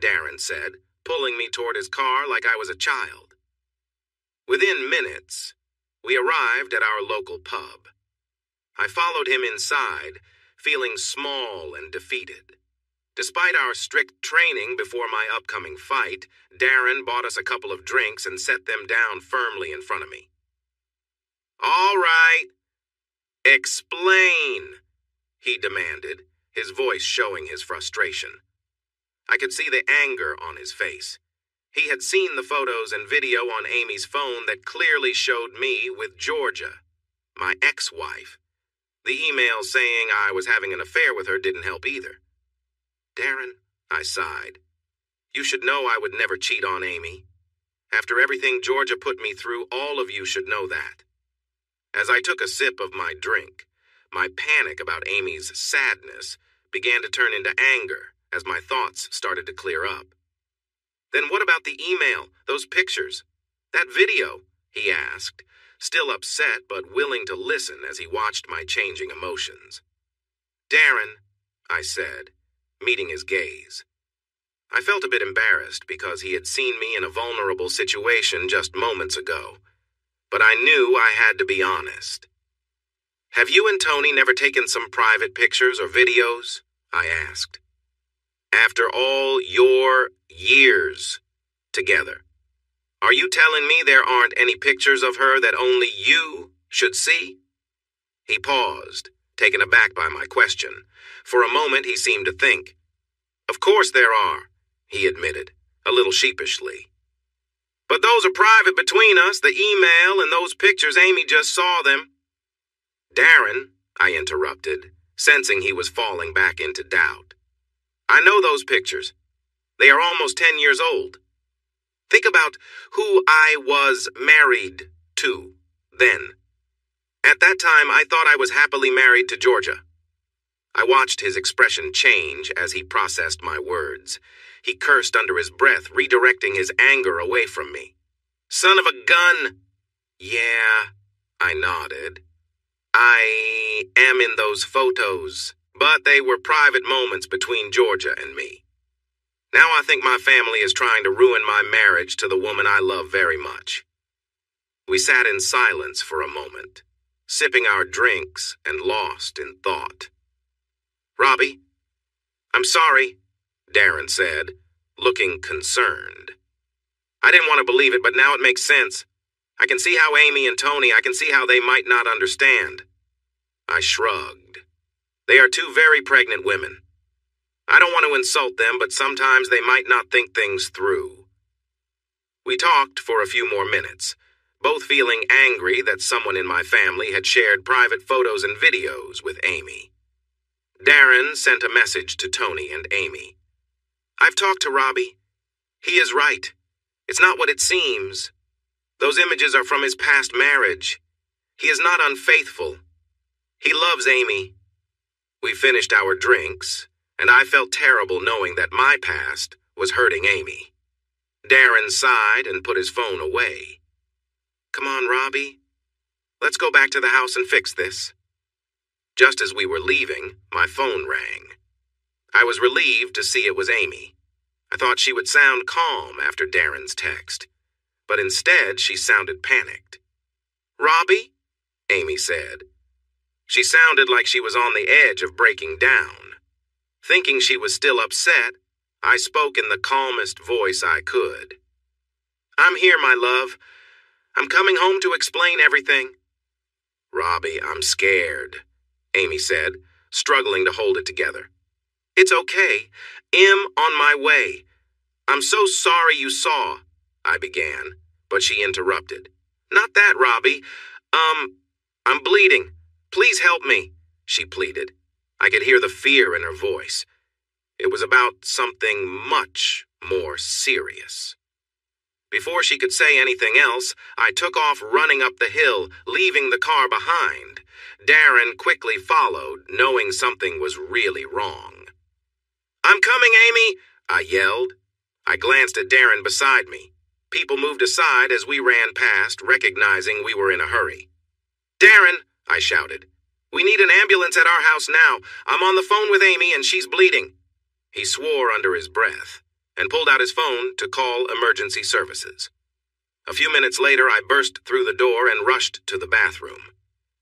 Darren said, pulling me toward his car like I was a child. Within minutes, we arrived at our local pub. I followed him inside, feeling small and defeated. Despite our strict training before my upcoming fight, Darren bought us a couple of drinks and set them down firmly in front of me. "All right, explain," he demanded, his voice showing his frustration. I could see the anger on his face. He had seen the photos and video on Amy's phone that clearly showed me with Georgia, my ex-wife. The email saying I was having an affair with her didn't help either. "Darren," I sighed, "you should know I would never cheat on Amy. After everything Georgia put me through, all of you should know that." As I took a sip of my drink, my panic about Amy's sadness began to turn into anger as my thoughts started to clear up. "Then what about the email, those pictures, that video?" he asked, still upset but willing to listen as he watched my changing emotions. "Darren," I said, meeting his gaze. I felt a bit embarrassed because he had seen me in a vulnerable situation just moments ago, but I knew I had to be honest. "Have you and Tony never taken some private pictures or videos?" I asked. "After all your years together, are you telling me there aren't any pictures of her that only you should see?" He paused, taken aback by my question. For a moment he seemed to think. "Of course there are," he admitted, a little sheepishly. "But those are private between us, the email and those pictures. Amy just saw them." "Darren," I interrupted, sensing he was falling back into doubt. "I know those pictures. They are almost 10 years old. Think about who I was married to then. At that time, I thought I was happily married to Georgia." I watched his expression change as he processed my words. He cursed under his breath, redirecting his anger away from me. "Son of a gun!" "Yeah," I nodded. "I am in those photos, but they were private moments between Georgia and me. Now I think my family is trying to ruin my marriage to the woman I love very much." We sat in silence for a moment, sipping our drinks and lost in thought. "Robbie, I'm sorry," Darren said, looking concerned. "I didn't want to believe it, but now it makes sense. I can see how Amy and Tony, I can see how they might not understand." I shrugged. "They are two very pregnant women. I don't want to insult them, but sometimes they might not think things through." We talked for a few more minutes, both feeling angry that someone in my family had shared private photos and videos with Amy. Darren sent a message to Tony and Amy. "I've talked to Robbie. He is right. It's not what it seems. Those images are from his past marriage. He is not unfaithful. He loves Amy." We finished our drinks, and I felt terrible knowing that my past was hurting Amy. Darren sighed and put his phone away. "Come on, Robbie. Let's go back to the house and fix this." Just as we were leaving, my phone rang. I was relieved to see it was Amy. I thought she would sound calm after Darren's text, but instead she sounded panicked. "Robbie?" Amy said. She sounded like she was on the edge of breaking down. Thinking she was still upset, I spoke in the calmest voice I could. "I'm here, my love. I'm coming home to explain everything." "Robbie, I'm scared," Amy said, struggling to hold it together. "It's okay. On my way. I'm so sorry you saw," I began, but she interrupted. "Not that, Robbie. I'm bleeding. Please help me," she pleaded. I could hear the fear in her voice. It was about something much more serious. Before she could say anything else, I took off running up the hill, leaving the car behind. Darren quickly followed, knowing something was really wrong. "I'm coming, Amy!" I yelled. I glanced at Darren beside me. People moved aside as we ran past, recognizing we were in a hurry. "Darren!" I shouted. "We need an ambulance at our house now. I'm on the phone with Amy and she's bleeding." He swore under his breath, and pulled out his phone to call emergency services. A few minutes later, I burst through the door and rushed to the bathroom.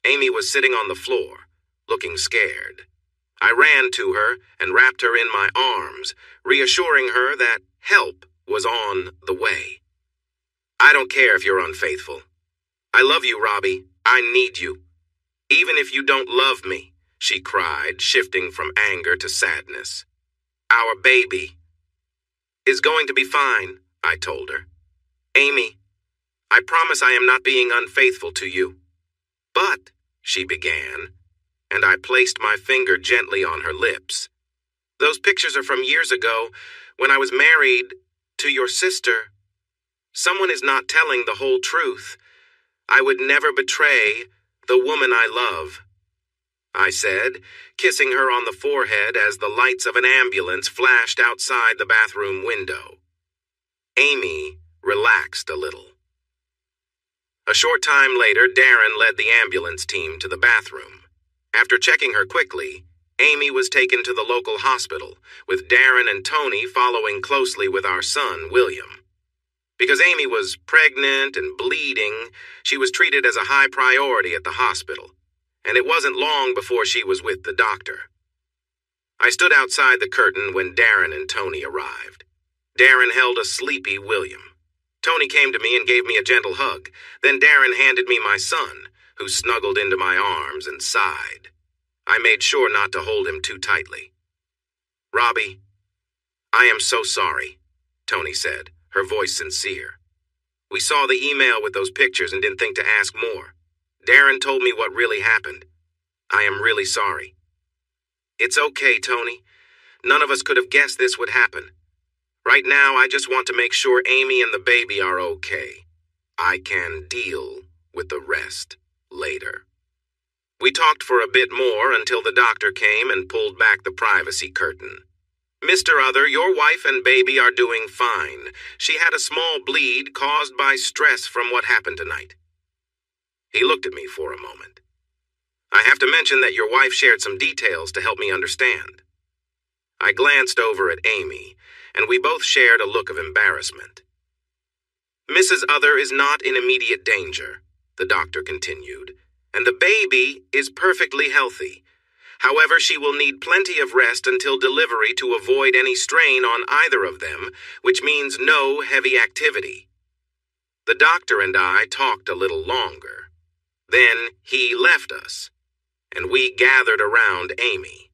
Amy was sitting on the floor, looking scared. I ran to her and wrapped her in my arms, reassuring her that help was on the way. I don't care if you're unfaithful. I love you, Robbie. I need you. Even if you don't love me, she cried, shifting from anger to sadness. Our baby is going to be fine, I told her. Amy, I promise I am not being unfaithful to you. But, she began, and I placed my finger gently on her lips. Those pictures are from years ago, when I was married to your sister. Someone is not telling the whole truth. I would never betray the woman I love, I said, kissing her on the forehead as the lights of an ambulance flashed outside the bathroom window. Amy relaxed a little. A short time later, Darren led the ambulance team to the bathroom. After checking her quickly, Amy was taken to the local hospital, with Darren and Tony following closely with our son, William. Because Amy was pregnant and bleeding, she was treated as a high priority at the hospital, and it wasn't long before she was with the doctor. I stood outside the curtain when Darren and Tony arrived. Darren held a sleepy William. Tony came to me and gave me a gentle hug. Then Darren handed me my son, who snuggled into my arms and sighed. I made sure not to hold him too tightly. Robbie, I am so sorry, Tony said, her voice sincere. We saw the email with those pictures and didn't think to ask more. Darren told me what really happened. I am really sorry. It's okay, Tony. None of us could have guessed this would happen. Right now, I just want to make sure Amy and the baby are okay. I can deal with the rest later. We talked for a bit more until the doctor came and pulled back the privacy curtain. Mr. Other, your wife and baby are doing fine. She had a small bleed caused by stress from what happened tonight. He looked at me for a moment. I have to mention that your wife shared some details to help me understand. I glanced over at Amy, and we both shared a look of embarrassment. Mrs. Other is not in immediate danger, the doctor continued, and the baby is perfectly healthy. However, she will need plenty of rest until delivery to avoid any strain on either of them, which means no heavy activity. The doctor and I talked a little longer. Then he left us, and we gathered around Amy.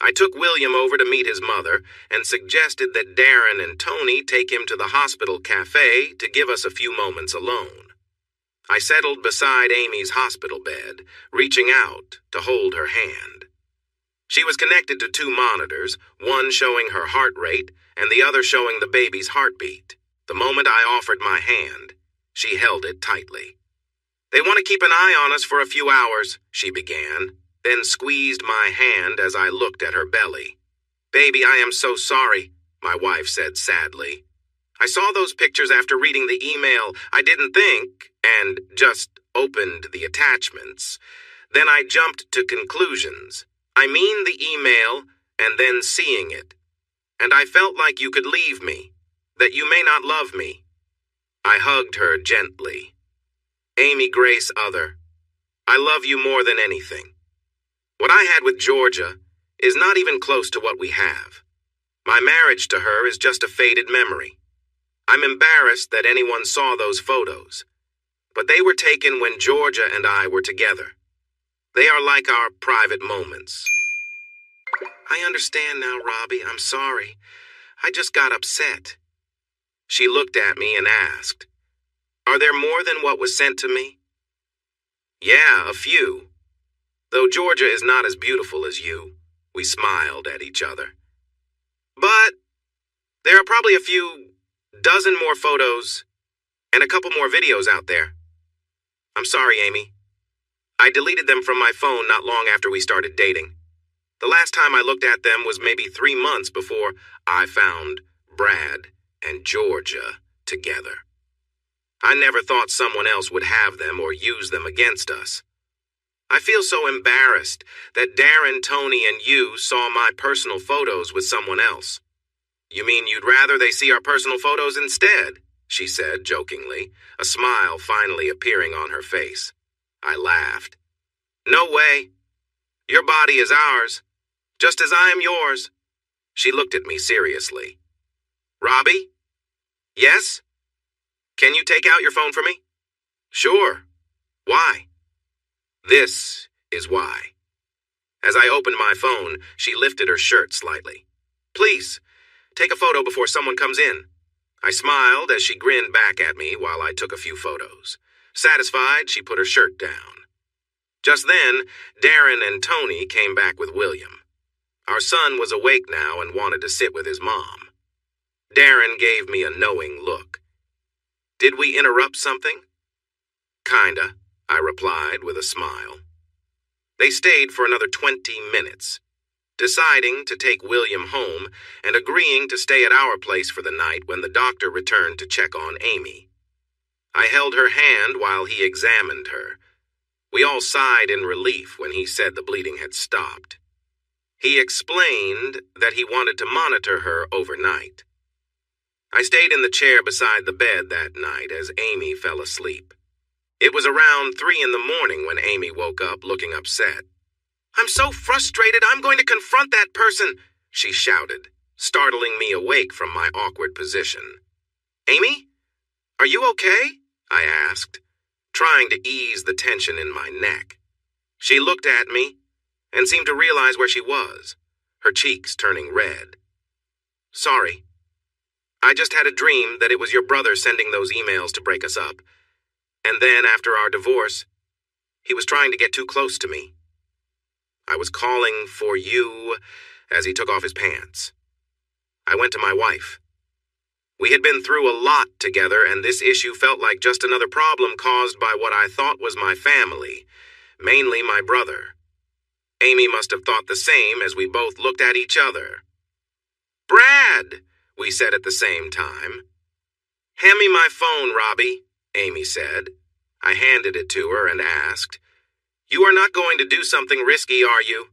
I took William over to meet his mother and suggested that Darren and Tony take him to the hospital cafe to give us a few moments alone. I settled beside Amy's hospital bed, reaching out to hold her hand. She was connected to two monitors, one showing her heart rate and the other showing the baby's heartbeat. The moment I offered my hand, she held it tightly. They want to keep an eye on us for a few hours, she began, then squeezed my hand as I looked at her belly. Baby, I am so sorry, my wife said sadly. I saw those pictures after reading the email. I didn't think, and just opened the attachments. Then I jumped to conclusions. I mean the email, and then seeing it. And I felt like you could leave me, that you may not love me. I hugged her gently. Amy Grace Other, I love you more than anything. What I had with Georgia is not even close to what we have. My marriage to her is just a faded memory. I'm embarrassed that anyone saw those photos, but they were taken when Georgia and I were together. They are like our private moments. I understand now, Robbie. I'm sorry. I just got upset. She looked at me and asked, Are there more than what was sent to me? Yeah, a few. Though Georgia is not as beautiful as you, we smiled at each other. But there are probably a few dozen more photos and a couple more videos out there. I'm sorry, Amy. I deleted them from my phone not long after we started dating. The last time I looked at them was maybe 3 months before I found Brad and Georgia together. I never thought someone else would have them or use them against us. I feel so embarrassed that Darren, Tony, and you saw my personal photos with someone else. You mean you'd rather they see our personal photos instead? She said jokingly, a smile finally appearing on her face. I laughed. No way. Your body is ours, just as I am yours. She looked at me seriously. Robbie? Yes? Can you take out your phone for me? Sure. Why? This is why. As I opened my phone, she lifted her shirt slightly. Please, take a photo before someone comes in. I smiled as she grinned back at me while I took a few photos. Satisfied, she put her shirt down. Just then, Darren and Tony came back with William. Our son was awake now and wanted to sit with his mom. Darren gave me a knowing look. Did we interrupt something? Kinda, I replied with a smile. They stayed for another 20 minutes, deciding to take William home and agreeing to stay at our place for the night when the doctor returned to check on Amy. I held her hand while he examined her. We all sighed in relief when he said the bleeding had stopped. He explained that he wanted to monitor her overnight. I stayed in the chair beside the bed that night as Amy fell asleep. It was around 3 in the morning when Amy woke up looking upset. I'm so frustrated, I'm going to confront that person, she shouted, startling me awake from my awkward position. Amy? Are you okay? I asked, trying to ease the tension in my neck. She looked at me and seemed to realize where she was, her cheeks turning red. Sorry. I just had a dream that it was your brother sending those emails to break us up. And then, after our divorce, he was trying to get too close to me. I was calling for you as he took off his pants. I went to my wife. We had been through a lot together, and this issue felt like just another problem caused by what I thought was my family, mainly my brother. Amy must have thought the same as we both looked at each other. Brad, we said at the same time. Hand me my phone, Robbie, Amy said. I handed it to her and asked, You are not going to do something risky, are you?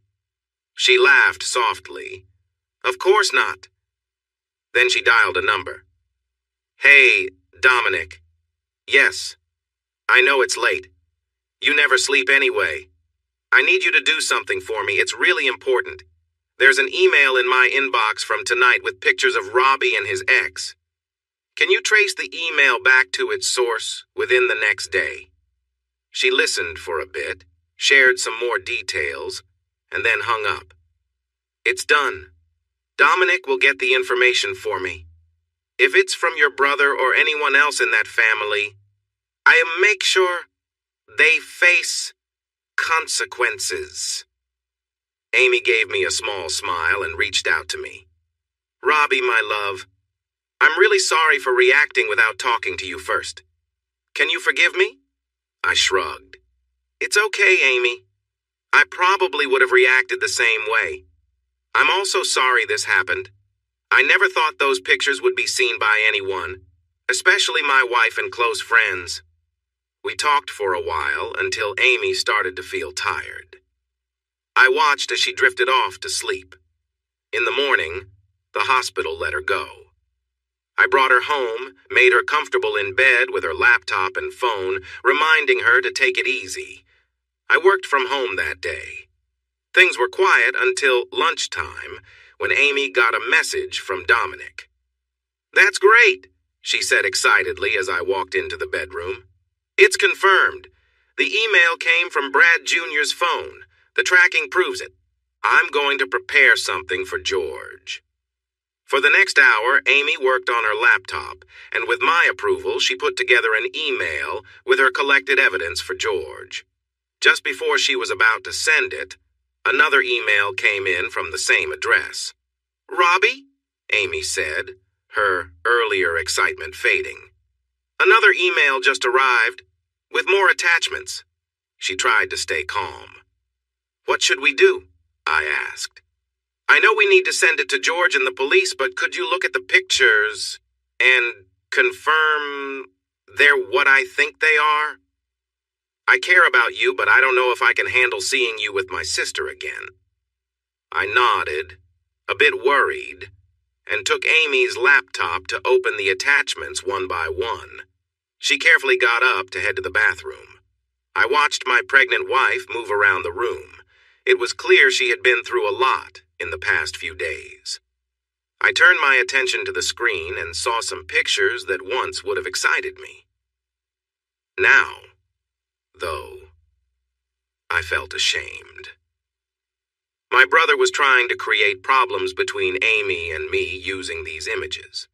She laughed softly. Of course not. Then she dialed a number. Hey, Dominic. Yes. I know it's late. You never sleep anyway. I need you to do something for me. It's really important. There's an email in my inbox from tonight with pictures of Robbie and his ex. Can you trace the email back to its source within the next day? She listened for a bit, shared some more details, and then hung up. It's done. Dominic will get the information for me. If it's from your brother or anyone else in that family, I'll make sure they face consequences. Amy gave me a small smile and reached out to me. Robbie, my love, I'm really sorry for reacting without talking to you first. Can you forgive me? I shrugged. It's okay, Amy. I probably would have reacted the same way. I'm also sorry this happened. I never thought those pictures would be seen by anyone, especially my wife and close friends. We talked for a while until Amy started to feel tired. I watched as she drifted off to sleep. In the morning, the hospital let her go. I brought her home, made her comfortable in bed with her laptop and phone, reminding her to take it easy. I worked from home that day. Things were quiet until lunchtime, when Amy got a message from Dominic. That's great, she said excitedly as I walked into the bedroom. It's confirmed. The email came from Brad Jr.'s phone. The tracking proves it. I'm going to prepare something for George. For the next hour, Amy worked on her laptop, and with my approval, she put together an email with her collected evidence for George. Just before she was about to send it, another email came in from the same address. Robbie? Amy said, her earlier excitement fading. Another email just arrived, with more attachments. She tried to stay calm. What should we do? I asked. I know we need to send it to George and the police, but could you look at the pictures and confirm they're what I think they are? I care about you, but I don't know if I can handle seeing you with my sister again. I nodded, a bit worried, and took Amy's laptop to open the attachments one by one. She carefully got up to head to the bathroom. I watched my pregnant wife move around the room. It was clear she had been through a lot in the past few days. I turned my attention to the screen and saw some pictures that once would have excited me. Now, though, I felt ashamed. My brother was trying to create problems between Amy and me using these images.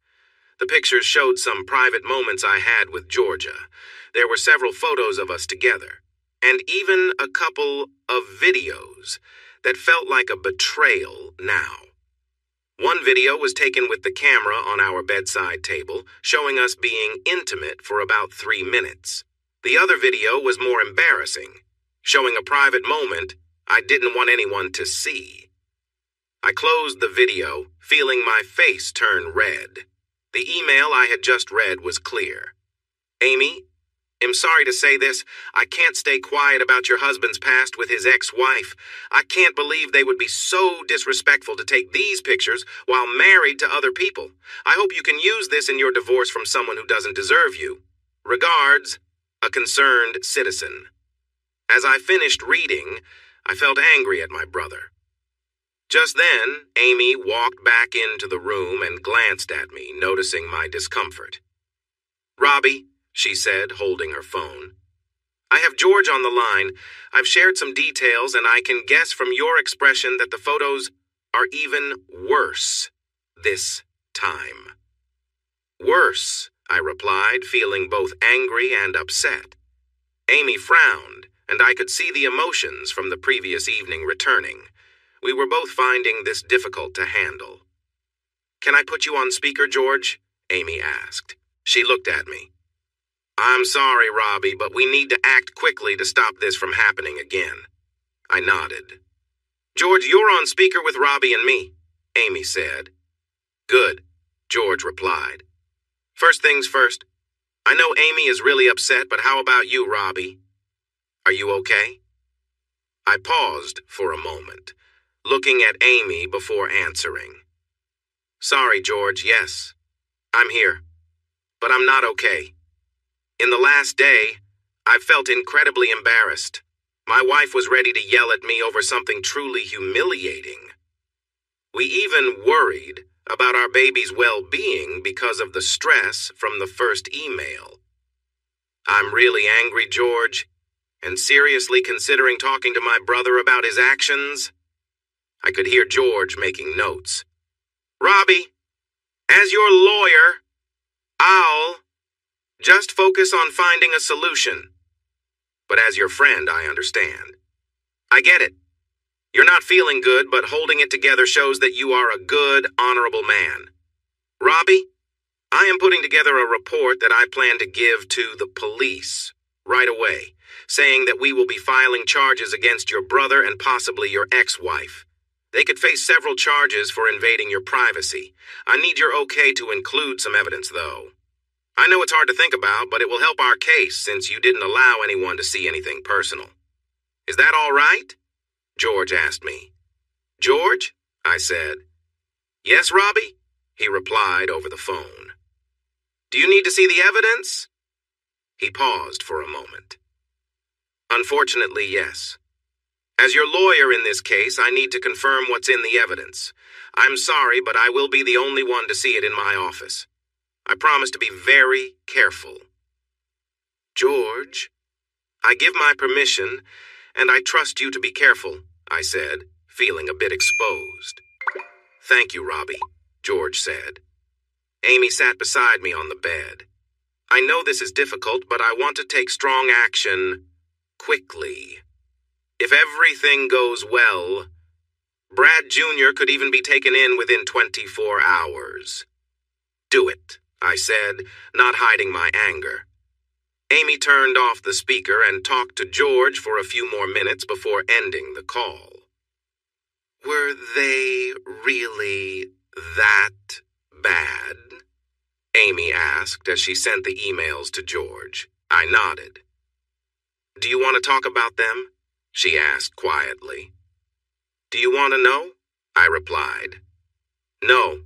The pictures showed some private moments I had with Georgia. There were several photos of us together, and even a couple of videos that felt like a betrayal now. One video was taken with the camera on our bedside table, showing us being intimate for about 3 minutes. The other video was more embarrassing, showing a private moment I didn't want anyone to see. I closed the video, feeling my face turn red. The email I had just read was clear. Amy, I'm sorry to say this, I can't stay quiet about your husband's past with his ex-wife. I can't believe they would be so disrespectful to take these pictures while married to other people. I hope you can use this in your divorce from someone who doesn't deserve you. Regards, a concerned citizen. As I finished reading, I felt angry at my brother. Just then, Amy walked back into the room and glanced at me, noticing my discomfort. Robbie, she said, holding her phone. I have George on the line. I've shared some details, and I can guess from your expression that the photos are even worse this time. Worse, I replied, feeling both angry and upset. Amy frowned, and I could see the emotions from the previous evening returning. We were both finding this difficult to handle. Can I put you on speaker, George? Amy asked. She looked at me. I'm sorry, Robbie, but we need to act quickly to stop this from happening again. I nodded. George, you're on speaker with Robbie and me, Amy said. Good, George replied. First things first. I know Amy is really upset, but how about you, Robbie? Are you okay? I paused for a moment, looking at Amy before answering. Sorry, George, yes, I'm here, but I'm not okay. In the last day, I felt incredibly embarrassed. My wife was ready to yell at me over something truly humiliating. We even worried about our baby's well-being because of the stress from the first email. I'm really angry, George, and seriously considering talking to my brother about his actions. I could hear George making notes. Robbie, as your lawyer, I'll just focus on finding a solution. But as your friend, I understand. I get it. You're not feeling good, but holding it together shows that you are a good, honorable man. Robbie, I am putting together a report that I plan to give to the police right away, saying that we will be filing charges against your brother and possibly your ex-wife. They could face several charges for invading your privacy. I need your okay to include some evidence, though. I know it's hard to think about, but it will help our case since you didn't allow anyone to see anything personal. Is that all right? George asked me. George? I said. Yes, Robbie? He replied over the phone. Do you need to see the evidence? He paused for a moment. Unfortunately, yes. As your lawyer in this case, I need to confirm what's in the evidence. I'm sorry, but I will be the only one to see it in my office. I promise to be very careful. George, I give my permission, and I trust you to be careful, I said, feeling a bit exposed. Thank you, Robbie, George said. Amy sat beside me on the bed. I know this is difficult, but I want to take strong action quickly. If everything goes well, Brad Jr. could even be taken in within 24 hours. Do it, I said, not hiding my anger. Amy turned off the speaker and talked to George for a few more minutes before ending the call. Were they really that bad? Amy asked as she sent the emails to George. I nodded. Do you want to talk about them? She asked quietly. Do you want to know? I replied. No,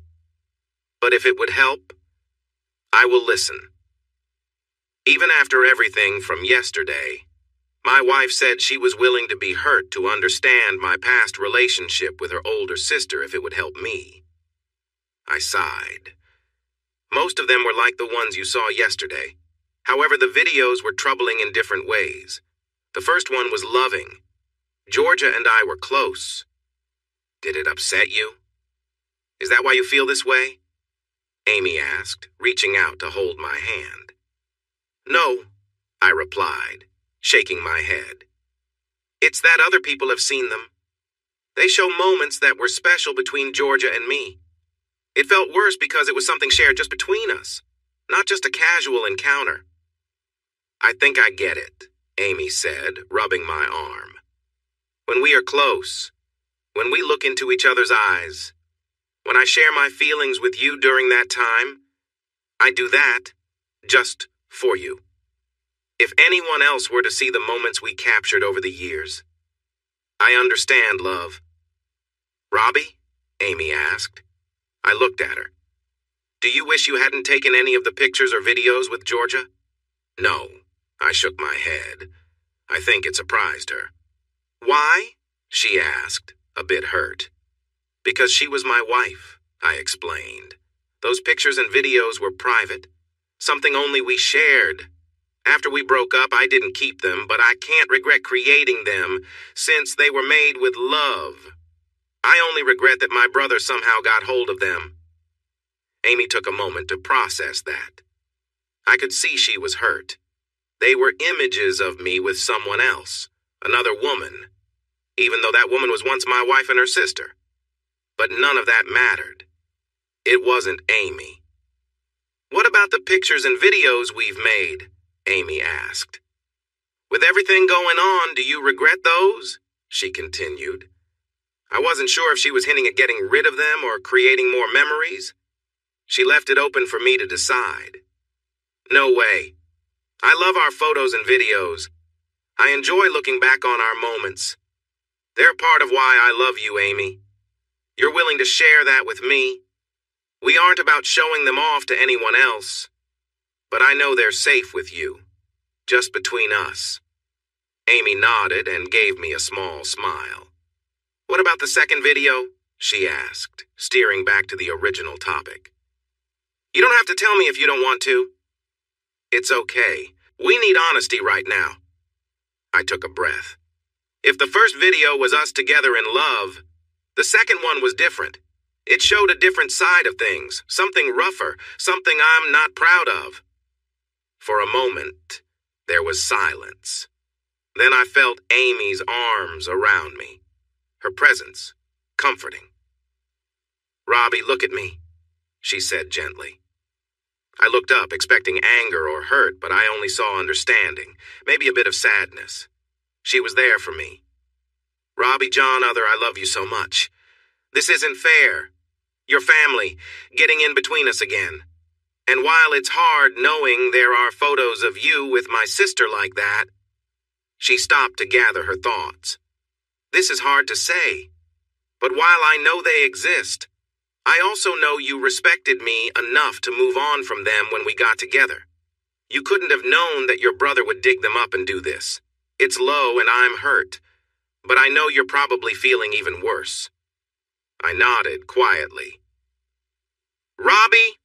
But if it would help, I will listen. Even after everything from yesterday, my wife said she was willing to be hurt to understand my past relationship with her older sister if it would help me. I sighed. Most of them were like the ones you saw yesterday. However, the videos were troubling in different ways. The first one was loving. Georgia and I were close. Did it upset you? Is that why you feel this way? Amy asked, reaching out to hold my hand. No, I replied, shaking my head. It's that other people have seen them. They show moments that were special between Georgia and me. It felt worse because it was something shared just between us, not just a casual encounter. I think I get it, Amy said, rubbing my arm. When we are close, when we look into each other's eyes, when I share my feelings with you during that time, I do that just for you. If anyone else were to see the moments we captured over the years, I understand, love. Robbie? Amy asked. I looked at her. Do you wish you hadn't taken any of the pictures or videos with Georgia? No, I shook my head. I think it surprised her. Why? She asked, a bit hurt. Because she was my wife, I explained. Those pictures and videos were private, something only we shared. After we broke up, I didn't keep them, but I can't regret creating them since they were made with love. I only regret that my brother somehow got hold of them. Amy took a moment to process that. I could see she was hurt. They were images of me with someone else, another woman, even though that woman was once my wife and her sister. But none of that mattered. It wasn't Amy. What about the pictures and videos we've made? Amy asked. With everything going on, do you regret those? She continued. I wasn't sure if she was hinting at getting rid of them or creating more memories. She left it open for me to decide. No way. I love our photos and videos. I enjoy looking back on our moments. They're part of why I love you, Amy. You're willing to share that with me. We aren't about showing them off to anyone else. But I know they're safe with you, just between us. Amy nodded and gave me a small smile. What about the second video? She asked, steering back to the original topic. You don't have to tell me if you don't want to. It's okay. We need honesty right now. I took a breath. If the first video was us together in love, the second one was different. It showed a different side of things, something rougher, something I'm not proud of. For a moment, there was silence. Then I felt Amy's arms around me, her presence, comforting. Robbie, look at me, she said gently. I looked up, expecting anger or hurt, but I only saw understanding, maybe a bit of sadness. She was there for me. Robbie, John, Other, I love you so much. This isn't fair. Your family, getting in between us again. And while it's hard knowing there are photos of you with my sister like that, she stopped to gather her thoughts. This is hard to say, but while I know they exist, I also know you respected me enough to move on from them when we got together. You couldn't have known that your brother would dig them up and do this. It's low and I'm hurt, but I know you're probably feeling even worse. I nodded quietly. Robbie?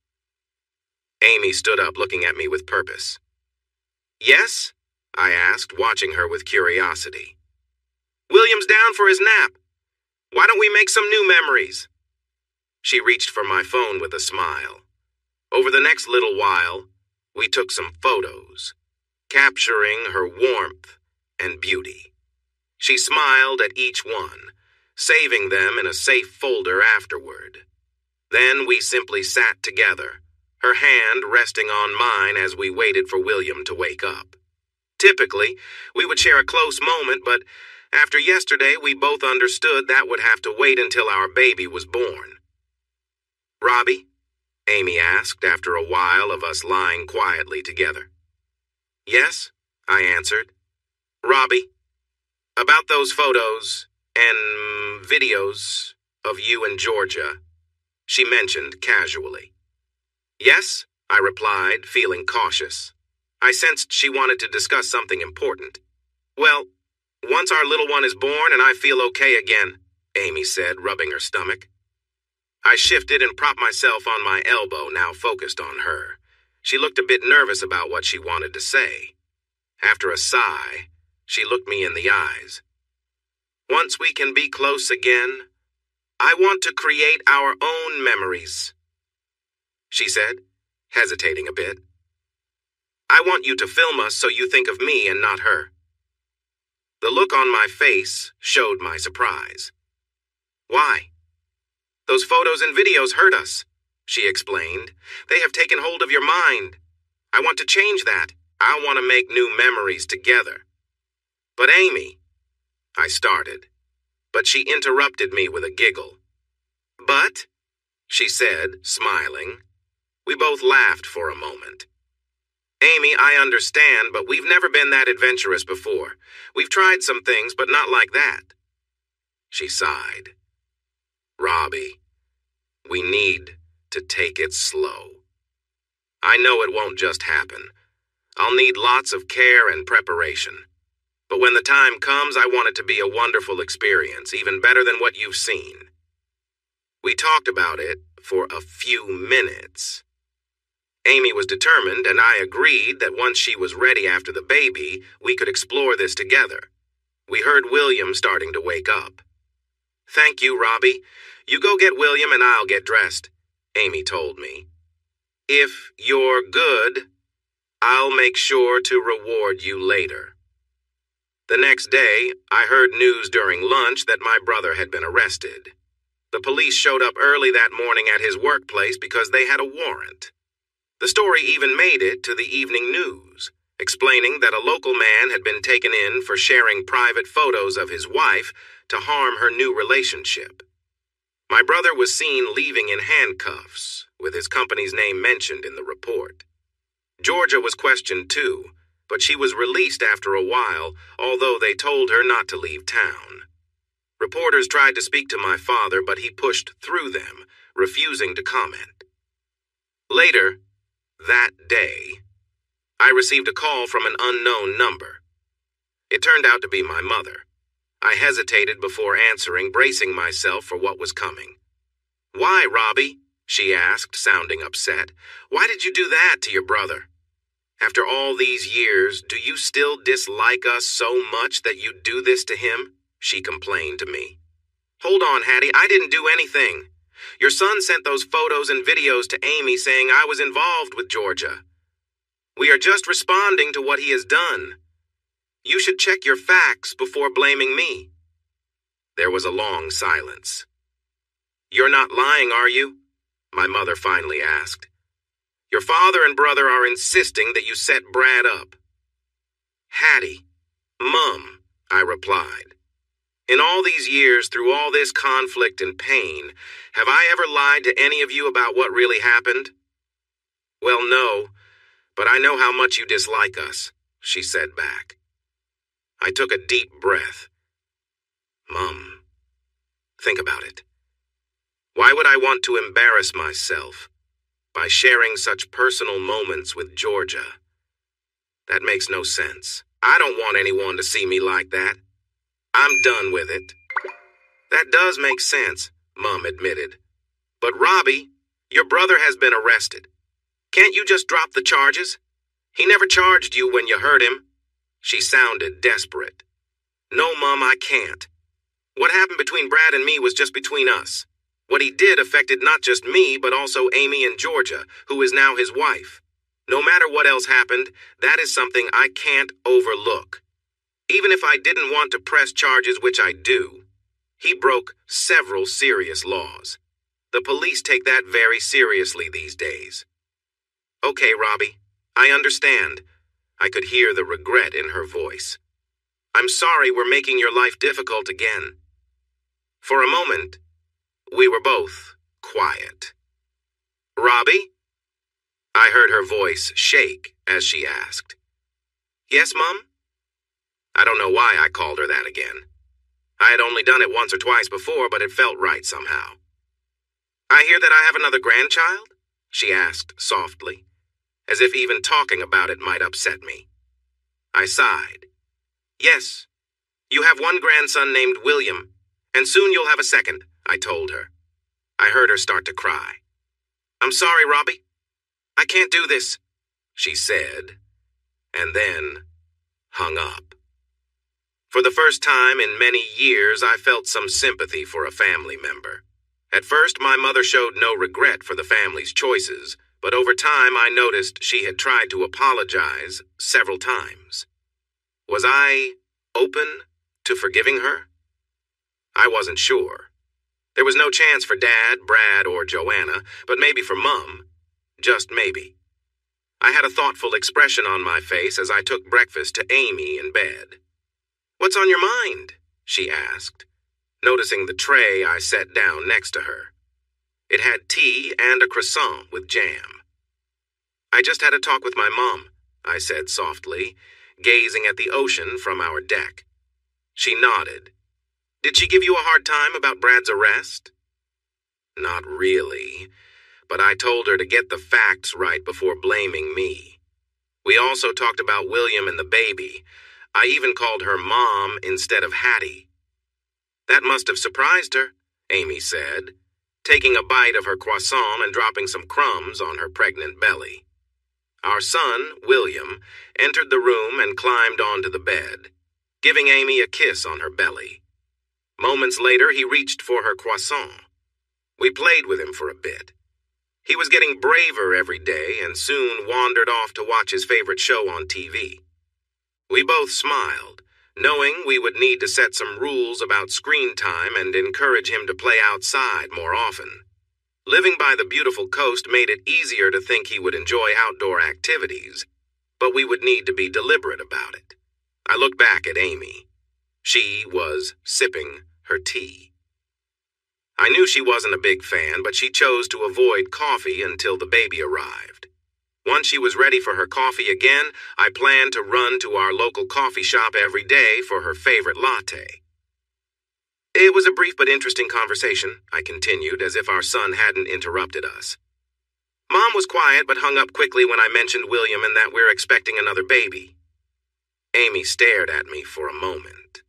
Amy stood up, looking at me with purpose. Yes? I asked, watching her with curiosity. William's down for his nap. Why don't we make some new memories? She reached for my phone with a smile. Over the next little while, we took some photos, capturing her warmth and beauty. She smiled at each one, saving them in a safe folder afterward. Then we simply sat together, her hand resting on mine as we waited for William to wake up. Typically, we would share a close moment, but after yesterday, we both understood that would have to wait until our baby was born. Robbie? Amy asked after a while of us lying quietly together. Yes, I answered. Robbie, about those photos and videos of you and Georgia, she mentioned casually. Yes, I replied, feeling cautious. I sensed she wanted to discuss something important. Well, once our little one is born and I feel okay again, Amy said, rubbing her stomach. I shifted and propped myself on my elbow, now focused on her. She looked a bit nervous about what she wanted to say. After a sigh, she looked me in the eyes. Once we can be close again, I want to create our own memories, she said, hesitating a bit. I want you to film us so you think of me and not her. The look on my face showed my surprise. Why? Those photos and videos hurt us, she explained. They have taken hold of your mind. I want to change that. I want to make new memories together. But Amy, I started, but she interrupted me with a giggle. But, she said, smiling. We both laughed for a moment. Amy, I understand, but we've never been that adventurous before. We've tried some things, but not like that. She sighed. Robbie, we need to take it slow. I know it won't just happen. I'll need lots of care and preparation. But when the time comes, I want it to be a wonderful experience, even better than what you've seen. We talked about it for a few minutes. Amy was determined, and I agreed that once she was ready after the baby, we could explore this together. We heard William starting to wake up. Thank you, Robbie. You go get William and I'll get dressed, Amy told me. If you're good, I'll make sure to reward you later. The next day, I heard news during lunch that my brother had been arrested. The police showed up early that morning at his workplace because they had a warrant. The story even made it to the evening news, explaining that a local man had been taken in for sharing private photos of his wife to harm her new relationship. My brother was seen leaving in handcuffs, with his company's name mentioned in the report. Georgia was questioned too, but she was released after a while, although they told her not to leave town. Reporters tried to speak to my father, but he pushed through them, refusing to comment. Later, that day, I received a call from an unknown number. It turned out to be my mother. I hesitated before answering, bracing myself for what was coming. Why, Robbie? She asked, sounding upset. Why did you do that to your brother? After all these years, do you still dislike us so much that you do this to him? She complained to me. Hold on, Hattie, I didn't do anything. Your son sent those photos and videos to Amy saying I was involved with Georgia. We are just responding to what he has done. You should check your facts before blaming me. There was a long silence. You're not lying, are you? My mother finally asked. Your father and brother are insisting that you set Brad up. Hattie, Mum, I replied. In all these years, through all this conflict and pain, have I ever lied to any of you about what really happened? Well, no, but I know how much you dislike us, she said back. I took a deep breath. Mum, think about it. Why would I want to embarrass myself by sharing such personal moments with Georgia? That makes no sense. I don't want anyone to see me like that. I'm done with it. That does make sense, Mum admitted. But Robbie, your brother has been arrested. Can't you just drop the charges? He never charged you when you hurt him. She sounded desperate. No, Mum, I can't. What happened between Brad and me was just between us. What he did affected not just me, but also Amy and Georgia, who is now his wife. No matter what else happened, that is something I can't overlook. Even if I didn't want to press charges, which I do, he broke several serious laws. The police take that very seriously these days. Okay, Robbie, I understand. I could hear the regret in her voice. I'm sorry we're making your life difficult again. For a moment, we were both quiet. Robbie? I heard her voice shake as she asked. Yes, Mum? I don't know why I called her that again. I had only done it once or twice before, but it felt right somehow. I hear that I have another grandchild? she asked softly, as if even talking about it might upset me. I sighed. Yes, you have one grandson named William, and soon you'll have a second, I told her. I heard her start to cry. I'm sorry, Robbie. I can't do this, she said, and then hung up. For the first time in many years, I felt some sympathy for a family member. At first, my mother showed no regret for the family's choices, but over time I noticed she had tried to apologize several times. Was I open to forgiving her? I wasn't sure. There was no chance for Dad, Brad, or Joanna, but maybe for Mum. Just maybe. I had a thoughtful expression on my face as I took breakfast to Amy in bed. What's on your mind? She asked, noticing the tray I set down next to her. It had tea and a croissant with jam. I just had a talk with my mom, I said softly, gazing at the ocean from our deck. She nodded. Did she give you a hard time about Brad's arrest? Not really, but I told her to get the facts right before blaming me. We also talked about William and the baby. I even called her Mom instead of Hattie. That must have surprised her, Amy said, taking a bite of her croissant and dropping some crumbs on her pregnant belly. Our son, William, entered the room and climbed onto the bed, giving Amy a kiss on her belly. Moments later, he reached for her croissant. We played with him for a bit. He was getting braver every day and soon wandered off to watch his favorite show on TV. We both smiled, knowing we would need to set some rules about screen time and encourage him to play outside more often. Living by the beautiful coast made it easier to think he would enjoy outdoor activities, but we would need to be deliberate about it. I looked back at Amy. She was sipping her tea. I knew she wasn't a big fan, but she chose to avoid coffee until the baby arrived. Once she was ready for her coffee again, I planned to run to our local coffee shop every day for her favorite latte. It was a brief but interesting conversation, I continued, as if our son hadn't interrupted us. Mom was quiet but hung up quickly when I mentioned William and that we're expecting another baby. Amy stared at me for a moment.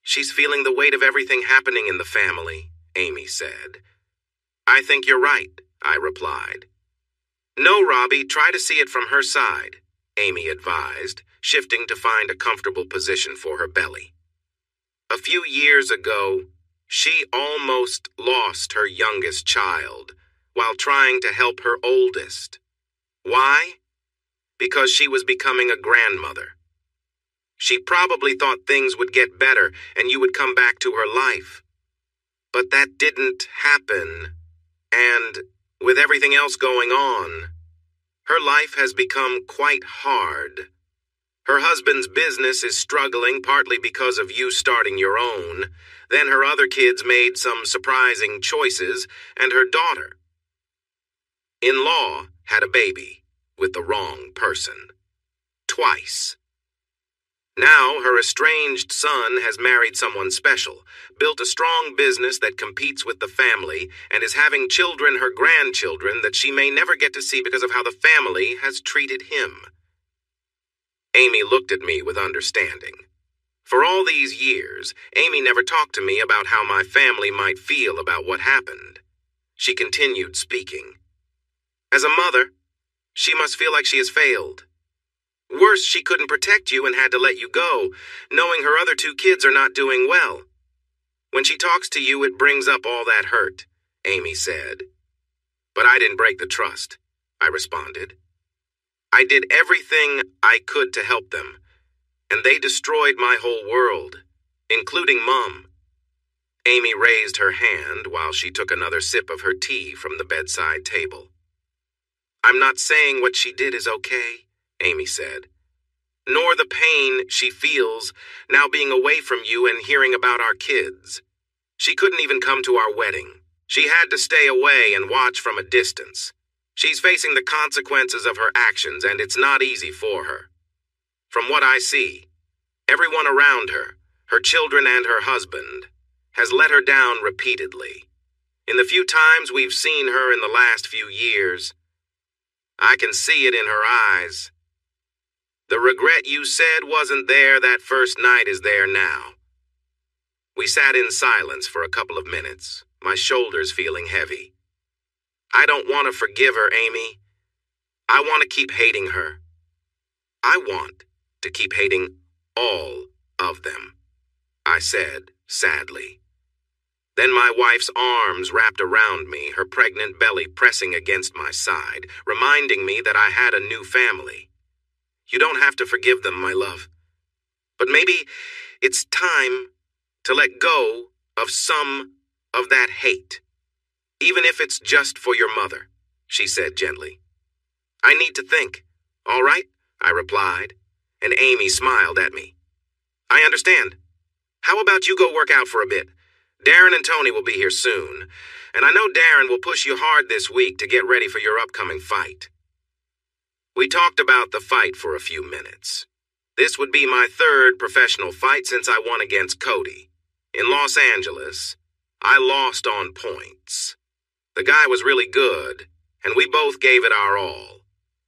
She's feeling the weight of everything happening in the family, Amy said. I think you're right, I replied. No, Robbie, try to see it from her side, Amy advised, shifting to find a comfortable position for her belly. A few years ago, she almost lost her youngest child while trying to help her oldest. Why? Because she was becoming a grandmother. She probably thought things would get better and you would come back to her life. But that didn't happen, and with everything else going on, her life has become quite hard. Her husband's business is struggling partly because of you starting your own. Then her other kids made some surprising choices, and her daughter-in-law had a baby with the wrong person. Twice. Now her estranged son has married someone special, built a strong business that competes with the family, and is having children, her grandchildren, that she may never get to see because of how the family has treated him. Amy looked at me with understanding. For all these years, Amy never talked to me about how my family might feel about what happened. She continued speaking. As a mother, she must feel like she has failed. Worse, she couldn't protect you and had to let you go, knowing her other two kids are not doing well. When she talks to you, it brings up all that hurt, Amy said. But I didn't break the trust, I responded. I did everything I could to help them, and they destroyed my whole world, including Mom. Amy raised her hand while she took another sip of her tea from the bedside table. I'm not saying what she did is okay, Amy said, nor the pain she feels now being away from you and hearing about our kids. She couldn't even come to our wedding. She had to stay away and watch from a distance. She's facing the consequences of her actions, and it's not easy for her. From what I see, everyone around her, her children and her husband, has let her down repeatedly. In the few times we've seen her in the last few years, I can see it in her eyes. The regret you said wasn't there that first night is there now. We sat in silence for a couple of minutes, my shoulders feeling heavy. I don't want to forgive her, Amy. I want to keep hating her. I want to keep hating all of them, I said sadly. Then my wife's arms wrapped around me, her pregnant belly pressing against my side, reminding me that I had a new family. You don't have to forgive them, my love. But maybe it's time to let go of some of that hate, even if it's just for your mother, she said gently. I need to think. All right, I replied, and Amy smiled at me. I understand. How about you go work out for a bit? Darren and Tony will be here soon, and I know Darren will push you hard this week to get ready for your upcoming fight. We talked about the fight for a few minutes. This would be my third professional fight since I won against Cody. In Los Angeles, I lost on points. The guy was really good, and we both gave it our all.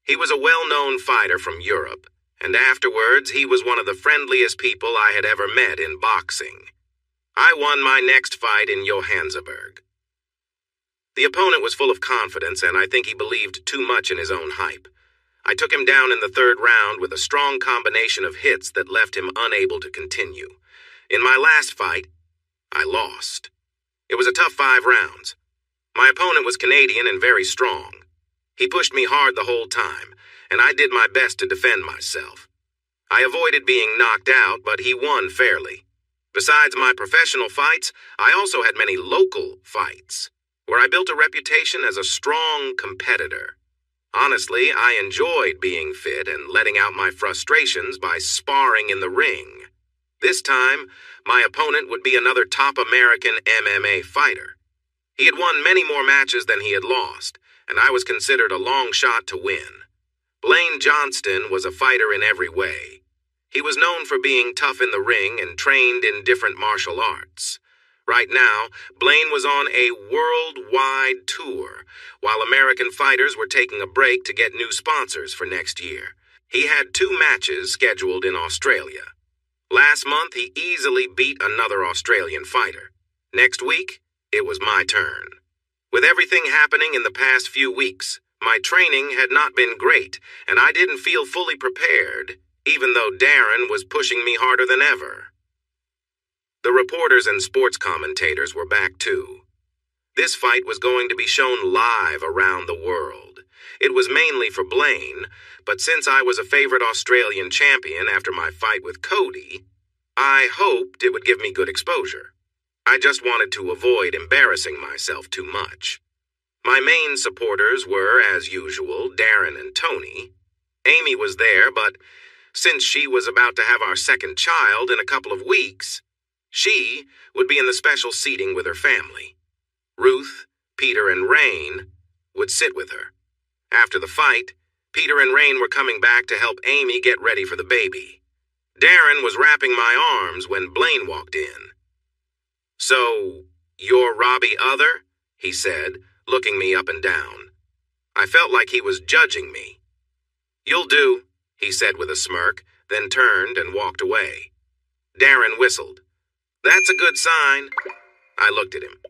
He was a well-known fighter from Europe, and afterwards he was one of the friendliest people I had ever met in boxing. I won my next fight in Johannesburg. The opponent was full of confidence, and I think he believed too much in his own hype. I took him down in the third round with a strong combination of hits that left him unable to continue. In my last fight, I lost. It was a tough 5 rounds. My opponent was Canadian and very strong. He pushed me hard the whole time, and I did my best to defend myself. I avoided being knocked out, but he won fairly. Besides my professional fights, I also had many local fights, where I built a reputation as a strong competitor. Honestly, I enjoyed being fit and letting out my frustrations by sparring in the ring. This time, my opponent would be another top American MMA fighter. He had won many more matches than he had lost, and I was considered a long shot to win. Blaine Johnston was a fighter in every way. He was known for being tough in the ring and trained in different martial arts. Right now, Blaine was on a worldwide tour, while American fighters were taking a break to get new sponsors for next year. He had 2 matches scheduled in Australia. Last month, he easily beat another Australian fighter. Next week, it was my turn. With everything happening in the past few weeks, my training had not been great, and I didn't feel fully prepared, even though Darren was pushing me harder than ever. The reporters and sports commentators were back too. This fight was going to be shown live around the world. It was mainly for Blaine, but since I was a favorite Australian champion after my fight with Cody, I hoped it would give me good exposure. I just wanted to avoid embarrassing myself too much. My main supporters were, as usual, Darren and Tony. Amy was there, but since she was about to have our second child in a couple of weeks, she would be in the special seating with her family. Ruth, Peter, and Rain would sit with her. After the fight, Peter and Rain were coming back to help Amy get ready for the baby. Darren was wrapping my arms when Blaine walked in. "So, you're Robbie Other?" he said, looking me up and down. I felt like he was judging me. "You'll do," he said with a smirk, then turned and walked away. Darren whistled. "That's a good sign." I looked at him.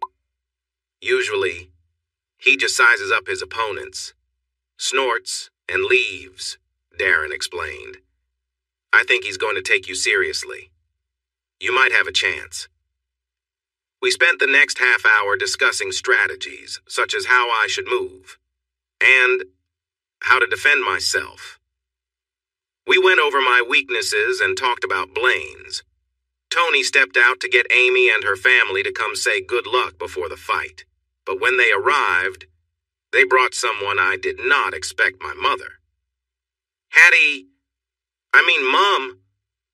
Usually, he just sizes up his opponents, snorts, and leaves, Darren explained. "I think he's going to take you seriously. You might have a chance." We spent the next half hour discussing strategies, such as how I should move, and how to defend myself. We went over my weaknesses and talked about Blaine's. Tony stepped out to get Amy and her family to come say good luck before the fight. But when they arrived, they brought someone I did not expect, my mother. Mom,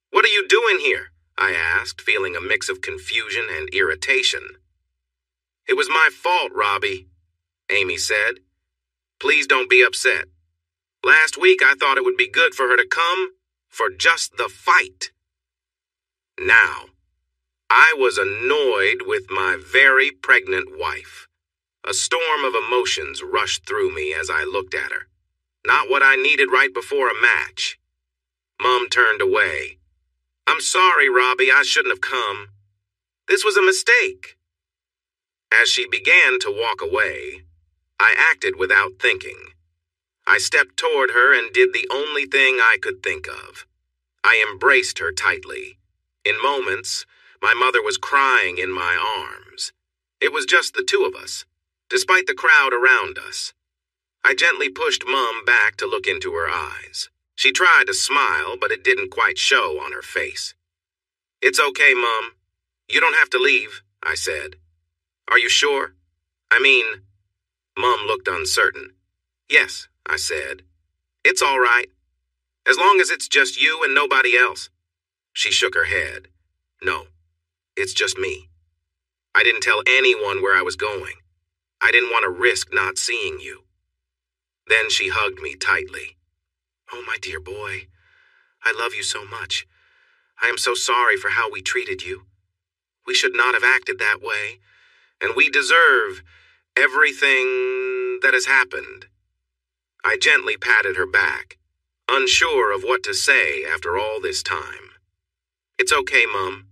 what are you doing here?" I asked, feeling a mix of confusion and irritation. "It was my fault, Robbie," Amy said. "Please don't be upset. Last week I thought it would be good for her to come for just the fight." Now, I was annoyed with my very pregnant wife. A storm of emotions rushed through me as I looked at her. Not what I needed right before a match. Mom turned away. "I'm sorry, Robbie, I shouldn't have come. This was a mistake." As she began to walk away, I acted without thinking. I stepped toward her and did the only thing I could think of. I embraced her tightly. In moments, my mother was crying in my arms. It was just the two of us, despite the crowd around us. I gently pushed Mom back to look into her eyes. She tried to smile, but it didn't quite show on her face. "It's okay, Mom. You don't have to leave," I said. "Are you sure? I mean..." Mom looked uncertain. "Yes," I said. "It's all right. As long as it's just you and nobody else." She shook her head. "No, it's just me. I didn't tell anyone where I was going. I didn't want to risk not seeing you." Then she hugged me tightly. "Oh, my dear boy, I love you so much. I am so sorry for how we treated you. We should not have acted that way, and we deserve everything that has happened." I gently patted her back, unsure of what to say after all this time. "It's okay, Mom.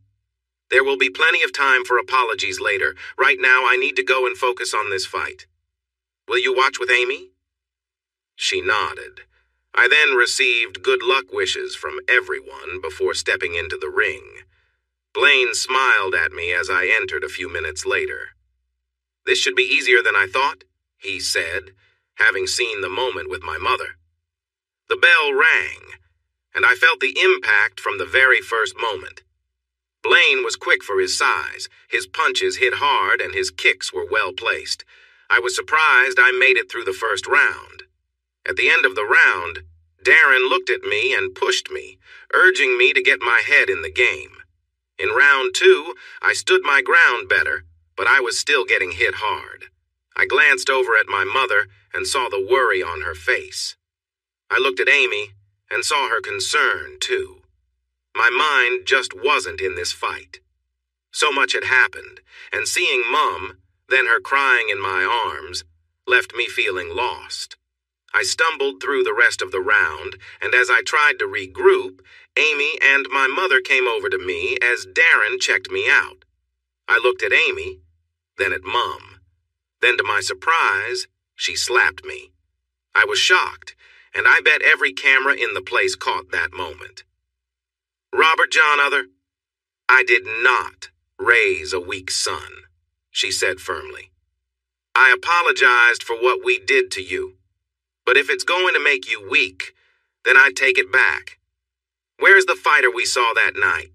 There will be plenty of time for apologies later. Right now, I need to go and focus on this fight. Will you watch with Amy?" She nodded. I then received good luck wishes from everyone before stepping into the ring. Blaine smiled at me as I entered a few minutes later. "This should be easier than I thought," he said, having seen the moment with my mother. The bell rang, and I felt the impact from the very first moment. Blaine was quick for his size. His punches hit hard and his kicks were well placed. I was surprised I made it through the first round. At the end of the round, Darren looked at me and pushed me, urging me to get my head in the game. In round 2, I stood my ground better, but I was still getting hit hard. I glanced over at my mother and saw the worry on her face. I looked at Amy and saw her concern, too. My mind just wasn't in this fight. So much had happened, and seeing Mom, then her crying in my arms, left me feeling lost. I stumbled through the rest of the round, and as I tried to regroup, Amy and my mother came over to me as Darren checked me out. I looked at Amy, then at Mom. Then to my surprise, she slapped me. I was shocked, and I bet every camera in the place caught that moment. "Robert John Other, I did not raise a weak son," she said firmly. "I apologized for what we did to you, but if it's going to make you weak, then I take it back. Where's the fighter we saw that night?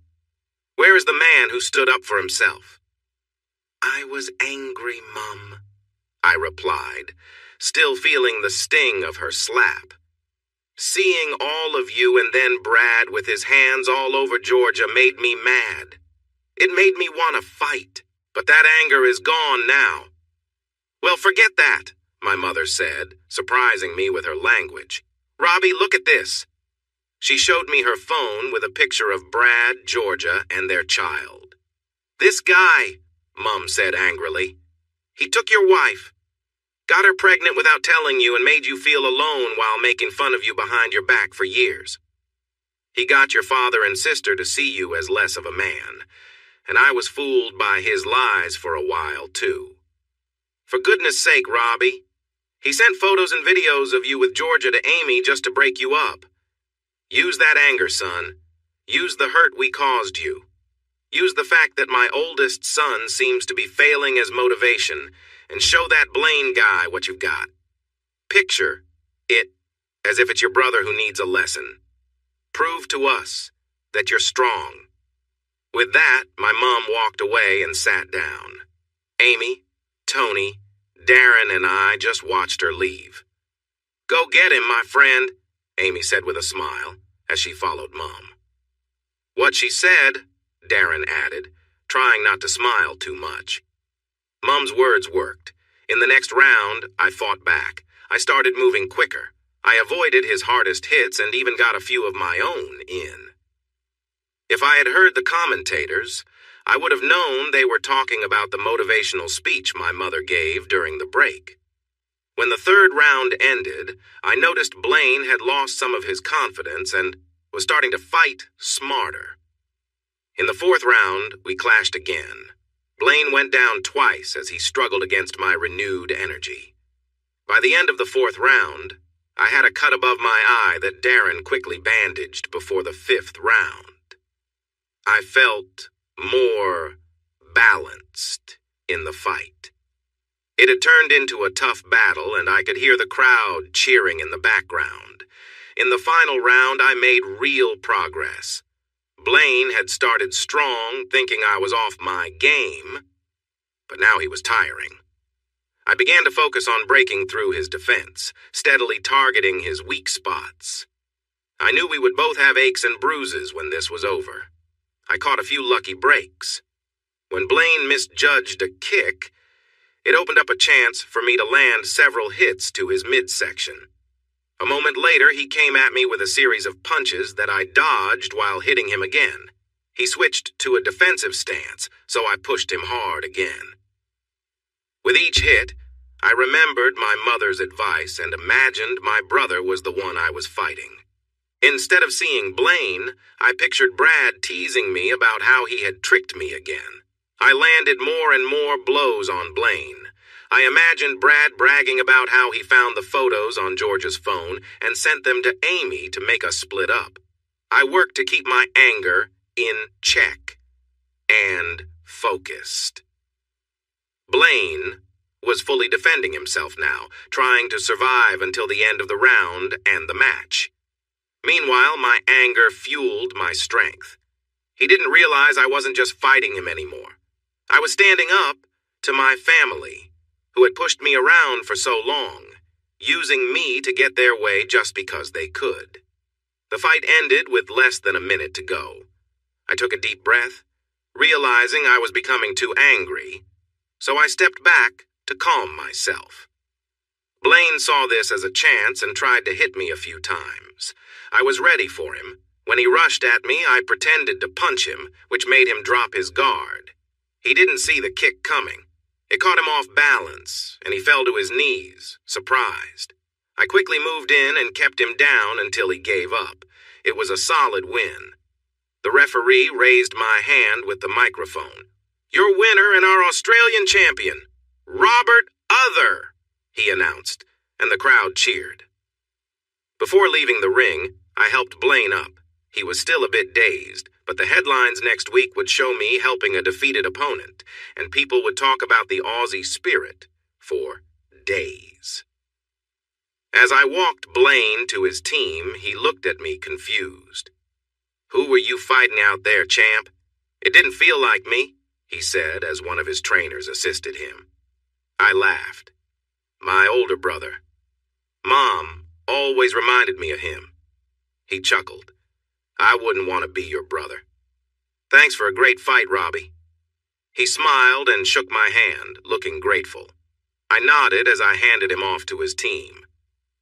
Where is the man who stood up for himself?" "I was angry, Mom," I replied, still feeling the sting of her slap. Seeing all of you and then Brad with his hands all over Georgia made me mad. It made me want to fight, but that anger is gone now. "Well, forget that," my mother said, surprising me with her language. "Robbie, look at this." She showed me her phone with a picture of Brad, Georgia, and their child. "This guy," Mom said angrily, "he took your wife. Got her pregnant without telling you and made you feel alone while making fun of you behind your back for years. He got your father and sister to see you as less of a man, and I was fooled by his lies for a while, too. For goodness sake, Robbie, he sent photos and videos of you with Georgia to Amy just to break you up. Use that anger, son. Use the hurt we caused you. Use the fact that my oldest son seems to be failing as motivation, and show that Blaine guy what you've got. Picture it as if it's your brother who needs a lesson. Prove to us that you're strong." With that, my mom walked away and sat down. Amy, Tony, Darren, and I just watched her leave. "Go get him, my friend," Amy said with a smile as she followed Mom. "What she said," Darren added, trying not to smile too much. Mom's words worked. In the next round, I fought back. I started moving quicker. I avoided his hardest hits and even got a few of my own in. If I had heard the commentators, I would have known they were talking about the motivational speech my mother gave during the break. When the third round ended, I noticed Blaine had lost some of his confidence and was starting to fight smarter. In the fourth round, we clashed again. Blaine went down twice as he struggled against my renewed energy. By the end of the fourth round, I had a cut above my eye that Darren quickly bandaged before the fifth round. I felt more balanced in the fight. It had turned into a tough battle, and I could hear the crowd cheering in the background. In the final round, I made real progress. Blaine had started strong, thinking I was off my game, but now he was tiring. I began to focus on breaking through his defense, steadily targeting his weak spots. I knew we would both have aches and bruises when this was over. I caught a few lucky breaks. When Blaine misjudged a kick, it opened up a chance for me to land several hits to his midsection. A moment later, he came at me with a series of punches that I dodged while hitting him again. He switched to a defensive stance, so I pushed him hard again. With each hit, I remembered my mother's advice and imagined my brother was the one I was fighting. Instead of seeing Blaine, I pictured Brad teasing me about how he had tricked me again. I landed more and more blows on Blaine. I imagined Brad bragging about how he found the photos on George's phone and sent them to Amy to make us split up. I worked to keep my anger in check and focused. Blaine was fully defending himself now, trying to survive until the end of the round and the match. Meanwhile, my anger fueled my strength. He didn't realize I wasn't just fighting him anymore. I was standing up to my family, who had pushed me around for so long, using me to get their way just because they could. The fight ended with less than a minute to go. I took a deep breath, realizing I was becoming too angry, so I stepped back to calm myself. Blaine saw this as a chance and tried to hit me a few times. I was ready for him. When he rushed at me, I pretended to punch him, which made him drop his guard. He didn't see the kick coming. It caught him off balance, and he fell to his knees, surprised. I quickly moved in and kept him down until he gave up. It was a solid win. The referee raised my hand with the microphone. "Your winner and our Australian champion, Robert Other," he announced, and the crowd cheered. Before leaving the ring, I helped Blaine up. He was still a bit dazed, but the headlines next week would show me helping a defeated opponent, and people would talk about the Aussie spirit for days. As I walked Blaine to his team, he looked at me confused. "Who were you fighting out there, champ?" "It didn't feel like me," he said as one of his trainers assisted him. I laughed. "My older brother. Mom always reminded me of him." He chuckled. "I wouldn't want to be your brother. Thanks for a great fight, Robbie." He smiled and shook my hand, looking grateful. I nodded as I handed him off to his team.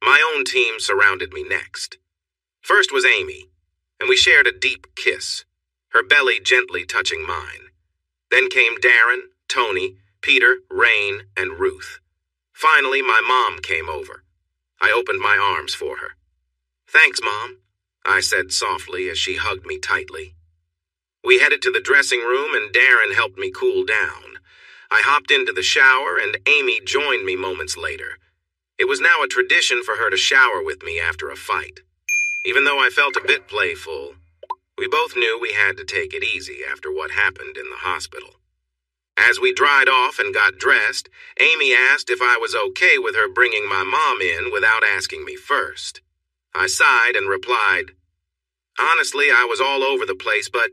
My own team surrounded me next. First was Amy, and we shared a deep kiss, her belly gently touching mine. Then came Darren, Tony, Peter, Rain, and Ruth. Finally, my mom came over. I opened my arms for her. "Thanks, Mom," I said softly as she hugged me tightly. We headed to the dressing room and Darren helped me cool down. I hopped into the shower and Amy joined me moments later. It was now a tradition for her to shower with me after a fight. Even though I felt a bit playful, we both knew we had to take it easy after what happened in the hospital. As we dried off and got dressed, Amy asked if I was okay with her bringing my mom in without asking me first. I sighed and replied, "Honestly, I was all over the place, but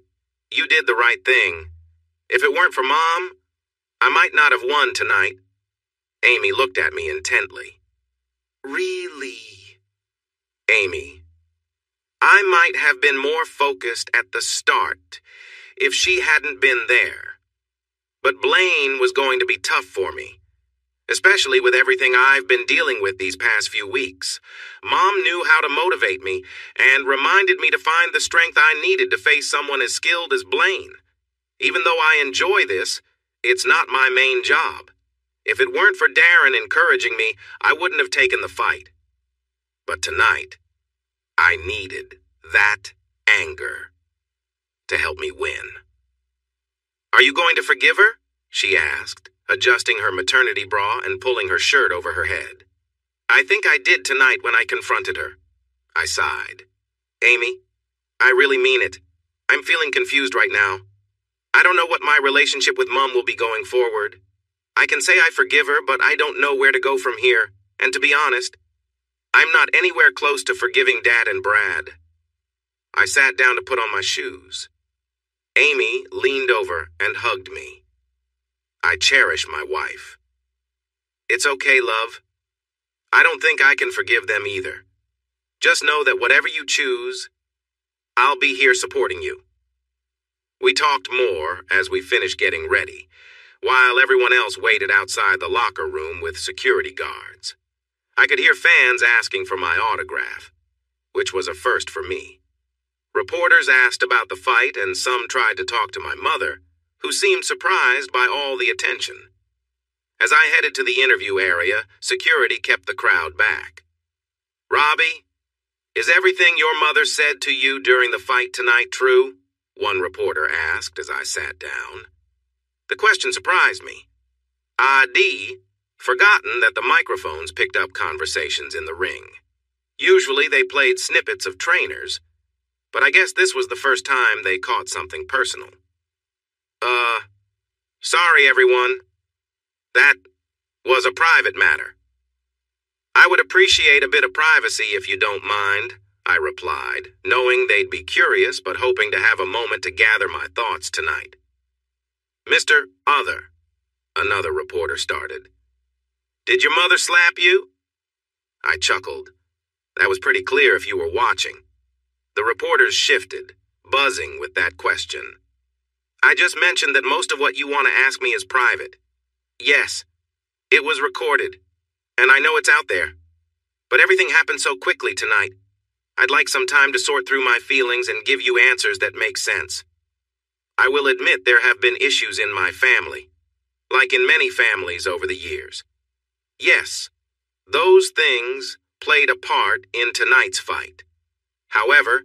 you did the right thing. If it weren't for Mom, I might not have won tonight." Amy looked at me intently. "Really?" "Amy, I might have been more focused at the start if she hadn't been there. But Blaine was going to be tough for me, especially with everything I've been dealing with these past few weeks. Mom knew how to motivate me and reminded me to find the strength I needed to face someone as skilled as Blaine. Even though I enjoy this, it's not my main job. If it weren't for Darren encouraging me, I wouldn't have taken the fight. But tonight, I needed that anger to help me win. "Are you going to forgive her?" she asked, adjusting her maternity bra and pulling her shirt over her head. "I think I did tonight when I confronted her." I sighed. "Amy, I really mean it. I'm feeling confused right now. I don't know what my relationship with Mom will be going forward. I can say I forgive her, but I don't know where to go from here. And to be honest, I'm not anywhere close to forgiving Dad and Brad." I sat down to put on my shoes. Amy leaned over and hugged me. I cherish my wife. "It's okay, love. I don't think I can forgive them either. Just know that whatever you choose, I'll be here supporting you." We talked more as we finished getting ready, while everyone else waited outside the locker room with security guards. I could hear fans asking for my autograph, which was a first for me. Reporters asked about the fight, and some tried to talk to my mother, who seemed surprised by all the attention. As I headed to the interview area, security kept the crowd back. "Robbie, is everything your mother said to you during the fight tonight true?" one reporter asked as I sat down. The question surprised me. I'd forgotten that the microphones picked up conversations in the ring. Usually they played snippets of trainers, but I guess this was the first time they caught something personal. Sorry everyone. That was a private matter." "I would appreciate a bit of privacy if you don't mind," I replied, knowing they'd be curious but hoping to have a moment to gather my thoughts tonight. "Mr. Other," another reporter started, "did your mother slap you?" I chuckled. That was pretty clear if you were watching. The reporters shifted, buzzing with that question. "I just mentioned that most of what you want to ask me is private. Yes, it was recorded, and I know it's out there. But everything happened so quickly tonight. I'd like some time to sort through my feelings and give you answers that make sense. I will admit there have been issues in my family, like in many families over the years. Yes, those things played a part in tonight's fight. However,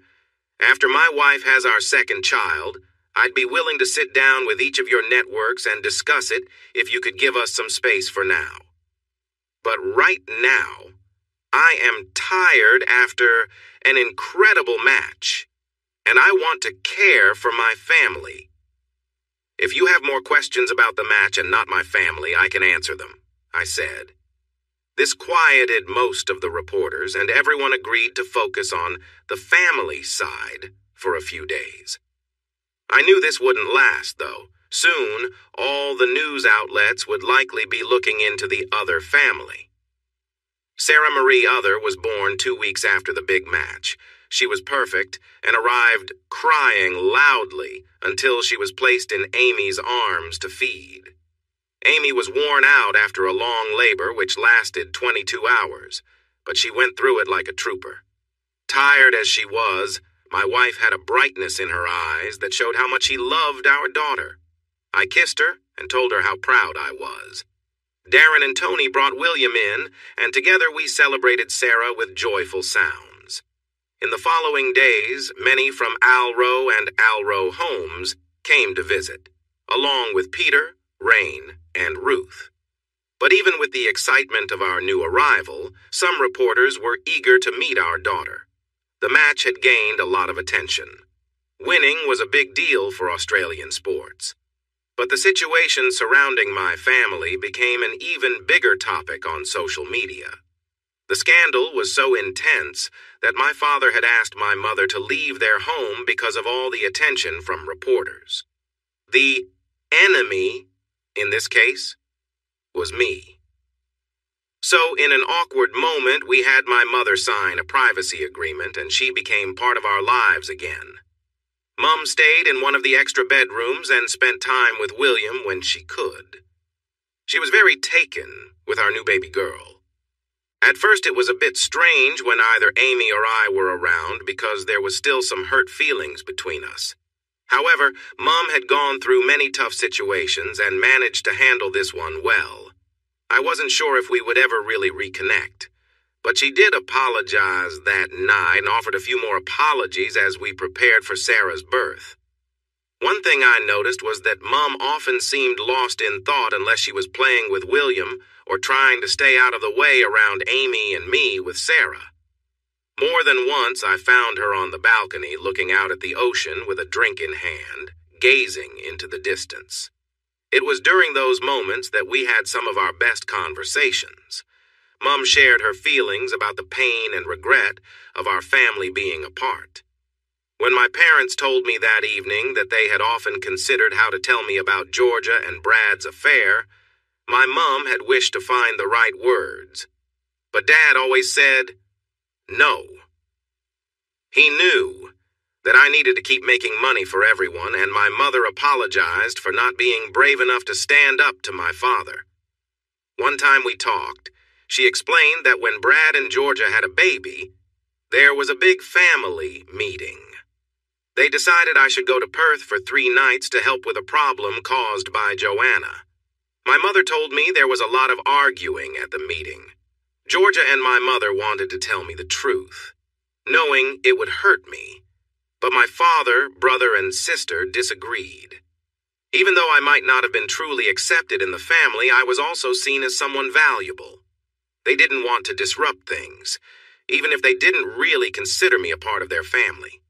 after my wife has our second child, I'd be willing to sit down with each of your networks and discuss it if you could give us some space for now. But right now, I am tired after an incredible match, and I want to care for my family. If you have more questions about the match and not my family, I can answer them," I said. This quieted most of the reporters, and everyone agreed to focus on the family side for a few days. I knew this wouldn't last, though. Soon, all the news outlets would likely be looking into the Other family. Sarah Marie Other was born 2 weeks after the big match. She was perfect and arrived crying loudly until she was placed in Amy's arms to feed. Amy was worn out after a long labor which lasted 22 hours, but she went through it like a trooper. Tired as she was, my wife had a brightness in her eyes that showed how much she loved our daughter. I kissed her and told her how proud I was. Darren and Tony brought William in, and together we celebrated Sarah with joyful sounds. In the following days, many from Alro and Alro Homes came to visit, along with Peter, Rain, and Ruth. But even with the excitement of our new arrival, some reporters were eager to meet our daughter. The match had gained a lot of attention. Winning was a big deal for Australian sports. But the situation surrounding my family became an even bigger topic on social media. The scandal was so intense that my father had asked my mother to leave their home because of all the attention from reporters. The enemy, in this case, was me. So in an awkward moment, we had my mother sign a privacy agreement and she became part of our lives again. Mom stayed in one of the extra bedrooms and spent time with William when she could. She was very taken with our new baby girl. At first it was a bit strange when either Amy or I were around because there was still some hurt feelings between us. However, Mom had gone through many tough situations and managed to handle this one well. I wasn't sure if we would ever really reconnect, but she did apologize that night and offered a few more apologies as we prepared for Sarah's birth. One thing I noticed was that Mom often seemed lost in thought unless she was playing with William or trying to stay out of the way around Amy and me with Sarah. More than once I found her on the balcony looking out at the ocean with a drink in hand, gazing into the distance. It was during those moments that we had some of our best conversations. Mom shared her feelings about the pain and regret of our family being apart. When my parents told me that evening that they had often considered how to tell me about Georgia and Brad's affair, my mom had wished to find the right words. But Dad always said, no. He knew that I needed to keep making money for everyone, and my mother apologized for not being brave enough to stand up to my father. One time we talked, she explained that when Brad and Georgia had a baby, there was a big family meeting. They decided I should go to Perth for 3 nights to help with a problem caused by Joanna. My mother told me there was a lot of arguing at the meeting. Georgia and my mother wanted to tell me the truth, knowing it would hurt me, but my father, brother, and sister disagreed. Even though I might not have been truly accepted in the family, I was also seen as someone valuable. They didn't want to disrupt things, even if they didn't really consider me a part of their family.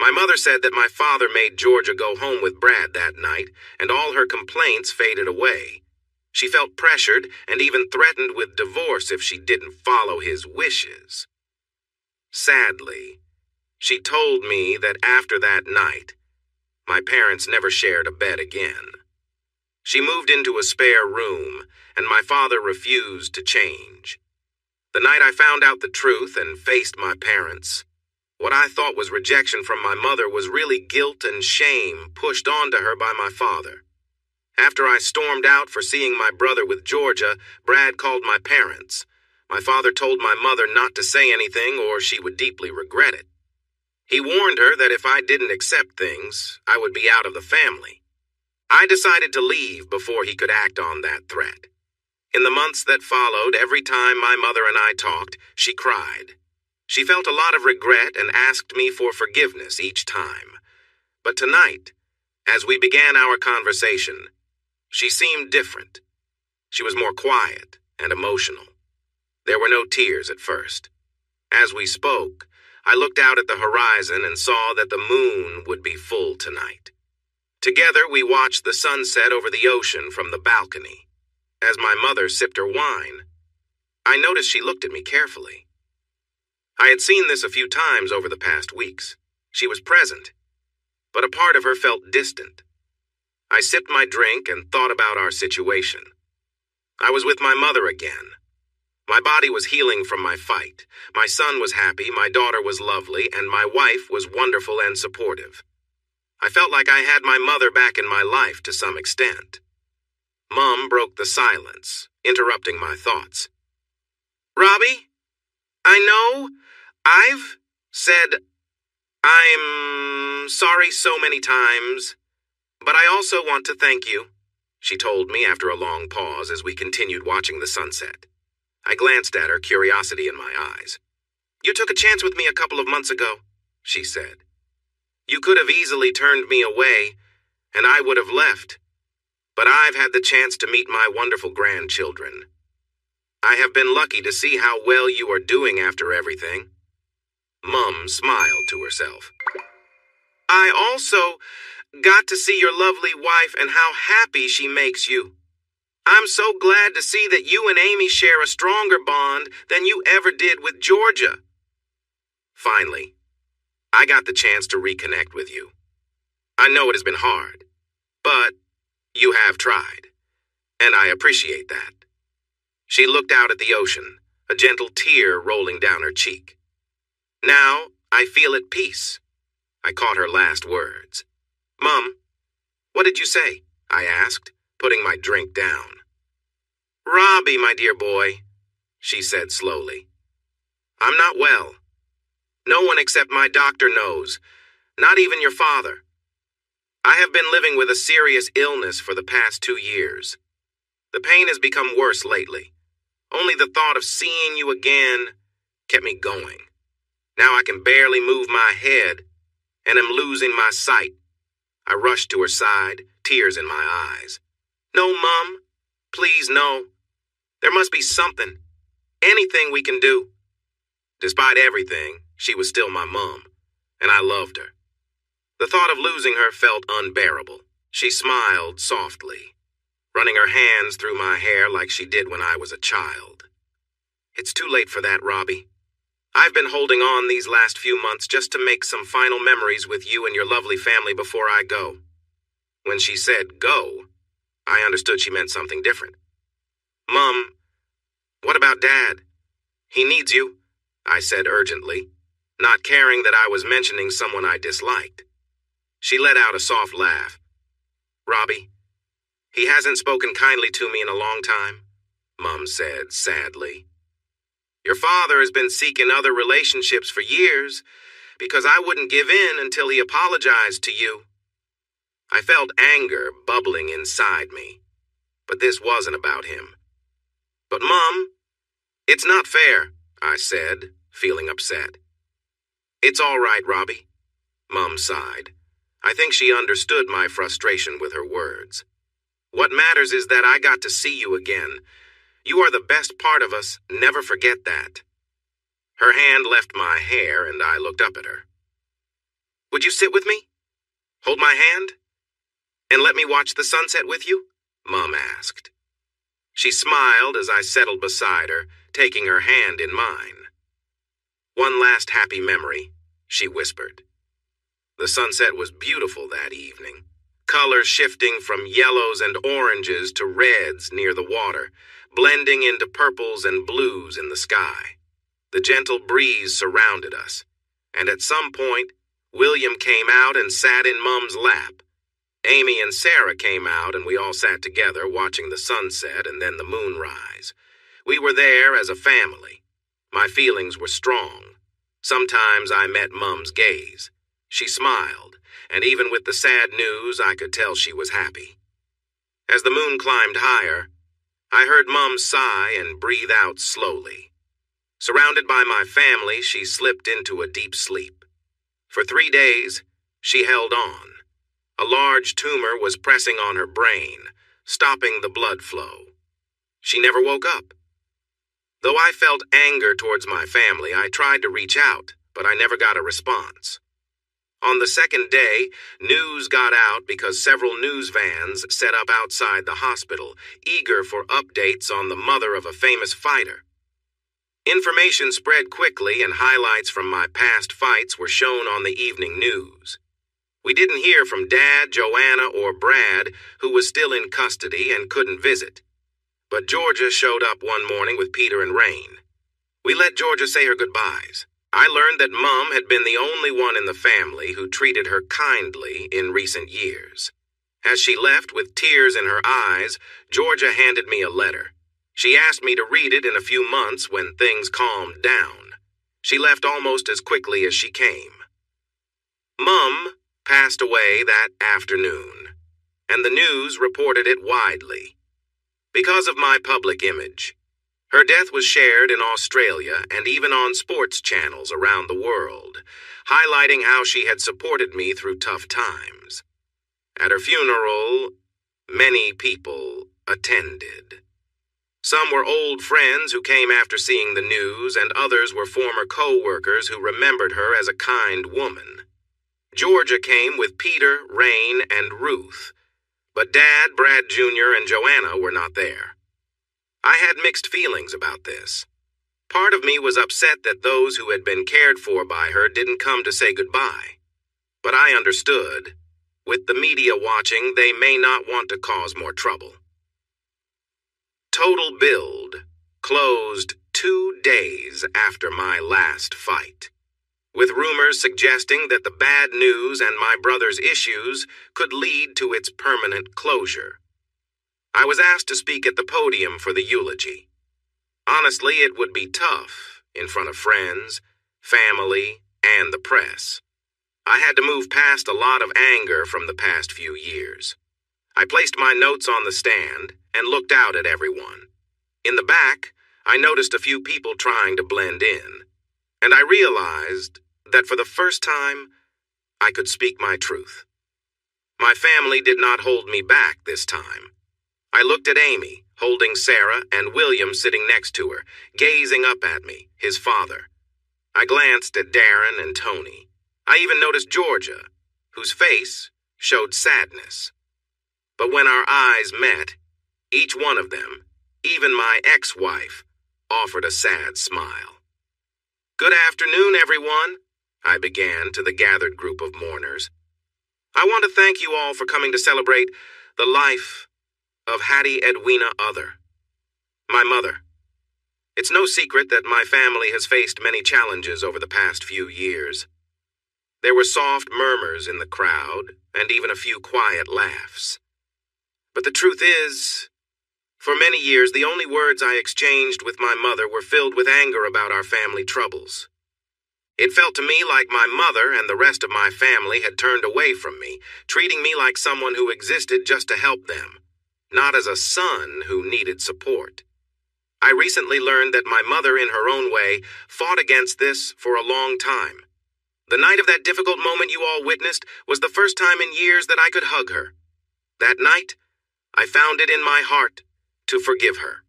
My mother said that my father made Georgia go home with Brad that night, and all her complaints faded away. She felt pressured and even threatened with divorce if she didn't follow his wishes. Sadly, she told me that after that night, my parents never shared a bed again. She moved into a spare room, and my father refused to change. The night I found out the truth and faced my parents, what I thought was rejection from my mother was really guilt and shame pushed onto her by my father. After I stormed out for seeing my brother with Georgia, Brad called my parents. My father told my mother not to say anything or she would deeply regret it. He warned her that if I didn't accept things, I would be out of the family. I decided to leave before he could act on that threat. In the months that followed, every time my mother and I talked, she cried. She felt a lot of regret and asked me for forgiveness each time. But tonight, as we began our conversation, she seemed different. She was more quiet and emotional. There were no tears at first. As we spoke, I looked out at the horizon and saw that the moon would be full tonight. Together, we watched the sunset over the ocean from the balcony. As my mother sipped her wine, I noticed she looked at me carefully. I had seen this a few times over the past weeks. She was present, but a part of her felt distant. I sipped my drink and thought about our situation. I was with my mother again. My body was healing from my fight. My son was happy, my daughter was lovely, and my wife was wonderful and supportive. I felt like I had my mother back in my life to some extent. Mom broke the silence, interrupting my thoughts. Robbie, I know I've said I'm sorry so many times, but I also want to thank you, she told me after a long pause as we continued watching the sunset. I glanced at her, curiosity in my eyes. You took a chance with me a couple of months ago, she said. You could have easily turned me away, and I would have left. But I've had the chance to meet my wonderful grandchildren. I have been lucky to see how well you are doing after everything. Mum smiled to herself. I also got to see your lovely wife and how happy she makes you. I'm so glad to see that you and Amy share a stronger bond than you ever did with Georgia. Finally, I got the chance to reconnect with you. I know it has been hard, but you have tried, and I appreciate that. She looked out at the ocean, a gentle tear rolling down her cheek. Now I feel at peace. I caught her last words. Mum, what did you say? I asked, putting my drink down. Robbie, my dear boy, she said slowly. I'm not well. No one except my doctor knows, not even your father. I have been living with a serious illness for the past 2 years. The pain has become worse lately. Only the thought of seeing you again kept me going. Now I can barely move my head and am losing my sight. I rushed to her side, tears in my eyes. No, Mom. Please, no. There must be something. Anything we can do. Despite everything, she was still my mom, and I loved her. The thought of losing her felt unbearable. She smiled softly, running her hands through my hair like she did when I was a child. It's too late for that, Robbie. I've been holding on these last few months just to make some final memories with you and your lovely family before I go. When she said go, I understood she meant something different. Mom, what about Dad? He needs you, I said urgently, not caring that I was mentioning someone I disliked. She let out a soft laugh. Robbie, he hasn't spoken kindly to me in a long time, Mom said sadly. Your father has been seeking other relationships for years because I wouldn't give in until he apologized to you. I felt anger bubbling inside me, but this wasn't about him. But Mom, it's not fair, I said, feeling upset. It's all right, Robbie, Mom sighed. I think she understood my frustration with her words. What matters is that I got to see you again. You are the best part of us, never forget that. Her hand left my hair and I looked up at her. Would you sit with me? Hold my hand? And let me watch the sunset with you? Mom asked. She smiled as I settled beside her, taking her hand in mine. One last happy memory, she whispered. The sunset was beautiful that evening, colors shifting from yellows and oranges to reds near the water, blending into purples and blues in the sky. The gentle breeze surrounded us, and at some point, William came out and sat in Mom's lap. Amy and Sarah came out and we all sat together watching the sunset and then the moon rise. We were there as a family. My feelings were strong. Sometimes I met Mom's gaze. She smiled, and even with the sad news, I could tell she was happy. As the moon climbed higher, I heard Mom sigh and breathe out slowly. Surrounded by my family, she slipped into a deep sleep. For 3 days, she held on. A large tumor was pressing on her brain, stopping the blood flow. She never woke up. Though I felt anger towards my family, I tried to reach out, but I never got a response. On the second day, news got out because several news vans set up outside the hospital, eager for updates on the mother of a famous fighter. Information spread quickly and highlights from my past fights were shown on the evening news. We didn't hear from Dad, Joanna, or Brad, who was still in custody and couldn't visit. But Georgia showed up one morning with Peter and Rain. We let Georgia say her goodbyes. I learned that Mom had been the only one in the family who treated her kindly in recent years. As she left with tears in her eyes, Georgia handed me a letter. She asked me to read it in a few months when things calmed down. She left almost as quickly as she came. Mom passed away that afternoon, and the news reported it widely. Because of my public image, her death was shared in Australia and even on sports channels around the world, highlighting how she had supported me through tough times. At her funeral, many people attended. Some were old friends who came after seeing the news, and others were former co-workers who remembered her as a kind woman. Georgia came with Peter, Rain, and Ruth, but Dad, Brad Jr., and Joanna were not there. I had mixed feelings about this. Part of me was upset that those who had been cared for by her didn't come to say goodbye. But I understood. With the media watching, they may not want to cause more trouble. Total Build closed 2 days after my last fight, with rumors suggesting that the bad news and my brother's issues could lead to its permanent closure. I was asked to speak at the podium for the eulogy. Honestly, it would be tough in front of friends, family, and the press. I had to move past a lot of anger from the past few years. I placed my notes on the stand and looked out at everyone. In the back, I noticed a few people trying to blend in, and I realized that for the first time, I could speak my truth. My family did not hold me back this time. I looked at Amy, holding Sarah, and William sitting next to her, gazing up at me, his father. I glanced at Darren and Tony. I even noticed Georgia, whose face showed sadness. But when our eyes met, each one of them, even my ex-wife, offered a sad smile. "Good afternoon, everyone," I began to the gathered group of mourners. "I want to thank you all for coming to celebrate the life of Hattie Edwina Other, my mother. It's no secret that my family has faced many challenges over the past few years. There were soft murmurs in the crowd and even a few quiet laughs. But the truth is, for many years, the only words I exchanged with my mother were filled with anger about our family troubles. It felt to me like my mother and the rest of my family had turned away from me, treating me like someone who existed just to help them, not as a son who needed support. I recently learned that my mother, in her own way, fought against this for a long time. The night of that difficult moment you all witnessed was the first time in years that I could hug her. That night, I found it in my heart to forgive her.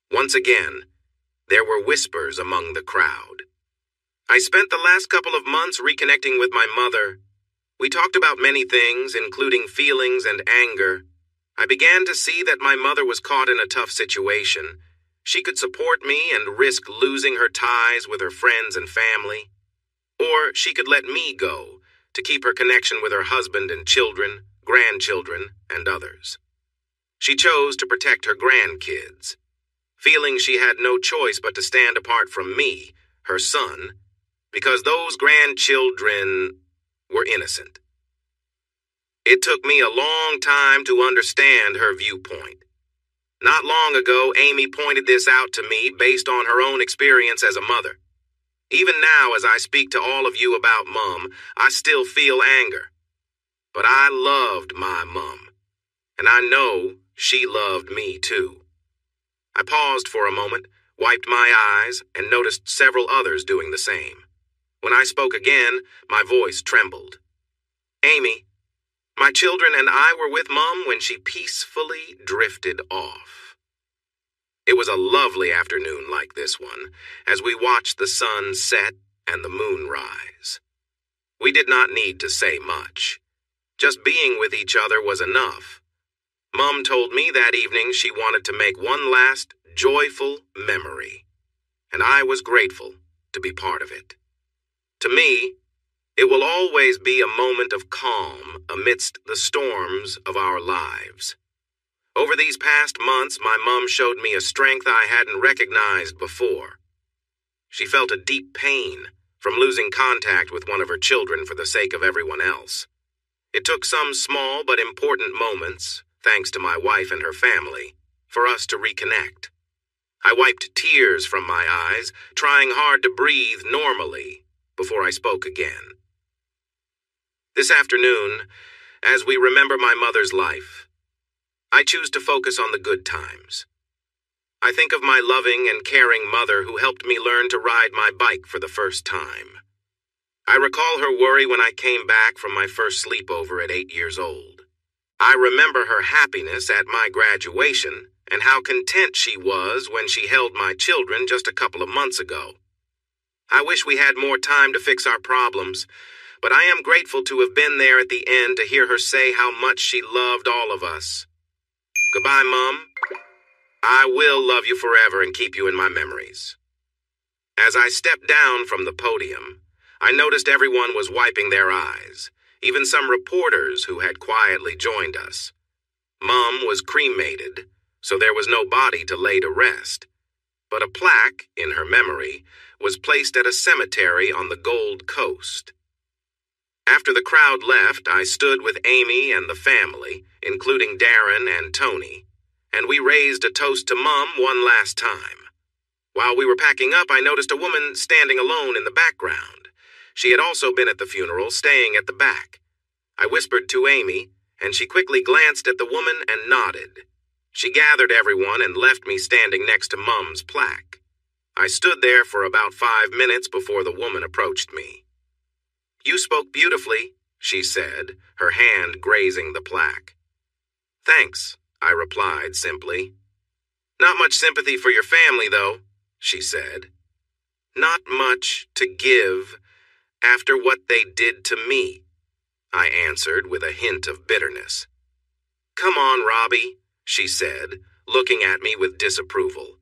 Once again, there were whispers among the crowd. I spent the last couple of months reconnecting with my mother. We talked about many things, including feelings and anger. I began to see that my mother was caught in a tough situation. She could support me and risk losing her ties with her friends and family. Or she could let me go to keep her connection with her husband and children, grandchildren, and others. She chose to protect her grandkids, feeling she had no choice but to stand apart from me, her son, because those grandchildren were innocent. It took me a long time to understand her viewpoint. Not long ago, Amy pointed this out to me based on her own experience as a mother. Even now, as I speak to all of you about Mom, I still feel anger. But I loved my Mom, and I know she loved me too. I paused for a moment, wiped my eyes, and noticed several others doing the same. When I spoke again, my voice trembled. "Amy, my children and I were with Mom when she peacefully drifted off." It was a lovely afternoon like this one, as we watched the sun set and the moon rise. We did not need to say much. Just being with each other was enough. Mom told me that evening she wanted to make one last joyful memory, and I was grateful to be part of it. To me, it will always be a moment of calm amidst the storms of our lives. Over these past months, my mom showed me a strength I hadn't recognized before. She felt a deep pain from losing contact with one of her children for the sake of everyone else. It took some small but important moments, thanks to my wife and her family, for us to reconnect. I wiped tears from my eyes, trying hard to breathe normally before I spoke again. This afternoon, as we remember my mother's life, I choose to focus on the good times. I think of my loving and caring mother who helped me learn to ride my bike for the first time. I recall her worry when I came back from my first sleepover at 8 years old. I remember her happiness at my graduation and how content she was when she held my children just a couple of months ago. I wish we had more time to fix our problems, but I am grateful to have been there at the end to hear her say how much she loved all of us. Goodbye, Mom. I will love you forever and keep you in my memories. As I stepped down from the podium, I noticed everyone was wiping their eyes, even some reporters who had quietly joined us. Mom was cremated, so there was no body to lay to rest, but a plaque in her memory was placed at a cemetery on the Gold Coast. After the crowd left, I stood with Amy and the family, including Darren and Tony, and we raised a toast to Mom one last time. While we were packing up, I noticed a woman standing alone in the background. She had also been at the funeral, staying at the back. I whispered to Amy, and she quickly glanced at the woman and nodded. She gathered everyone and left me standing next to Mum's plaque. I stood there for about 5 minutes before the woman approached me. "You spoke beautifully," she said, her hand grazing the plaque. "Thanks," I replied simply. "Not much sympathy for your family, though," she said. "Not much to give after what they did to me," I answered with a hint of bitterness. "Come on, Robbie," she said, looking at me with disapproval.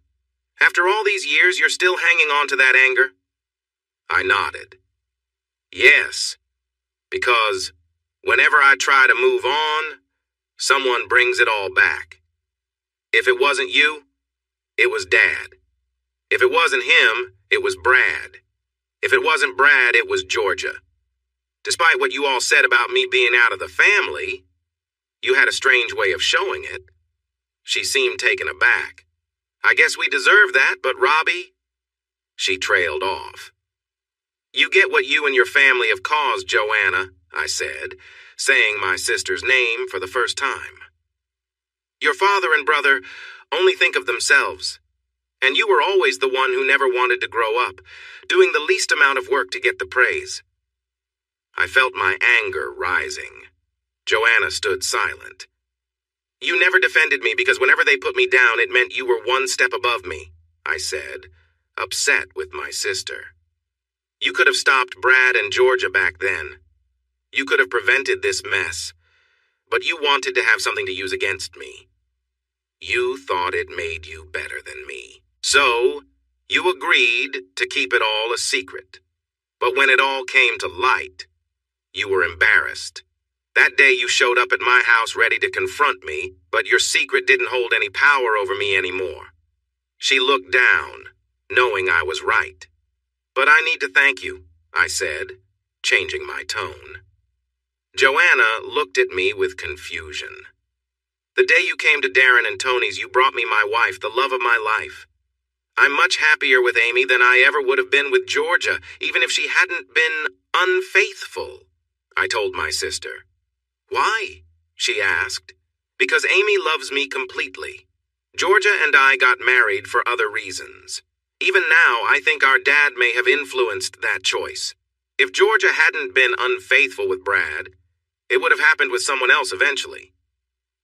"After all these years, you're still hanging on to that anger?" I nodded. "Yes, because whenever I try to move on, someone brings it all back. If it wasn't you, it was Dad. If it wasn't him, it was Brad. If it wasn't Brad, it was Georgia. Despite what you all said about me being out of the family, you had a strange way of showing it." She seemed taken aback. "I guess we deserve that, but Robbie..." She trailed off. "You get what you and your family have caused, Joanna," I said, saying my sister's name for the first time. "Your father and brother only think of themselves, and you were always the one who never wanted to grow up, doing the least amount of work to get the praise." I felt my anger rising. Joanna stood silent. "You never defended me because whenever they put me down, it meant you were one step above me," I said, upset with my sister. "You could have stopped Brad and Georgia back then. You could have prevented this mess, but you wanted to have something to use against me. You thought it made you better than me. So, you agreed to keep it all a secret. But when it all came to light, you were embarrassed. That day you showed up at my house ready to confront me, but your secret didn't hold any power over me anymore." She looked down, knowing I was right. "But I need to thank you," I said, changing my tone. Joanna looked at me with confusion. "The day you came to Darren and Tony's, you brought me my wife, the love of my life. I'm much happier with Amy than I ever would have been with Georgia, even if she hadn't been unfaithful," I told my sister. "Why?" she asked. "Because Amy loves me completely. Georgia and I got married for other reasons. Even now, I think our dad may have influenced that choice. If Georgia hadn't been unfaithful with Brad, it would have happened with someone else eventually.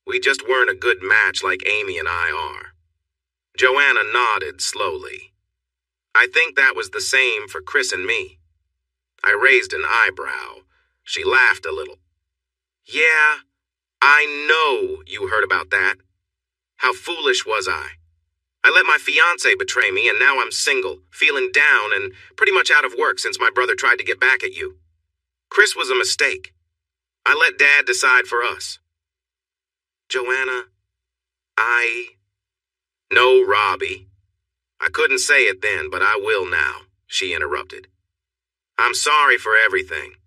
We just weren't a good match like Amy and I are." Joanna nodded slowly. "I think that was the same for Chris and me." I raised an eyebrow. She laughed a little. "Yeah, I know you heard about that. How foolish was I? I let my fiancé betray me, and now I'm single, feeling down and pretty much out of work since my brother tried to get back at you. Chris was a mistake. I let Dad decide for us." "Joanna, "No, Robbie. I couldn't say it then, but I will now," she interrupted. "I'm sorry for everything.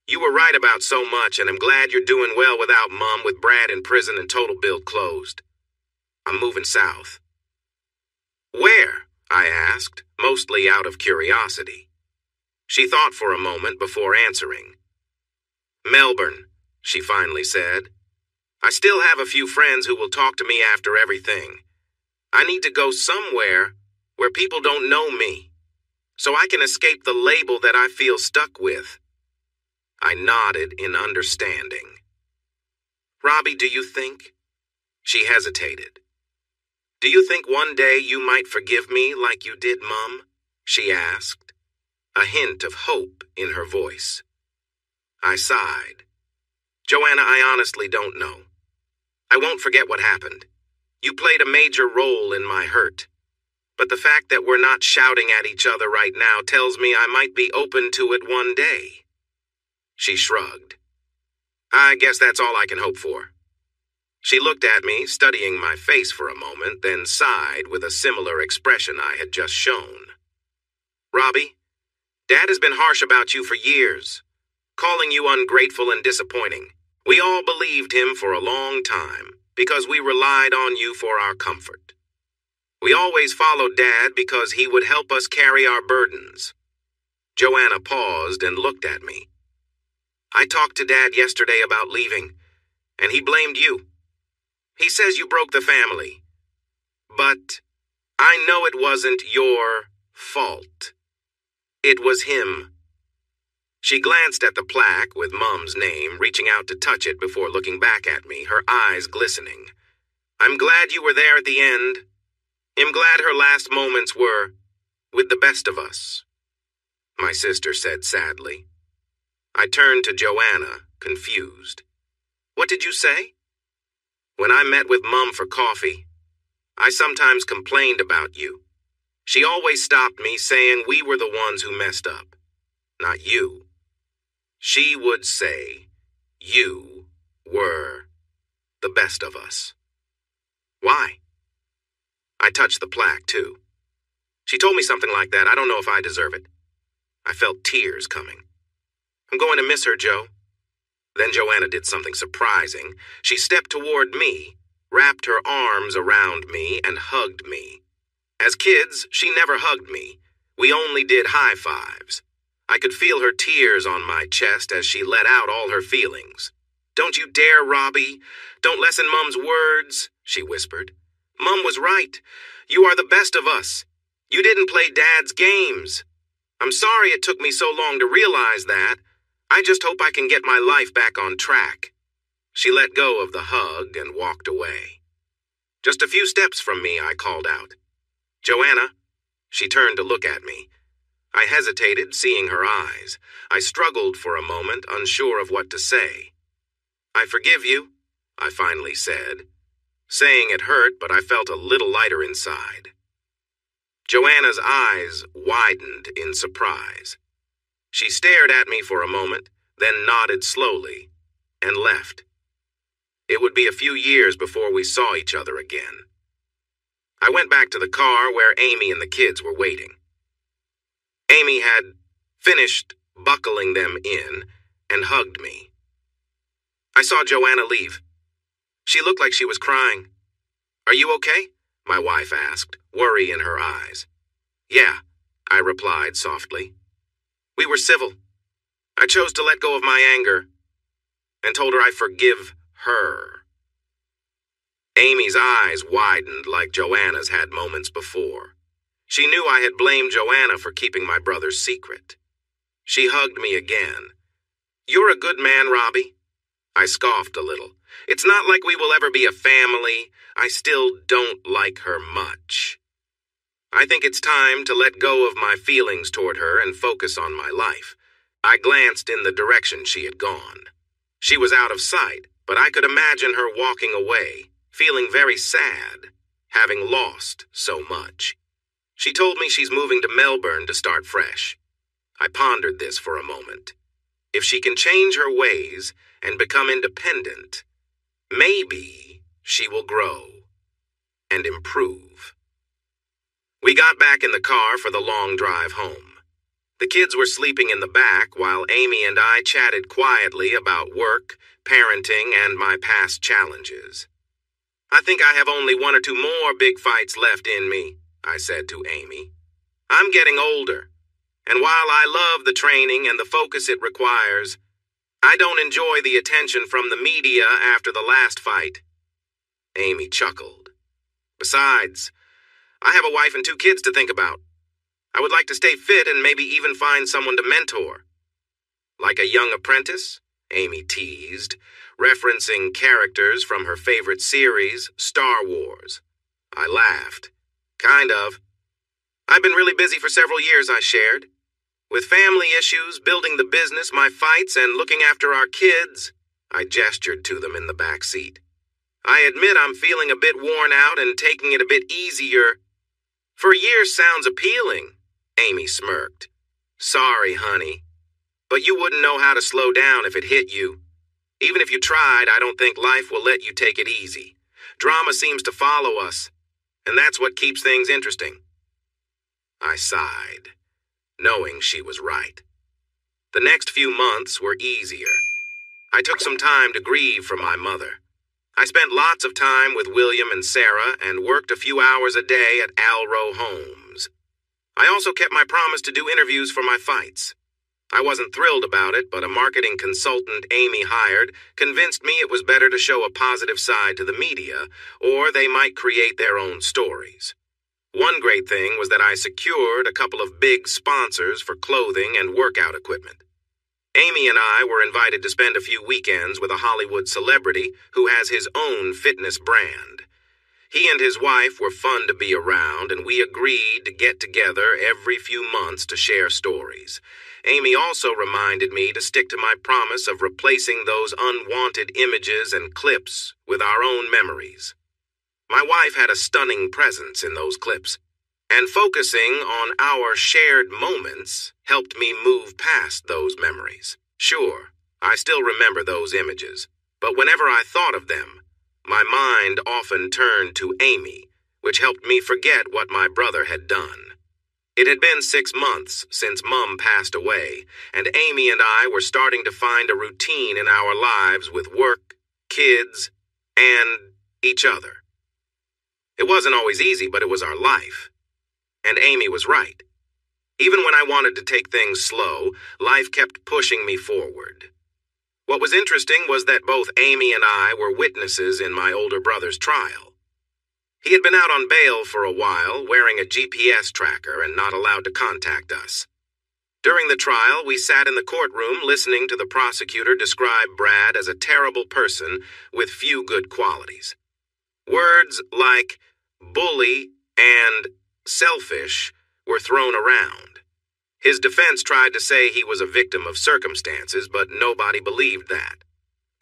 You were right about so much, and I'm glad you're doing well without Mom, with Brad in prison and Total Bill closed. I'm moving south." "Where?" I asked, mostly out of curiosity. She thought for a moment before answering. "Melbourne," she finally said. "I still have a few friends who will talk to me after everything. I need to go somewhere where people don't know me, so I can escape the label that I feel stuck with." I nodded in understanding. "Robbie, do you think?" She hesitated. "Do you think one day you might forgive me like you did Mum?" she asked, a hint of hope in her voice. I sighed. "Joanna, I honestly don't know. I won't forget what happened. You played a major role in my hurt. But the fact that we're not shouting at each other right now tells me I might be open to it one day." She shrugged. "I guess that's all I can hope for." She looked at me, studying my face for a moment, then sighed with a similar expression I had just shown. "Robbie, Dad has been harsh about you for years, calling you ungrateful and disappointing. We all believed him for a long time, because we relied on you for our comfort. We always followed Dad because he would help us carry our burdens. Joanna paused and looked at me. I talked to Dad yesterday about leaving, and he blamed you. He says you broke the family. But I know it wasn't your fault. It was him. She glanced at the plaque with Mum's name, reaching out to touch it before looking back at me, her eyes glistening. I'm glad you were there at the end. I'm glad her last moments were with the best of us, my sister said sadly. I turned to Joanna, confused. What did you say? When I met with Mum for coffee, I sometimes complained about you. She always stopped me, saying we were the ones who messed up, not you. She would say you were the best of us. Why? I touched the plaque, too. She told me something like that. I don't know if I deserve it. I felt tears coming. I'm going to miss her, Joe. Then Joanna did something surprising. She stepped toward me, wrapped her arms around me, and hugged me. As kids, she never hugged me. We only did high fives. I could feel her tears on my chest as she let out all her feelings. Don't you dare, Robbie. Don't lessen Mum's words, she whispered. Mum was right. You are the best of us. You didn't play Dad's games. I'm sorry it took me so long to realize that. I just hope I can get my life back on track. She let go of the hug and walked away. Just a few steps from me, I called out. Joanna. She turned to look at me. I hesitated, seeing her eyes. I struggled for a moment, unsure of what to say. I forgive you, I finally said. Saying it hurt, but I felt a little lighter inside. Joanna's eyes widened in surprise. She stared at me for a moment, then nodded slowly, and left. It would be a few years before we saw each other again. I went back to the car where Amy and the kids were waiting. Amy had finished buckling them in and hugged me. I saw Joanna leave. She looked like she was crying. Are you okay? My wife asked, worry in her eyes. Yeah, I replied softly. We were civil. I chose to let go of my anger and told her I forgive her. Amy's eyes widened like Joanna's had moments before. She knew I had blamed Joanna for keeping my brother's secret. She hugged me again. You're a good man, Robbie. I scoffed a little. It's not like we will ever be a family. I still don't like her much. I think it's time to let go of my feelings toward her and focus on my life. I glanced in the direction she had gone. She was out of sight, but I could imagine her walking away, feeling very sad, having lost so much. She told me she's moving to Melbourne to start fresh. I pondered this for a moment. If she can change her ways and become independent, maybe she will grow and improve. We got back in the car for the long drive home. The kids were sleeping in the back while Amy and I chatted quietly about work, parenting, and my past challenges. I think I have only 1 or 2 more big fights left in me, I said to Amy. I'm getting older, and while I love the training and the focus it requires, I don't enjoy the attention from the media after the last fight. Amy chuckled. Besides, I have a wife and 2 kids to think about. I would like to stay fit and maybe even find someone to mentor. Like a young apprentice? Amy teased, referencing characters from her favorite series, Star Wars. I laughed. Kind of. I've been really busy for several years, I shared. With family issues, building the business, my fights, and looking after our kids. I gestured to them in the back seat. I admit I'm feeling a bit worn out and taking it a bit easier. For years sounds appealing, Amy smirked. Sorry, honey, but you wouldn't know how to slow down if it hit you. Even if you tried, I don't think life will let you take it easy. Drama seems to follow us, and that's what keeps things interesting. I sighed, knowing she was right. The next few months were easier. I took some time to grieve for my mother. I spent lots of time with William and Sarah and worked a few hours a day at Alro Homes. I also kept my promise to do interviews for my fights. I wasn't thrilled about it, but a marketing consultant Amy hired convinced me it was better to show a positive side to the media, or they might create their own stories. One great thing was that I secured a couple of big sponsors for clothing and workout equipment. Amy and I were invited to spend a few weekends with a Hollywood celebrity who has his own fitness brand. He and his wife were fun to be around, and we agreed to get together every few months to share stories. Amy also reminded me to stick to my promise of replacing those unwanted images and clips with our own memories. My wife had a stunning presence in those clips, and focusing on our shared moments helped me move past those memories. Sure, I still remember those images, but whenever I thought of them, my mind often turned to Amy, which helped me forget what my brother had done. It had been 6 months since Mum passed away, and Amy and I were starting to find a routine in our lives with work, kids, and each other. It wasn't always easy, but it was our life. And Amy was right. Even when I wanted to take things slow, life kept pushing me forward. What was interesting was that both Amy and I were witnesses in my older brother's trial. He had been out on bail for a while, wearing a GPS tracker and not allowed to contact us. During the trial, we sat in the courtroom listening to the prosecutor describe Brad as a terrible person with few good qualities. Words like bully and selfish were thrown around. His defense tried to say he was a victim of circumstances, but nobody believed that.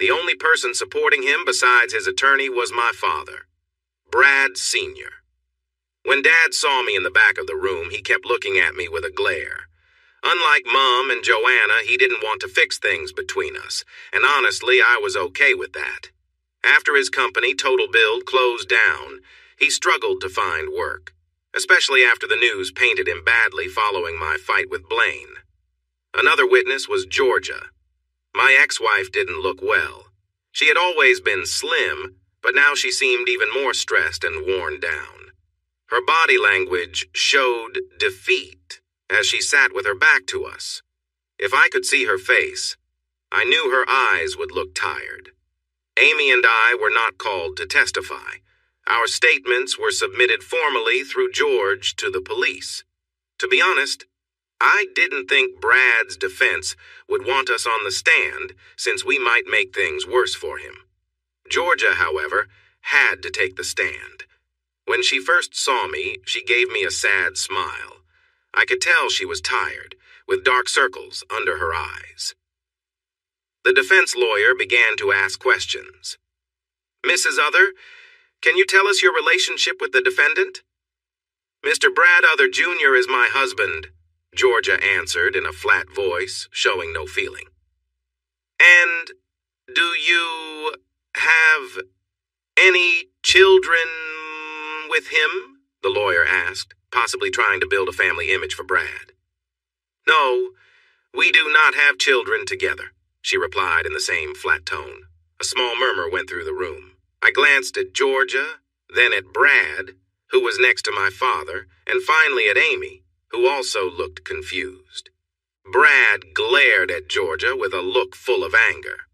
The only person supporting him besides his attorney was my father, Brad Sr. When Dad saw me in the back of the room, he kept looking at me with a glare. Unlike Mom and Joanna, he didn't want to fix things between us, and honestly, I was okay with that. After his company, Total Build, closed down, he struggled to find work, especially after the news painted him badly following my fight with Blaine. Another witness was Georgia. My ex-wife didn't look well. She had always been slim, but now she seemed even more stressed and worn down. Her body language showed defeat as she sat with her back to us. If I could see her face, I knew her eyes would look tired. Amy and I were not called to testify. Our statements were submitted formally through George to the police. To be honest, I didn't think Brad's defense would want us on the stand since we might make things worse for him. Georgia, however, had to take the stand. When she first saw me, she gave me a sad smile. I could tell she was tired, with dark circles under her eyes. The defense lawyer began to ask questions. Mrs. Other, can you tell us your relationship with the defendant? Mr. Brad Other Jr. is my husband, Georgia answered in a flat voice, showing no feeling. And do you have any children with him? The lawyer asked, possibly trying to build a family image for Brad. No, we do not have children together, she replied in the same flat tone. A small murmur went through the room. I glanced at Georgia, then at Brad, who was next to my father, and finally at Amy, who also looked confused. Brad glared at Georgia with a look full of anger.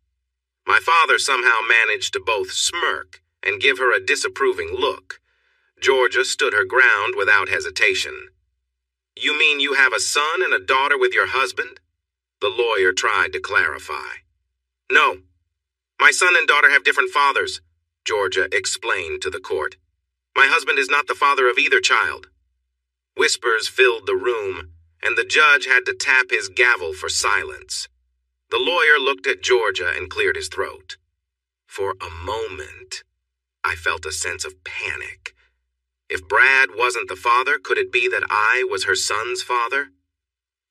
My father somehow managed to both smirk and give her a disapproving look. Georgia stood her ground without hesitation. You mean you have a son and a daughter with your husband? The lawyer tried to clarify. No, my son and daughter have different fathers, Georgia explained to the court. My husband is not the father of either child. Whispers filled the room, and the judge had to tap his gavel for silence. The lawyer looked at Georgia and cleared his throat. For a moment, I felt a sense of panic. If Brad wasn't the father, could it be that I was her son's father?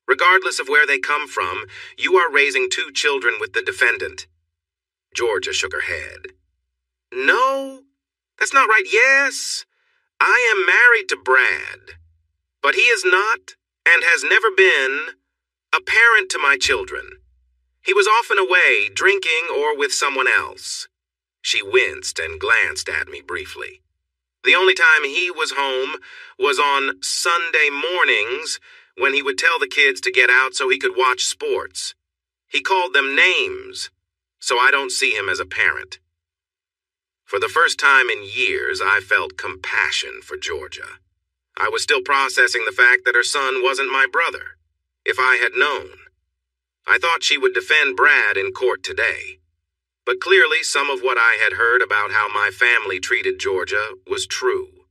Regardless of where they come from, you are raising 2 children with the defendant. Georgia shook her head. No, that's not right. Yes, I am married to Brad, but he is not and has never been a parent to my children. He was often away, drinking or with someone else. She winced and glanced at me briefly. The only time he was home was on Sunday mornings when he would tell the kids to get out so he could watch sports. He called them names, so I don't see him as a parent. For the first time in years, I felt compassion for Georgia. I was still processing the fact that her son wasn't my brother. If I had known, I thought she would defend Brad in court today. But clearly some of what I had heard about how my family treated Georgia was true.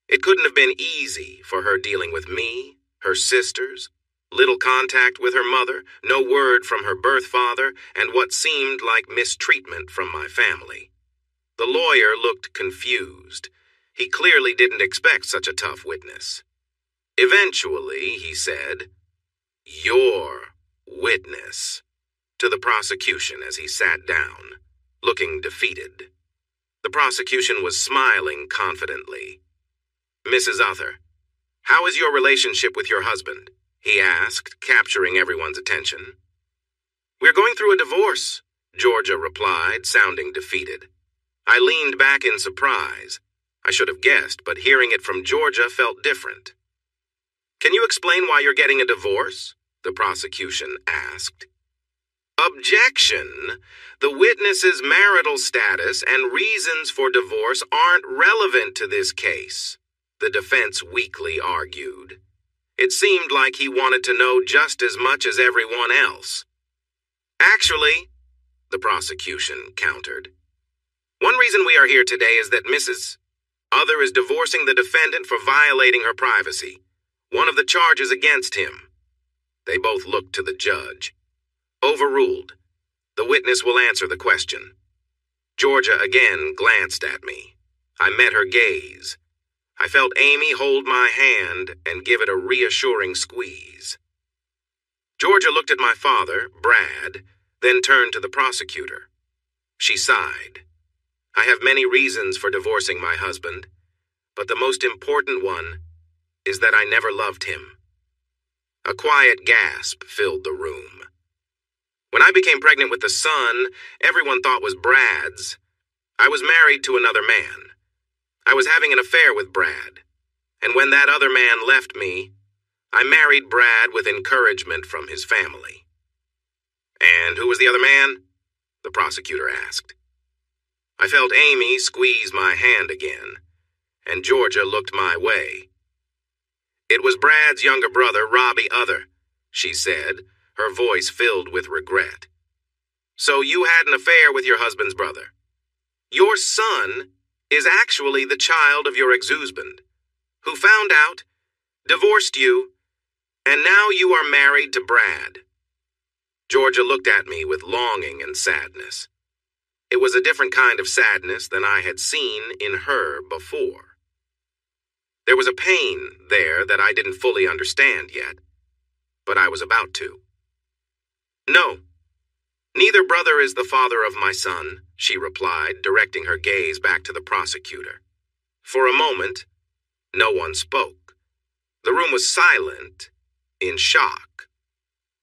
It couldn't have been easy for her dealing with me, her sisters, little contact with her mother, no word from her birth father, and what seemed like mistreatment from my family. The lawyer looked confused. He clearly didn't expect such a tough witness. Eventually, he said, "Your witness," to the prosecution as he sat down, looking defeated. The prosecution was smiling confidently. "Mrs. Uther, how is your relationship with your husband?" he asked, capturing everyone's attention. "We're going through a divorce," Georgia replied, sounding defeated. I leaned back in surprise. I should have guessed, but hearing it from Georgia felt different. "Can you explain why you're getting a divorce?" the prosecution asked. "Objection! The witness's marital status and reasons for divorce aren't relevant to this case," the defense weakly argued. It seemed like he wanted to know just as much as everyone else. "Actually," the prosecution countered, "one reason we are here today is that Mrs. Uther is divorcing the defendant for violating her privacy, one of the charges against him." They both looked to the judge. "Overruled. The witness will answer the question." Georgia again glanced at me. I met her gaze. I felt Amy hold my hand and give it a reassuring squeeze. Georgia looked at my father, Brad, then turned to the prosecutor. She sighed. "I have many reasons for divorcing my husband, but the most important one is that I never loved him." A quiet gasp filled the room. When I became pregnant with the son everyone thought was Brad's, I was married to another man. I was having an affair with Brad, and when that other man left me, I married Brad with encouragement from his family. "And who was the other man?" the prosecutor asked. I felt Amy squeeze my hand again, and Georgia looked my way. "It was Brad's younger brother, Robbie Uther," she said, her voice filled with regret. "So you had an affair with your husband's brother. Your son is actually the child of your ex-husband, who found out, divorced you, and now you are married to Brad." Georgia looked at me with longing and sadness. It was a different kind of sadness than I had seen in her before. There was a pain there that I didn't fully understand yet, but I was about to. "No, neither brother is the father of my son," she replied, directing her gaze back to the prosecutor. For a moment, no one spoke. The room was silent, in shock.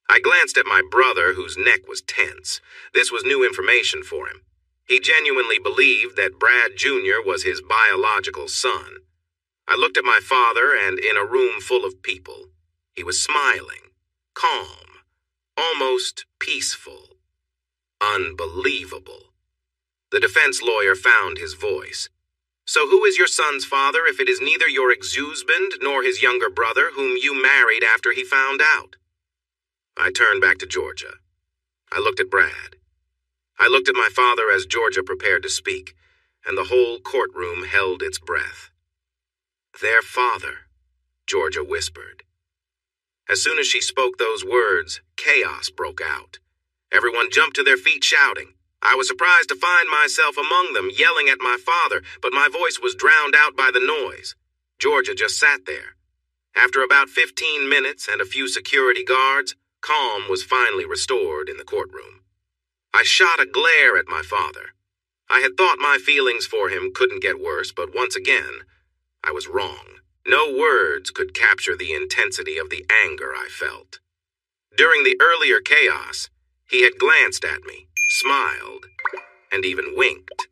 I glanced at my brother, whose neck was tense. This was new information for him. He genuinely believed that Brad Jr. was his biological son. I looked at my father, and in a room full of people, he was smiling, calm, almost peaceful. Unbelievable. The defense lawyer found his voice. "So who is your son's father if it is neither your ex-husband nor his younger brother whom you married after he found out?" I turned back to Georgia. I looked at Brad. I looked at my father as Georgia prepared to speak, and the whole courtroom held its breath. "Their father," Georgia whispered. As soon as she spoke those words, chaos broke out. Everyone jumped to their feet shouting. I was surprised to find myself among them, yelling at my father, but my voice was drowned out by the noise. Georgia just sat there. After about 15 minutes and a few security guards, calm was finally restored in the courtroom. I shot a glare at my father. I had thought my feelings for him couldn't get worse, but once again, I was wrong. No words could capture the intensity of the anger I felt. During the earlier chaos, he had glanced at me, smiled, and even winked.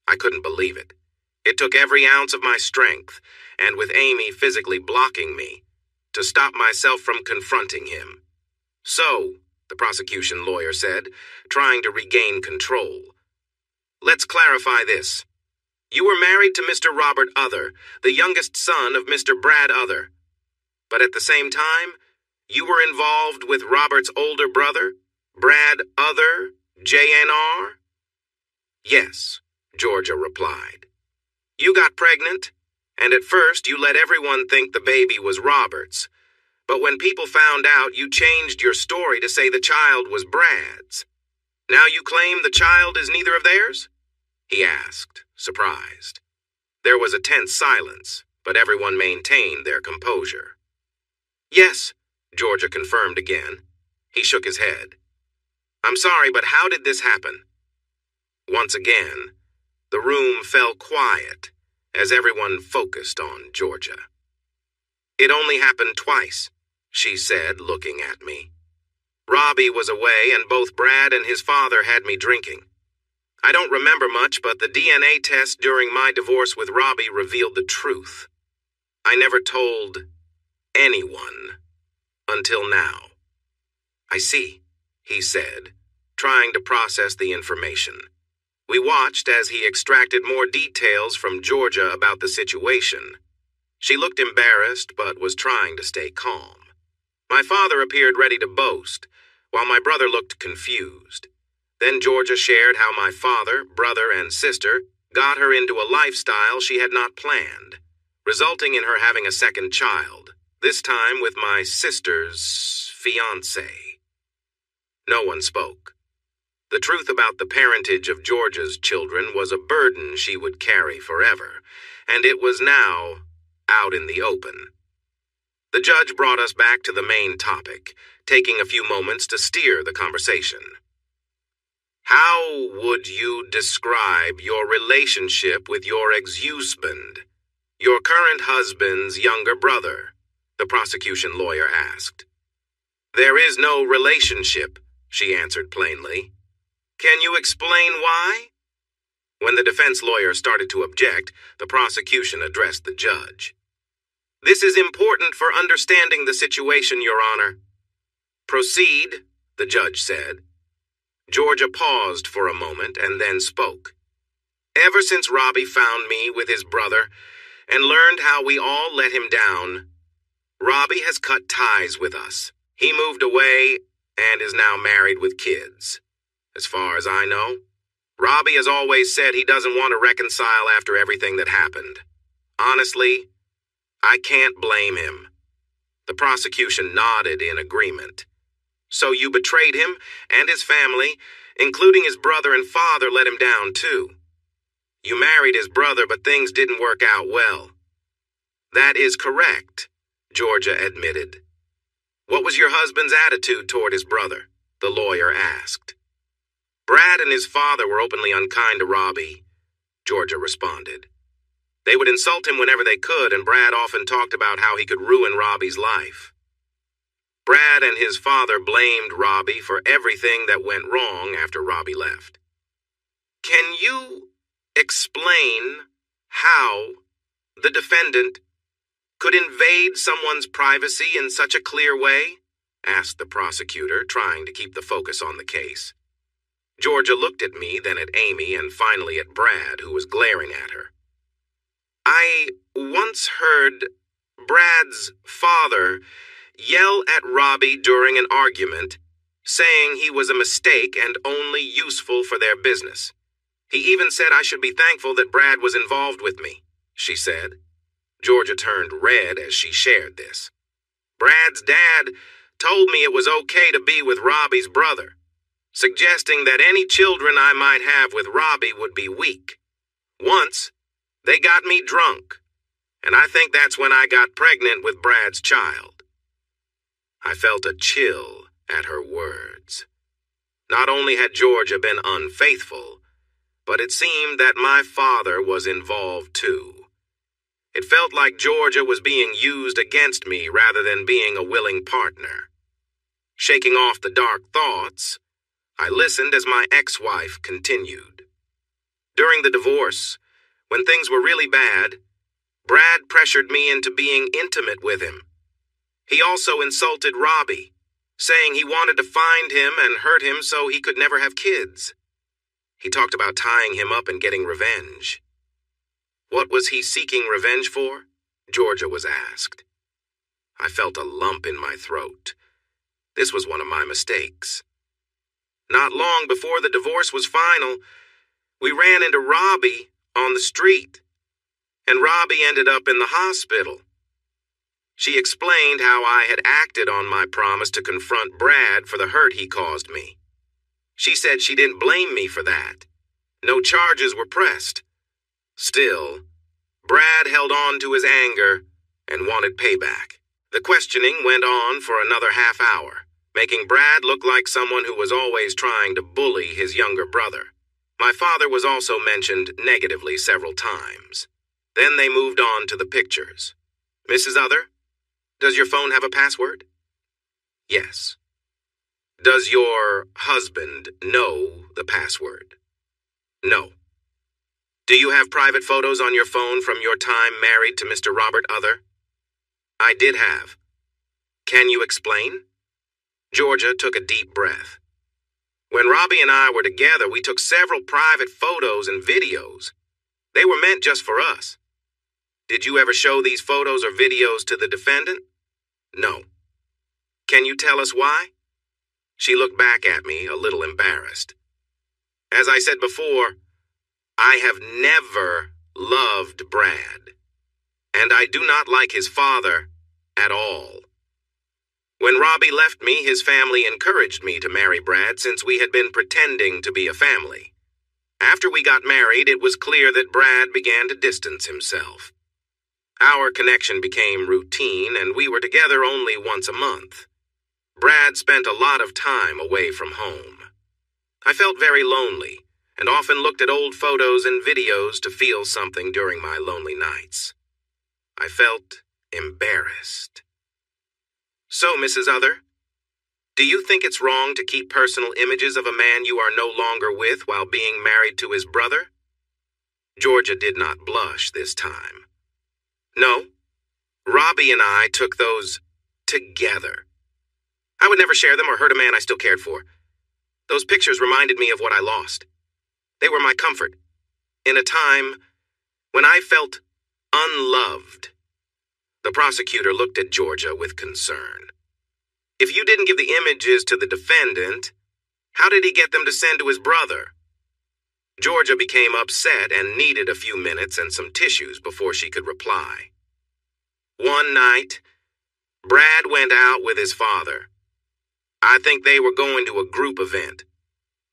I couldn't believe it. It took every ounce of my strength, and with Amy physically blocking me, to stop myself from confronting him. So, the prosecution lawyer said, trying to regain control. Let's clarify this. You were married to Mr. Robert Other, the youngest son of Mr. Brad Other. But at the same time, you were involved with Robert's older brother, Brad Other, JNR? Yes, Georgia replied. You got pregnant, and at first you let everyone think the baby was Robert's. But when people found out, you changed your story to say the child was Brad's. Now you claim the child is neither of theirs? He asked, surprised. There was a tense silence, but everyone maintained their composure. Yes, Georgia confirmed again. He shook his head. I'm sorry, but how did this happen? Once again, the room fell quiet as everyone focused on Georgia. It only happened twice, she said, looking at me. Robbie was away, and both Brad and his father had me drinking. I don't remember much, but the DNA test during my divorce with Robbie revealed the truth. I never told anyone until now. I see, he said, trying to process the information. We watched as he extracted more details from Georgia about the situation. She looked embarrassed, but was trying to stay calm. My father appeared ready to boast, while my brother looked confused. Then Georgia shared how my father, brother, and sister got her into a lifestyle she had not planned, resulting in her having a second child, this time with my sister's fiancé. No one spoke. The truth about the parentage of Georgia's children was a burden she would carry forever, and it was now out in the open. The judge brought us back to the main topic, taking a few moments to steer the conversation. How would you describe your relationship with your ex-husband, your current husband's younger brother? The prosecution lawyer asked. There is no relationship, she answered plainly. Can you explain why? When the defense lawyer started to object, the prosecution addressed the judge. This is important for understanding the situation, Your Honor. Proceed, the judge said. Georgia paused for a moment and then spoke. Ever since Robbie found me with his brother and learned how we all let him down, Robbie has cut ties with us. He moved away and is now married with kids. As far as I know, Robbie has always said he doesn't want to reconcile after everything that happened. Honestly, I can't blame him. The prosecution nodded in agreement. So you betrayed him and his family, including his brother and father, let him down too. You married his brother, but things didn't work out well. That is correct, Georgia admitted. What was your husband's attitude toward his brother? The lawyer asked. Brad and his father were openly unkind to Robbie, Georgia responded. They would insult him whenever they could, and Brad often talked about how he could ruin Robbie's life. Brad and his father blamed Robbie for everything that went wrong after Robbie left. Can you explain how the defendant could invade someone's privacy in such a clear way? Asked the prosecutor, trying to keep the focus on the case. Georgia looked at me, then at Amy, and finally at Brad, who was glaring at her. I once heard Brad's father yell at Robbie during an argument, saying he was a mistake and only useful for their business. He even said I should be thankful that Brad was involved with me, she said. Georgia turned red as she shared this. Brad's dad told me it was okay to be with Robbie's brother, suggesting that any children I might have with Robbie would be weak. Once, they got me drunk, and I think that's when I got pregnant with Brad's child. I felt a chill at her words. Not only had Georgia been unfaithful, but it seemed that my father was involved too. It felt like Georgia was being used against me rather than being a willing partner. Shaking off the dark thoughts, I listened as my ex-wife continued. During the divorce, When things were really bad, Brad pressured me into being intimate with him. He also insulted Robbie, saying he wanted to find him and hurt him so he could never have kids. He talked about tying him up and getting revenge. What was he seeking revenge for? Georgia was asked. I felt a lump in my throat. This was one of my mistakes. Not long before the divorce was final, we ran into Robbie on the street, and Robbie ended up in the hospital. She explained how I had acted on my promise to confront Brad for the hurt he caused me. She said she didn't blame me for that. No charges were pressed. Still, Brad held on to his anger and wanted payback. The questioning went on for another half hour, making Brad look like someone who was always trying to bully his younger brother. My father was also mentioned negatively several times. Then they moved on to the pictures. Mrs. Other, does your phone have a password? Yes. Does your husband know the password? No. Do you have private photos on your phone from your time married to Mr. Robert Other? I did have. Can you explain? Georgia took a deep breath. When Robbie and I were together, we took several private photos and videos. They were meant just for us. Did you ever show these photos or videos to the defendant? No. Can you tell us why? She looked back at me, a little embarrassed. As I said before, I have never loved Brad, and I do not like his father at all. When Robbie left me, his family encouraged me to marry Brad since we had been pretending to be a family. After we got married, it was clear that Brad began to distance himself. Our connection became routine, and we were together only once a month. Brad spent a lot of time away from home. I felt very lonely, and often looked at old photos and videos to feel something during my lonely nights. I felt embarrassed. So, Mrs. Other, do you think it's wrong to keep personal images of a man you are no longer with while being married to his brother? Georgia did not blush this time. No, Robbie and I took those together. I would never share them or hurt a man I still cared for. Those pictures reminded me of what I lost. They were my comfort, in a time when I felt unloved. The prosecutor looked at Georgia with concern. If you didn't give the images to the defendant, how did he get them to send to his brother? Georgia became upset and needed a few minutes and some tissues before she could reply. One night, Brad went out with his father. I think they were going to a group event.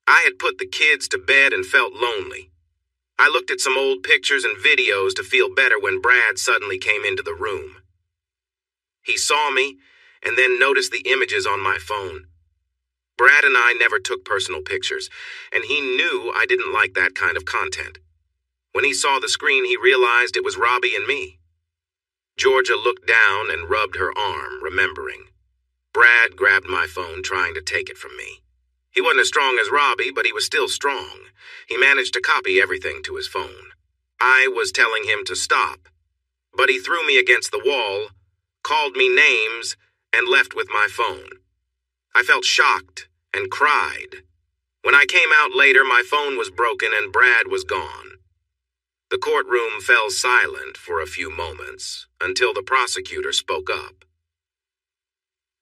I had put the kids to bed and felt lonely. I looked at some old pictures and videos to feel better when Brad suddenly came into the room. He saw me and then noticed the images on my phone. Brad and I never took personal pictures, and he knew I didn't like that kind of content. When he saw the screen, he realized it was Robbie and me. Georgia looked down and rubbed her arm, remembering. Brad grabbed my phone, trying to take it from me. He wasn't as strong as Robbie, but he was still strong. He managed to copy everything to his phone. I was telling him to stop, but he threw me against the wall, called me names, and left with my phone. I felt shocked and cried. When I came out later, my phone was broken and Brad was gone. The courtroom fell silent for a few moments until the prosecutor spoke up.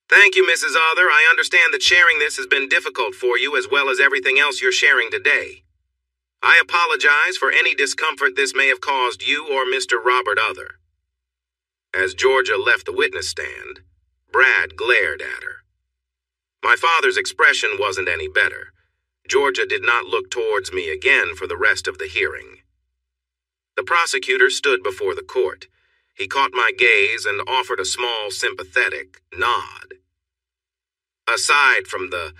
Thank you, Mrs. Other. I understand that sharing this has been difficult for you as well as everything else you're sharing today. I apologize for any discomfort this may have caused you or Mr. Robert Other. As Georgia left the witness stand, Brad glared at her. My father's expression wasn't any better. Georgia did not look towards me again for the rest of the hearing. The prosecutor stood before the court. He caught my gaze and offered a small, sympathetic nod. Aside from the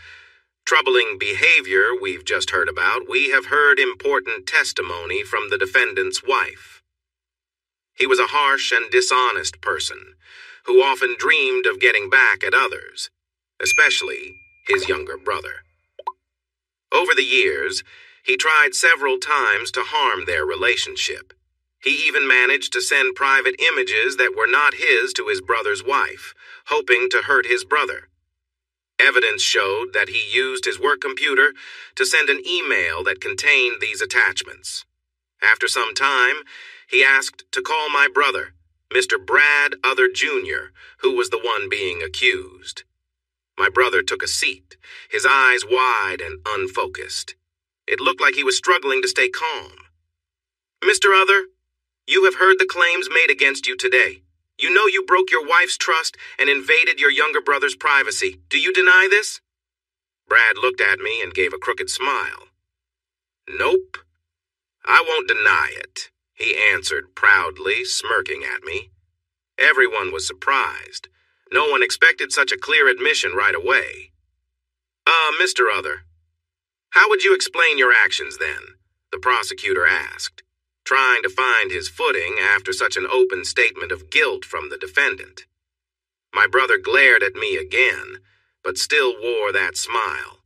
troubling behavior we've just heard about, we have heard important testimony from the defendant's wife. He was a harsh and dishonest person who often dreamed of getting back at others, especially his younger brother. Over the years, he tried several times to harm their relationship. He even managed to send private images that were not his to his brother's wife, hoping to hurt his brother. Evidence showed that he used his work computer to send an email that contained these attachments. After some time, he asked to call my brother, Mr. Brad Other Jr., who was the one being accused. My brother took a seat, his eyes wide and unfocused. It looked like he was struggling to stay calm. Mr. Other, you have heard the claims made against you today. You know you broke your wife's trust and invaded your younger brother's privacy. Do you deny this? Brad looked at me and gave a crooked smile. Nope. I won't deny it, he answered proudly, smirking at me. Everyone was surprised. No one expected such a clear admission right away. Mr. Other, how would you explain your actions then? The prosecutor asked, trying to find his footing after such an open statement of guilt from the defendant. My brother glared at me again, but still wore that smile.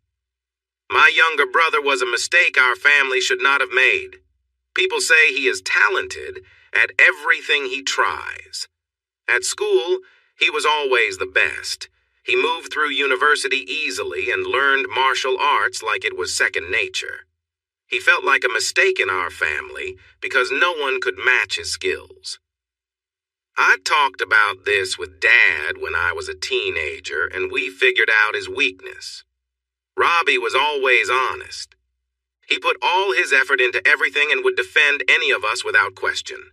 My younger brother was a mistake our family should not have made. People say he is talented at everything he tries. At school, he was always the best. He moved through university easily and learned martial arts like it was second nature. He felt like a mistake in our family because no one could match his skills. I talked about this with Dad when I was a teenager, and we figured out his weakness. Robbie was always honest. He put all his effort into everything and would defend any of us without question.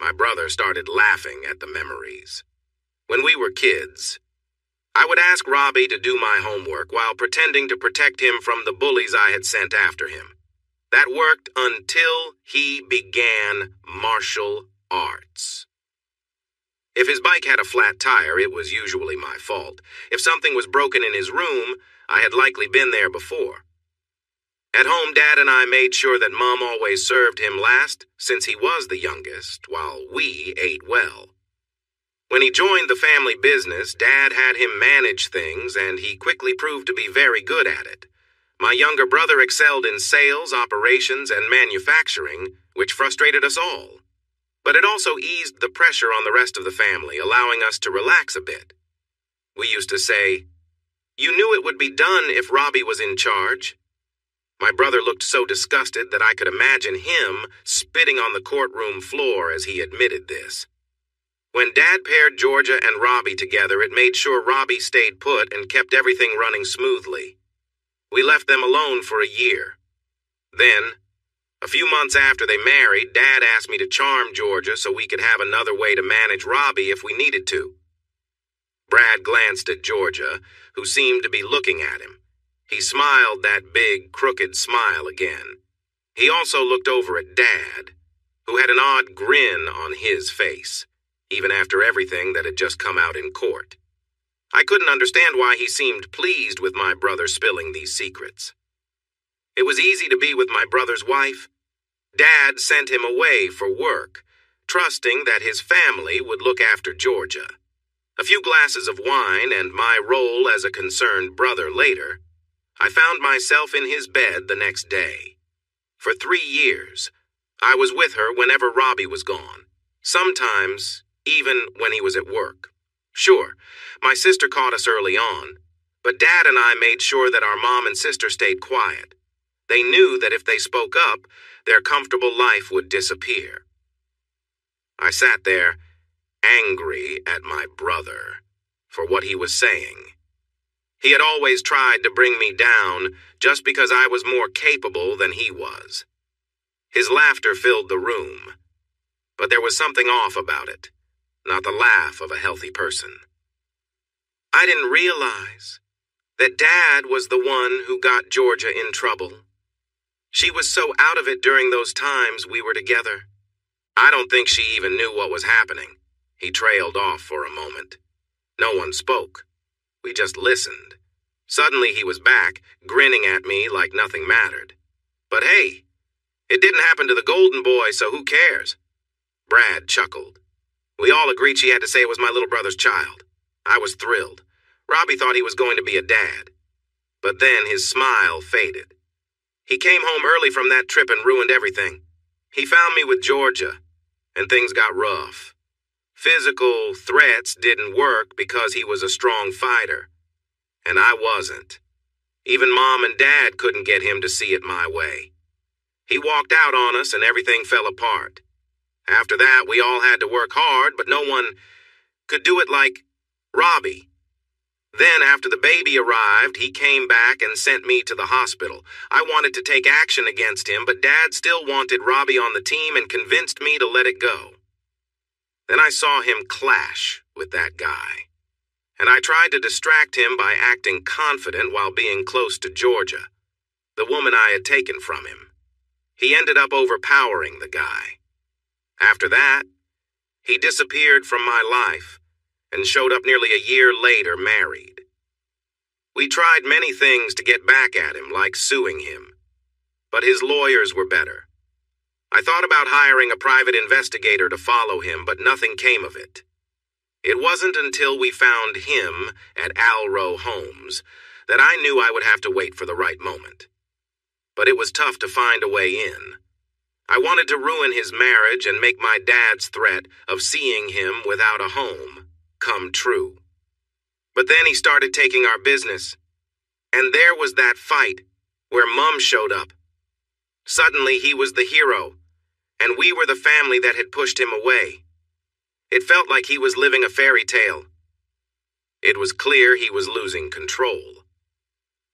My brother started laughing at the memories. When we were kids, I would ask Robbie to do my homework while pretending to protect him from the bullies I had sent after him. That worked until he began martial arts. If his bike had a flat tire, it was usually my fault. If something was broken in his room, I had likely been there before. At home, Dad and I made sure that Mom always served him last, since he was the youngest, while we ate well. When he joined the family business, Dad had him manage things, and he quickly proved to be very good at it. My younger brother excelled in sales, operations, and manufacturing, which frustrated us all. But it also eased the pressure on the rest of the family, allowing us to relax a bit. We used to say, "You knew it would be done if Robbie was in charge." My brother looked so disgusted that I could imagine him spitting on the courtroom floor as he admitted this. When Dad paired Georgia and Robbie together, it made sure Robbie stayed put and kept everything running smoothly. We left them alone for a year. Then, a few months after they married, Dad asked me to charm Georgia so we could have another way to manage Robbie if we needed to. Brad glanced at Georgia, who seemed to be looking at him. He smiled that big, crooked smile again. He also looked over at Dad, who had an odd grin on his face, even after everything that had just come out in court. I couldn't understand why he seemed pleased with my brother spilling these secrets. It was easy to be with my brother's wife. Dad sent him away for work, trusting that his family would look after Georgia. A few glasses of wine and my role as a concerned brother later, I found myself in his bed the next day. For 3 years, I was with her whenever Robbie was gone, sometimes even when he was at work. Sure, my sister caught us early on, but Dad and I made sure that our mom and sister stayed quiet. They knew that if they spoke up, their comfortable life would disappear. I sat there, angry at my brother for what he was saying. He had always tried to bring me down just because I was more capable than he was. His laughter filled the room, but there was something off about it, not the laugh of a healthy person. I didn't realize that Dad was the one who got Georgia in trouble. She was so out of it during those times we were together. I don't think she even knew what was happening. He trailed off for a moment. No one spoke. We just listened. Suddenly he was back, grinning at me like nothing mattered. But hey, it didn't happen to the golden boy, so who cares? Brad chuckled. We all agreed she had to say it was my little brother's child. I was thrilled. Robbie thought he was going to be a dad. But then his smile faded. He came home early from that trip and ruined everything. He found me with Georgia. and things got rough. Physical threats didn't work because he was a strong fighter, and I wasn't. Even Mom and Dad couldn't get him to see it my way. He walked out on us and everything fell apart. After that, we all had to work hard, but no one could do it like Robbie. Then, after the baby arrived, he came back and sent me to the hospital. I wanted to take action against him, but Dad still wanted Robbie on the team and convinced me to let it go. Then I saw him clash with that guy, and I tried to distract him by acting confident while being close to Georgia, the woman I had taken from him. He ended up overpowering the guy. After that, he disappeared from my life and showed up nearly a year later married. We tried many things to get back at him, like suing him, but his lawyers were better. I thought about hiring a private investigator to follow him, but nothing came of it. It wasn't until we found him at Alro Homes that I knew I would have to wait for the right moment. But it was tough to find a way in. I wanted to ruin his marriage and make my dad's threat of seeing him without a home come true. But then he started taking our business, and there was that fight where Mom showed up. Suddenly he was the hero, and we were the family that had pushed him away. It felt like he was living a fairy tale. It was clear he was losing control.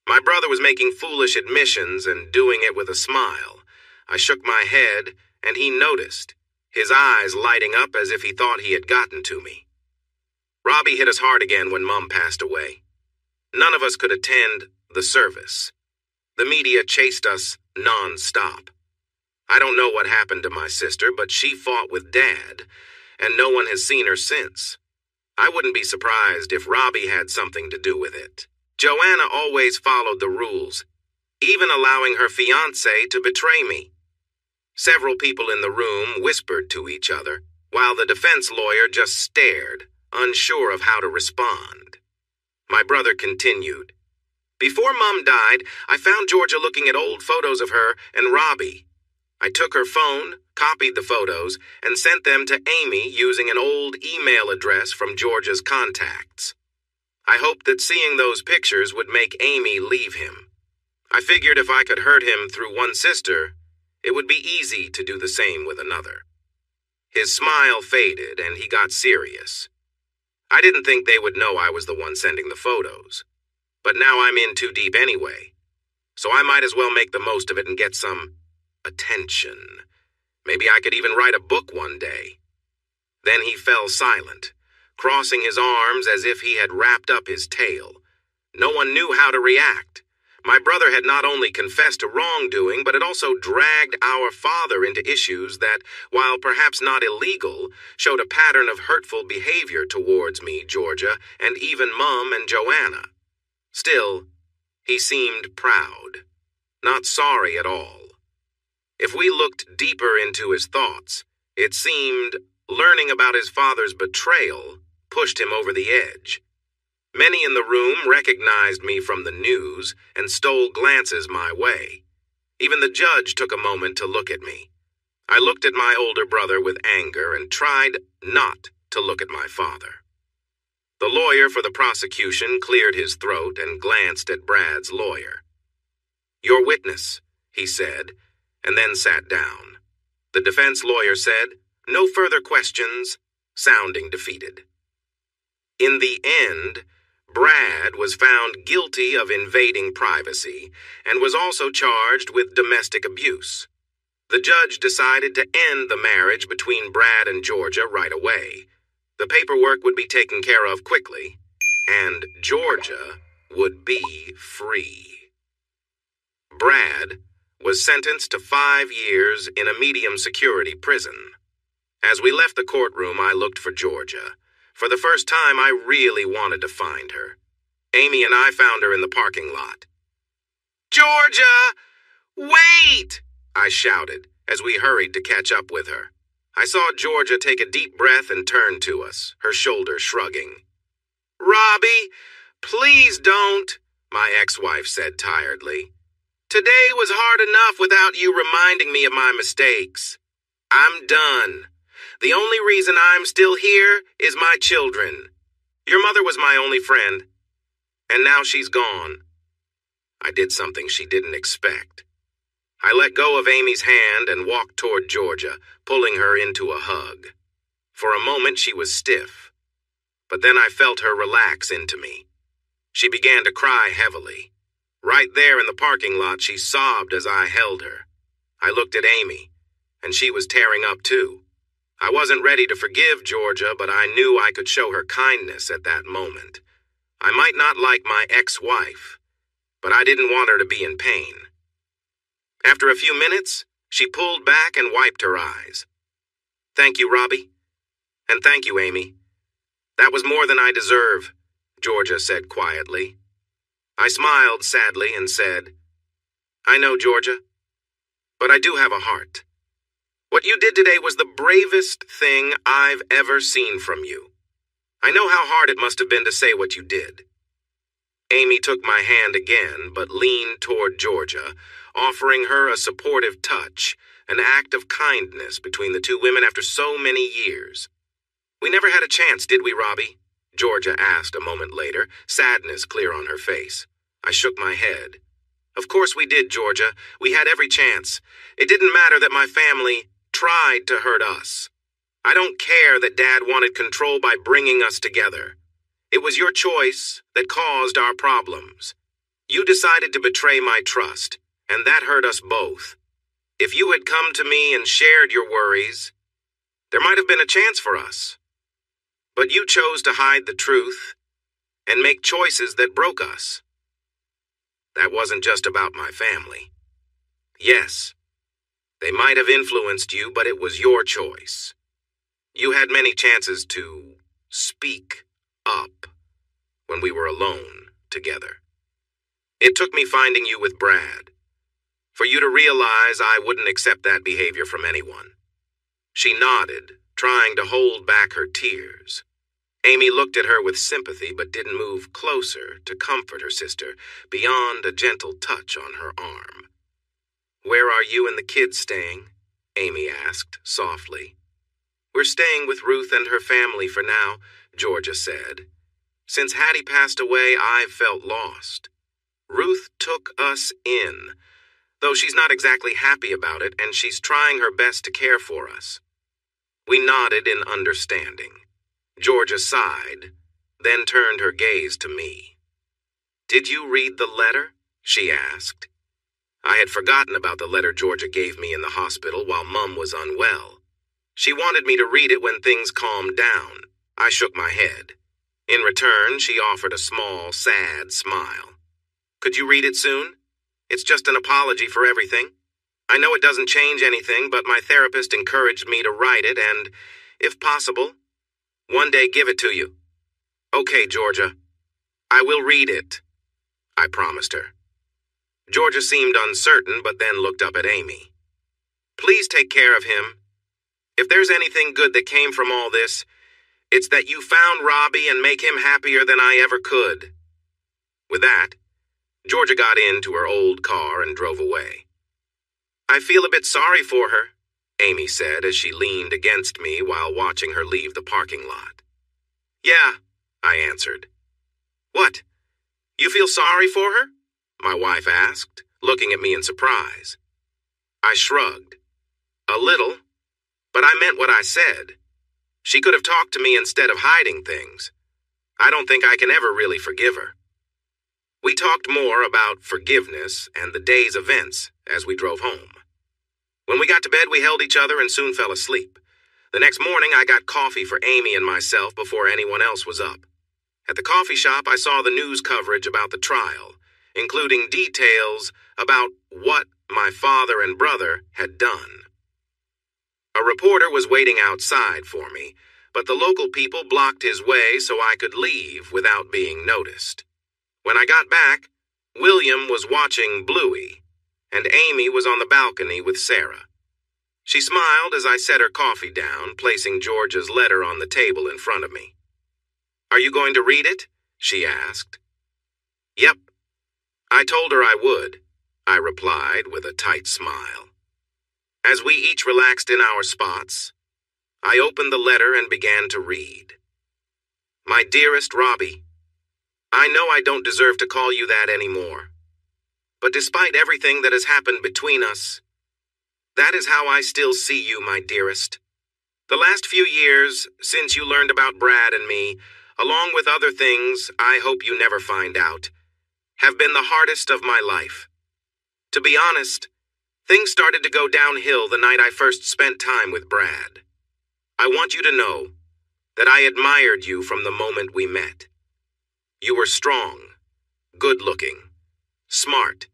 My brother was making foolish admissions and doing it with a smile. I shook my head, and he noticed, his eyes lighting up as if he thought he had gotten to me. Robbie hit us hard again when Mom passed away. None of us could attend the service. The media chased us non-stop. I don't know what happened to my sister, but she fought with Dad, and no one has seen her since. I wouldn't be surprised if Robbie had something to do with it. Joanna always followed the rules, even allowing her fiancé to betray me. Several people in the room whispered to each other, while the defense lawyer just stared, unsure of how to respond. My brother continued. Before Mom died, I found Georgia looking at old photos of her and Robbie. I took her phone, copied the photos, and sent them to Amy using an old email address from Georgia's contacts. I hoped that seeing those pictures would make Amy leave him. I figured if I could hurt him through one sister, it would be easy to do the same with another. His smile faded and he got serious. I didn't think they would know I was the one sending the photos. But now I'm in too deep anyway, so I might as well make the most of it and get some attention. Maybe I could even write a book one day. Then he fell silent, crossing his arms as if he had wrapped up his tale. No one knew how to react. My brother had not only confessed to wrongdoing, but had also dragged our father into issues that, while perhaps not illegal, showed a pattern of hurtful behavior towards me, Georgia, and even Mom and Joanna. Still, he seemed proud, not sorry at all. If we looked deeper into his thoughts, it seemed learning about his father's betrayal pushed him over the edge. Many in the room recognized me from the news and stole glances my way. Even the judge took a moment to look at me. I looked at my older brother with anger and tried not to look at my father. The lawyer for the prosecution cleared his throat and glanced at Brad's lawyer. "Your witness," he said, and then sat down. The defense lawyer said, "No further questions," sounding defeated. In the end, Brad was found guilty of invading privacy and was also charged with domestic abuse. The judge decided to end the marriage between Brad and Georgia right away. The paperwork would be taken care of quickly, and Georgia would be free. Brad was sentenced to 5 years in a medium-security prison. As we left the courtroom, I looked for Georgia. For the first time, I really wanted to find her. Amy and I found her in the parking lot. "Georgia! Wait!" I shouted as we hurried to catch up with her. I saw Georgia take a deep breath and turn to us, her shoulders shrugging. "Robbie, please don't," my ex-wife said tiredly. "Today was hard enough without you reminding me of my mistakes. I'm done. The only reason I'm still here is my children. Your mother was my only friend, and now she's gone. I did something she didn't expect. I let go of Amy's hand and walked toward Georgia, pulling her into a hug. For a moment she was stiff, but then I felt her relax into me. She began to cry heavily. Right there in the parking lot, she sobbed as I held her. I looked at Amy, and she was tearing up too. I wasn't ready to forgive Georgia, but I knew I could show her kindness at that moment. I might not like my ex-wife, but I didn't want her to be in pain. After a few minutes, she pulled back and wiped her eyes. "Thank you, Robbie. And thank you, Amy. That was more than I deserve," Georgia said quietly. I smiled sadly and said, "I know, Georgia, but I do have a heart. What you did today was the bravest thing I've ever seen from you. I know how hard it must have been to say what you did." Amy took my hand again, but leaned toward Georgia, offering her a supportive touch, an act of kindness between the two women after so many years. "We never had a chance, did we, Robbie?" Georgia asked a moment later, sadness clear on her face. I shook my head. "Of course we did, Georgia. We had every chance. It didn't matter that my family tried to hurt us. I don't care that Dad wanted control by bringing us together. It was your choice that caused our problems. You decided to betray my trust, and that hurt us both. If you had come to me and shared your worries, there might have been a chance for us. But you chose to hide the truth and make choices that broke us. That wasn't just about my family. Yes, they might have influenced you, but it was your choice. You had many chances to speak up when we were alone together. It took me finding you with Brad, for you to realize I wouldn't accept that behavior from anyone." She nodded, trying to hold back her tears. Amy looked at her with sympathy but didn't move closer to comfort her sister beyond a gentle touch on her arm. "Where are you and the kids staying?" Amy asked softly. "We're staying with Ruth and her family for now," Georgia said. "Since Hattie passed away, I've felt lost. Ruth took us in, though she's not exactly happy about it, and she's trying her best to care for us." We nodded in understanding. Georgia sighed, then turned her gaze to me. "Did you read the letter?" she asked. I had forgotten about the letter Georgia gave me in the hospital while Mum was unwell. She wanted me to read it when things calmed down. I shook my head. In return, she offered a small, sad smile. "Could you read it soon? It's just an apology for everything. I know it doesn't change anything, but my therapist encouraged me to write it and, if possible, one day give it to you." "Okay, Georgia. I will read it," I promised her. Georgia seemed uncertain, but then looked up at Amy. "Please take care of him. If there's anything good that came from all this, it's that you found Robbie and make him happier than I ever could." With that, Georgia got into her old car and drove away. "I feel a bit sorry for her," Amy said as she leaned against me while watching her leave the parking lot. "Yeah," I answered. "What? You feel sorry for her?" my wife asked, looking at me in surprise. I shrugged. "A little, but I meant what I said. She could have talked to me instead of hiding things. I don't think I can ever really forgive her." We talked more about forgiveness and the day's events as we drove home. When we got to bed, we held each other and soon fell asleep. The next morning, I got coffee for Amy and myself before anyone else was up. At the coffee shop, I saw the news coverage about the trial, including details about what my father and brother had done. A reporter was waiting outside for me, but the local people blocked his way so I could leave without being noticed. When I got back, William was watching Bluey, and Amy was on the balcony with Sarah. She smiled as I set her coffee down, placing Georgia's letter on the table in front of me. "Are you going to read it?" she asked. "Yep. I told her I would," I replied with a tight smile. As we each relaxed in our spots, I opened the letter and began to read. My dearest Robbie, I know I don't deserve to call you that anymore. But despite everything that has happened between us, that is how I still see you, my dearest. The last few years, since you learned about Brad and me, along with other things I hope you never find out, have been the hardest of my life. To be honest, things started to go downhill the night I first spent time with Brad. I want you to know that I admired you from the moment we met. You were strong, good-looking, smart,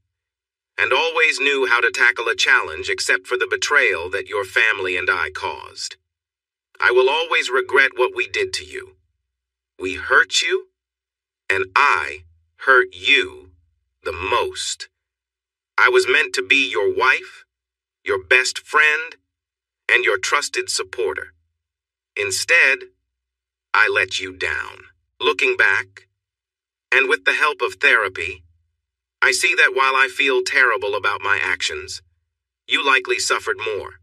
and always knew how to tackle a challenge except for the betrayal that your family and I caused. I will always regret what we did to you. We hurt you, and I hurt you the most. I was meant to be your wife, your best friend, and your trusted supporter. Instead, I let you down. Looking back, and with the help of therapy, I see that while I feel terrible about my actions, you likely suffered more.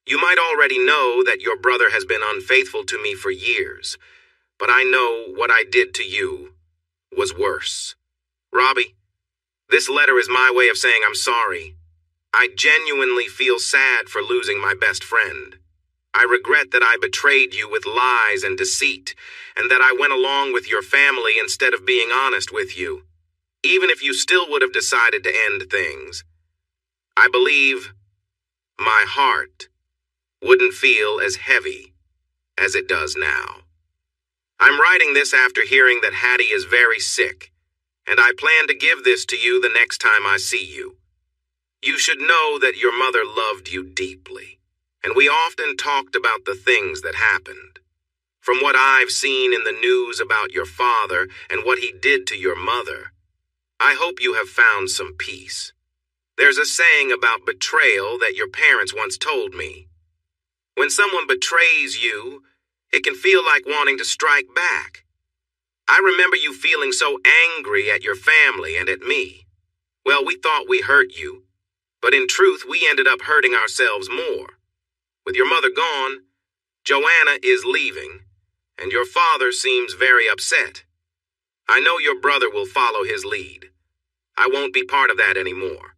You might already know that your brother has been unfaithful to me for years, but I know what I did to you was worse. Robbie, this letter is my way of saying I'm sorry. I genuinely feel sad for losing my best friend. I regret that I betrayed you with lies and deceit, and that I went along with your family instead of being honest with you. Even if you still would have decided to end things, I believe my heart wouldn't feel as heavy as it does now. I'm writing this after hearing that Hattie is very sick, and I plan to give this to you the next time I see you. You should know that your mother loved you deeply, and we often talked about the things that happened. From what I've seen in the news about your father and what he did to your mother, I hope you have found some peace. There's a saying about betrayal that your parents once told me. When someone betrays you, it can feel like wanting to strike back. I remember you feeling so angry at your family and at me. Well, we thought we hurt you, but in truth, we ended up hurting ourselves more. With your mother gone, Joanna is leaving, and your father seems very upset. I know your brother will follow his lead. I won't be part of that anymore.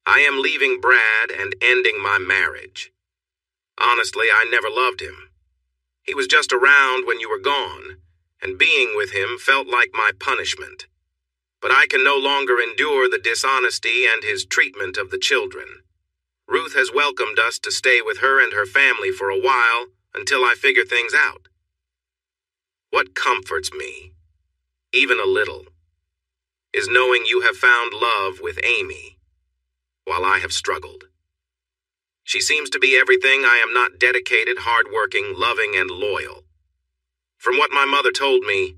I am leaving Brad and ending my marriage. Honestly, I never loved him. He was just around when you were gone, and being with him felt like my punishment. But I can no longer endure the dishonesty and his treatment of the children. Ruth has welcomed us to stay with her and her family for a while until I figure things out. What comforts me, even a little, is knowing you have found love with Amy, while I have struggled. She seems to be everything I am not: dedicated, hardworking, loving, and loyal. From what my mother told me,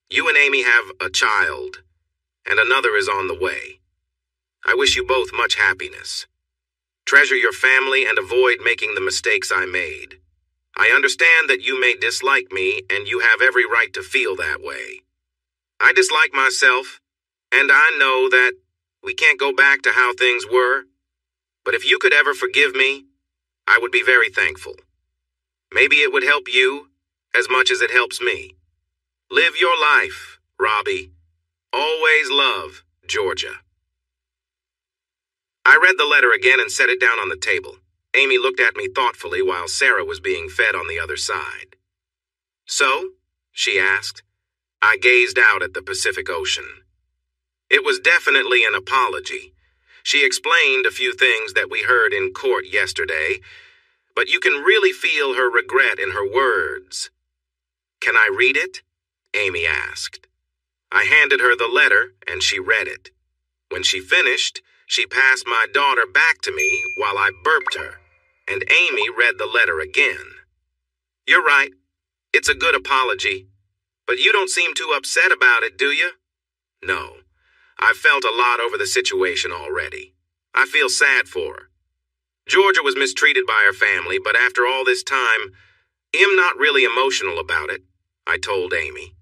you and Amy have a child, and another is on the way. I wish you both much happiness. Treasure your family and avoid making the mistakes I made. I understand that you may dislike me, and you have every right to feel that way. I dislike myself, and I know that we can't go back to how things were. But if you could ever forgive me, I would be very thankful. Maybe it would help you as much as it helps me. Live your life, Robbie. Always love, Georgia. I read the letter again and set it down on the table. Amy looked at me thoughtfully while Sarah was being fed on the other side. So? She asked. I gazed out at the Pacific Ocean. It was definitely an apology. She explained a few things that we heard in court yesterday, but you can really feel her regret in her words. Can I read it? Amy asked. I handed her the letter, and she read it. When she finished, she passed my daughter back to me while I burped her, and Amy read the letter again. You're right. It's a good apology, but you don't seem too upset about it, do you? No. I've felt a lot over the situation already. I feel sad for her. Georgia was mistreated by her family, but after all this time, I'm not really emotional about it, I told Amy.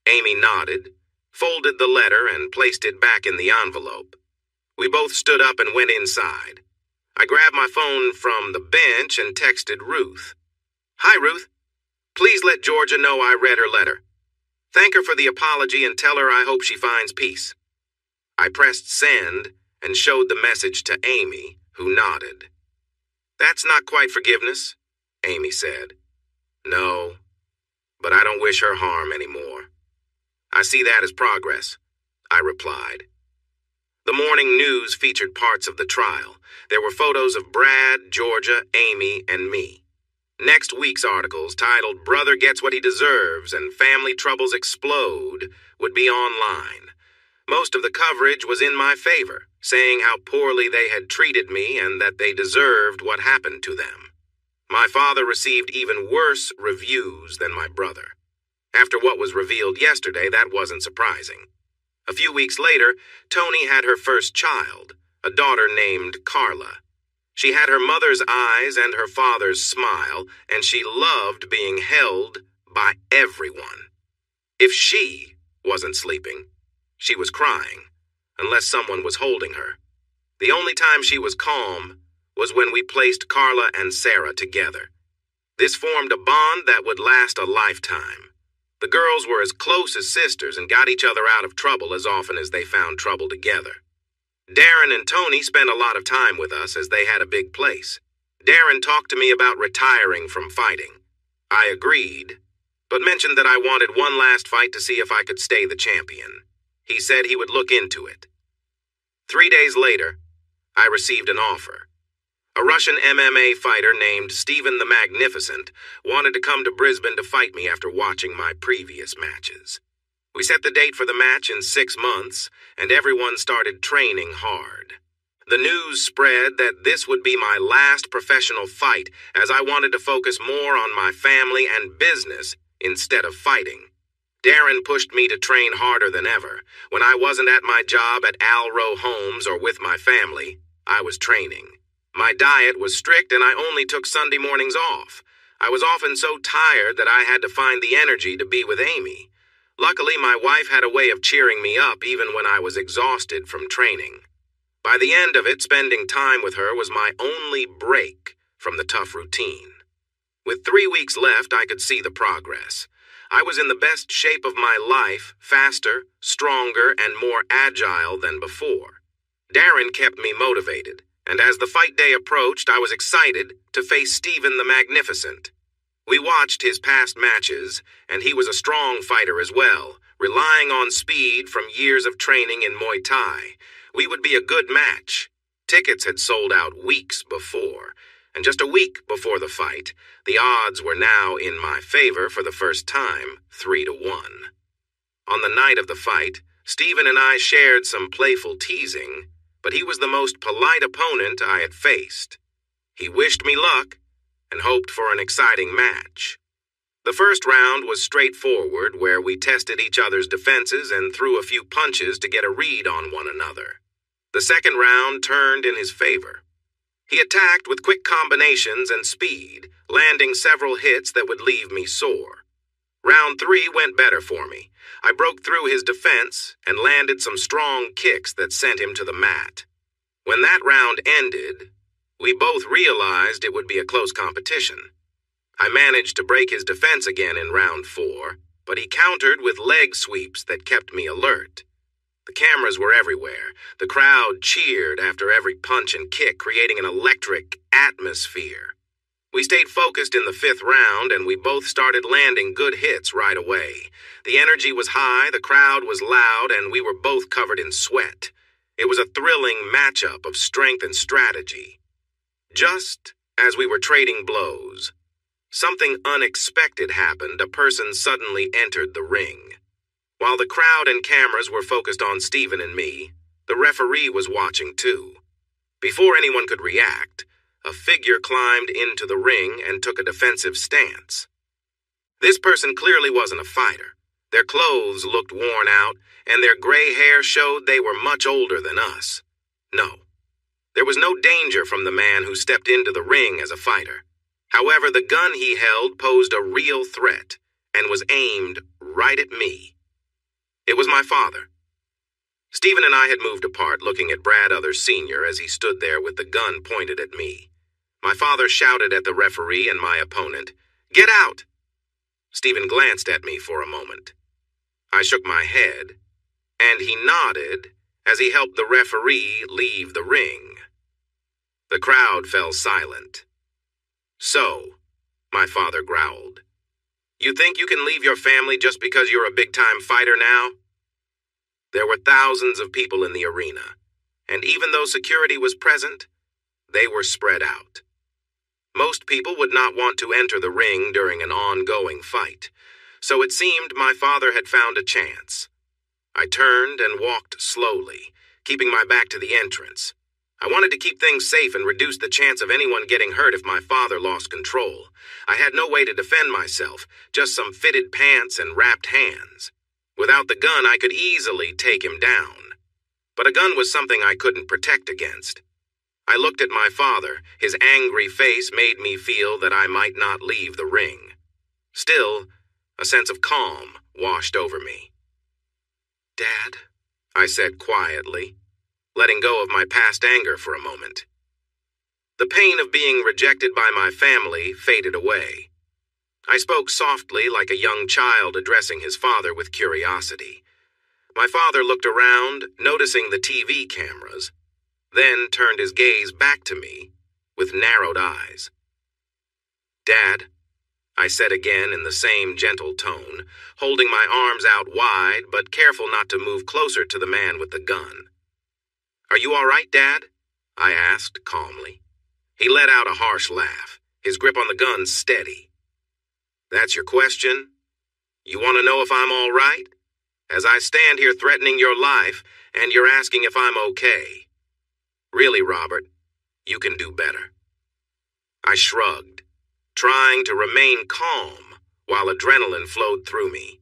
Amy nodded, folded the letter, and placed it back in the envelope. We both stood up and went inside. I grabbed my phone from the bench and texted Ruth. Hi, Ruth. Please let Georgia know I read her letter. Thank her for the apology and tell her I hope she finds peace. I pressed send and showed the message to Amy, who nodded. That's not quite forgiveness, Amy said. No, but I don't wish her harm anymore. I see that as progress, I replied. The morning news featured parts of the trial. There were photos of Brad, Georgia, Amy, and me. Next week's articles, titled Brother Gets What He Deserves and Family Troubles Explode, would be online. Most of the coverage was in my favor, saying how poorly they had treated me and that they deserved what happened to them. My father received even worse reviews than my brother. After what was revealed yesterday, that wasn't surprising. A few weeks later, Tony had her first child, a daughter named Carla. She had her mother's eyes and her father's smile, and she loved being held by everyone. If she wasn't sleeping, she was crying, unless someone was holding her. The only time she was calm was when we placed Carla and Sarah together. This formed a bond that would last a lifetime. The girls were as close as sisters and got each other out of trouble as often as they found trouble together. Darren and Tony spent a lot of time with us as they had a big place. Darren talked to me about retiring from fighting. I agreed, but mentioned that I wanted one last fight to see if I could stay the champion. He said he would look into it. 3 days later, I received an offer. A Russian MMA fighter named Stephen the Magnificent wanted to come to Brisbane to fight me after watching my previous matches. We set the date for the match in 6 months, and everyone started training hard. The news spread that this would be my last professional fight, as I wanted to focus more on my family and business instead of fighting. Darren pushed me to train harder than ever. When I wasn't at my job at Alro Homes or with my family, I was training. My diet was strict and I only took Sunday mornings off. I was often so tired that I had to find the energy to be with Amy. Luckily, my wife had a way of cheering me up even when I was exhausted from training. By the end of it, spending time with her was my only break from the tough routine. With 3 weeks left, I could see the progress. I was in the best shape of my life, faster, stronger, and more agile than before. Darren kept me motivated, and as the fight day approached, I was excited to face Stephen the Magnificent. We watched his past matches, and he was a strong fighter as well, relying on speed from years of training in Muay Thai. We would be a good match. Tickets had sold out weeks before, and just a week before the fight, the odds were now in my favor for the first time, 3-1. On the night of the fight, Stephen and I shared some playful teasing, but he was the most polite opponent I had faced. He wished me luck and hoped for an exciting match. The first round was straightforward, where we tested each other's defenses and threw a few punches to get a read on one another. The second round turned in his favor. He attacked with quick combinations and speed, landing several hits that would leave me sore. Round 3 went better for me. I broke through his defense and landed some strong kicks that sent him to the mat. When that round ended, we both realized it would be a close competition. I managed to break his defense again in round 4, but he countered with leg sweeps that kept me alert. The cameras were everywhere. The crowd cheered after every punch and kick, creating an electric atmosphere. We stayed focused in the 5th round, and we both started landing good hits right away. The energy was high, the crowd was loud, and we were both covered in sweat. It was a thrilling matchup of strength and strategy. Just as we were trading blows, something unexpected happened. A person suddenly entered the ring. While the crowd and cameras were focused on Stephen and me, the referee was watching too. Before anyone could react, a figure climbed into the ring and took a defensive stance. This person clearly wasn't a fighter. Their clothes looked worn out, and their gray hair showed they were much older than us. No. There was no danger from the man who stepped into the ring as a fighter. However, the gun he held posed a real threat and was aimed right at me. It was my father. Stephen and I had moved apart, looking at Brad Others Sr. as he stood there with the gun pointed at me. My father shouted at the referee and my opponent, Get out! Stephen glanced at me for a moment. I shook my head, and he nodded as he helped the referee leave the ring. The crowd fell silent. So, my father growled, you think you can leave your family just because you're a big-time fighter now? There were thousands of people in the arena, and even though security was present, they were spread out. Most people would not want to enter the ring during an ongoing fight, so it seemed my father had found a chance. I turned and walked slowly, keeping my back to the entrance. I wanted to keep things safe and reduce the chance of anyone getting hurt if my father lost control. I had no way to defend myself, just some fitted pants and wrapped hands. Without the gun, I could easily take him down. But a gun was something I couldn't protect against. I looked at my father. His angry face made me feel that I might not leave the ring. Still, a sense of calm washed over me. Dad, I said quietly, letting go of my past anger for a moment. The pain of being rejected by my family faded away. I spoke softly like a young child addressing his father with curiosity. My father looked around, noticing the TV cameras, then turned his gaze back to me with narrowed eyes. Dad, I said again in the same gentle tone, holding my arms out wide but careful not to move closer to the man with the gun. Are you all right, Dad? I asked calmly. He let out a harsh laugh, his grip on the gun steady. That's your question? You want to know if I'm all right? As I stand here threatening your life, and you're asking if I'm okay. Really, Robert, you can do better. I shrugged, trying to remain calm while adrenaline flowed through me.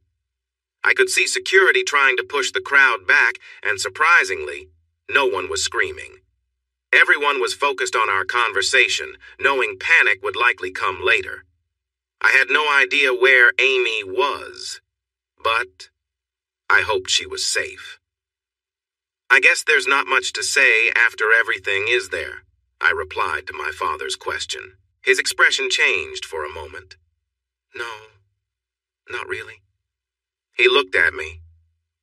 I could see security trying to push the crowd back, and surprisingly, no one was screaming. Everyone was focused on our conversation, knowing panic would likely come later. I had no idea where Amy was, but I hoped she was safe. I guess there's not much to say after everything, is there? I replied to my father's question. His expression changed for a moment. No, not really. He looked at me,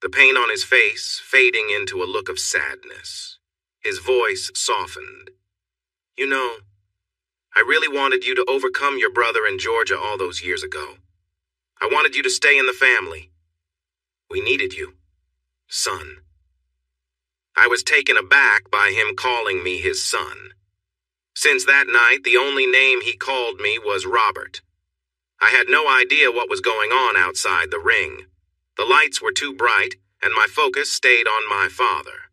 the pain on his face fading into a look of sadness. His voice softened. You know, I really wanted you to overcome your brother in Georgia all those years ago. I wanted you to stay in the family. We needed you, son. I was taken aback by him calling me his son. Since that night, the only name he called me was Robert. I had no idea what was going on outside the ring. The lights were too bright, and my focus stayed on my father.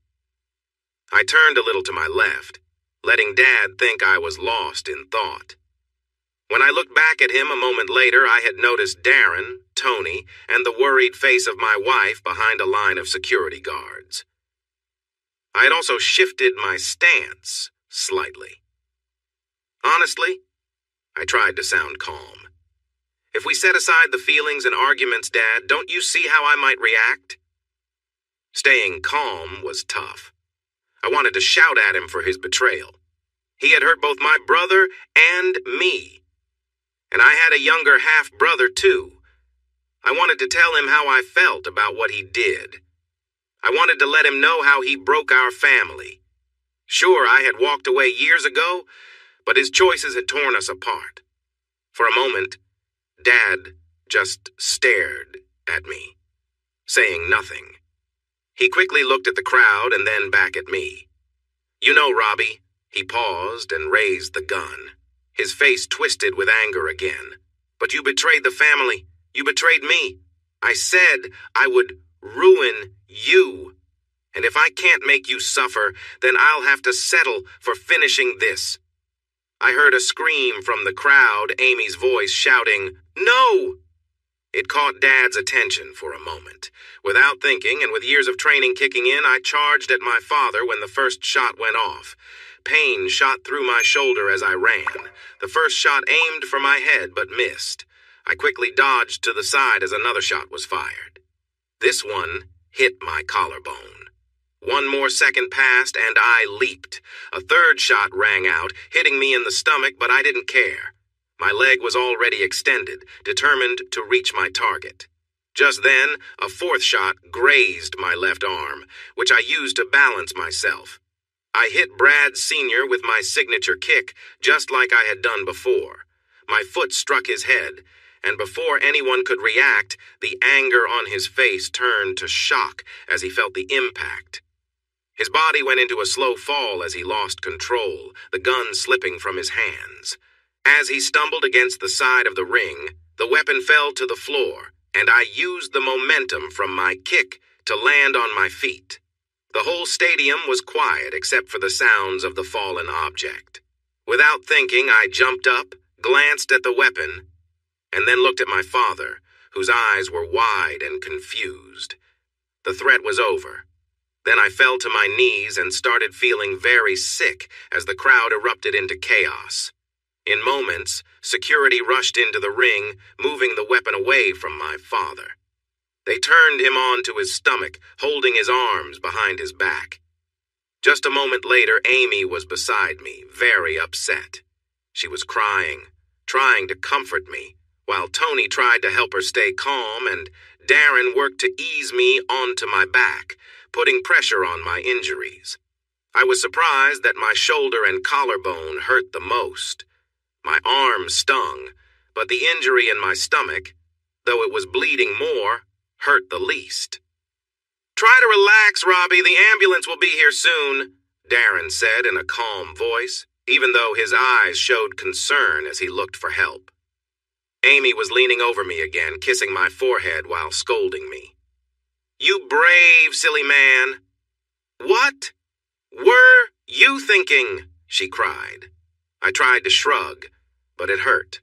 I turned a little to my left, letting Dad think I was lost in thought. When I looked back at him a moment later, I had noticed Darren, Tony, and the worried face of my wife behind a line of security guards. I had also shifted my stance slightly. Honestly, I tried to sound calm. If we set aside the feelings and arguments, Dad, don't you see how I might react? Staying calm was tough. I wanted to shout at him for his betrayal. He had hurt both my brother and me. And I had a younger half-brother, too. I wanted to tell him how I felt about what he did. I wanted to let him know how he broke our family. Sure, I had walked away years ago, but his choices had torn us apart. For a moment, Dad just stared at me, saying nothing. He quickly looked at the crowd and then back at me. You know, Robbie, he paused and raised the gun. His face twisted with anger again. But you betrayed the family. You betrayed me. I said I would ruin you. And if I can't make you suffer, then I'll have to settle for finishing this. I heard a scream from the crowd, Amy's voice shouting, "No!" It caught Dad's attention for a moment. Without thinking, and with years of training kicking in, I charged at my father when the first shot went off. Pain shot through my shoulder as I ran. The first shot aimed for my head but missed. I quickly dodged to the side as another shot was fired. This one hit my collarbone. One more second passed and I leaped. A third shot rang out, hitting me in the stomach, but I didn't care. My leg was already extended, determined to reach my target. Just then, a fourth shot grazed my left arm, which I used to balance myself. I hit Brad Sr. with my signature kick, just like I had done before. My foot struck his head, and before anyone could react, the anger on his face turned to shock as he felt the impact. His body went into a slow fall as he lost control, the gun slipping from his hands. As he stumbled against the side of the ring, the weapon fell to the floor, and I used the momentum from my kick to land on my feet. The whole stadium was quiet except for the sounds of the fallen object. Without thinking, I jumped up, glanced at the weapon, and then looked at my father, whose eyes were wide and confused. The threat was over. Then I fell to my knees and started feeling very sick as the crowd erupted into chaos. In moments, security rushed into the ring, moving the weapon away from my father. They turned him onto his stomach, holding his arms behind his back. Just a moment later, Amy was beside me, very upset. She was crying, trying to comfort me, while Tony tried to help her stay calm, and Darren worked to ease me onto my back, putting pressure on my injuries. I was surprised that my shoulder and collarbone hurt the most. My arm stung, but the injury in my stomach, though it was bleeding more, hurt the least. "Try to relax, Robbie. The ambulance will be here soon," Darren said in a calm voice, even though his eyes showed concern as he looked for help. Amy was leaning over me again, kissing my forehead while scolding me. "You brave, silly man." "What were you thinking?" she cried. I tried to shrug, but it hurt.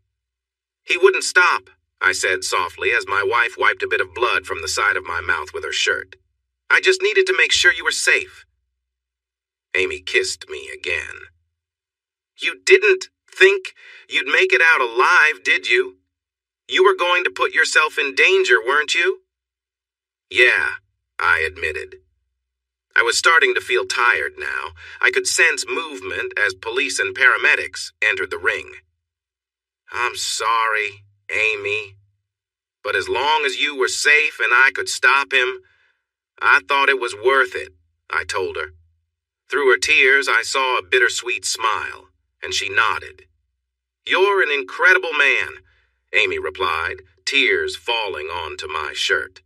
"He wouldn't stop," I said softly as my wife wiped a bit of blood from the side of my mouth with her shirt. "I just needed to make sure you were safe." Amy kissed me again. "You didn't think you'd make it out alive, did you? You were going to put yourself in danger, weren't you?" "Yeah," I admitted. I was starting to feel tired now. I could sense movement as police and paramedics entered the ring. "I'm sorry, Amy, but as long as you were safe and I could stop him, I thought it was worth it," I told her. Through her tears, I saw a bittersweet smile, and she nodded. "You're an incredible man," Amy replied, tears falling onto my shirt.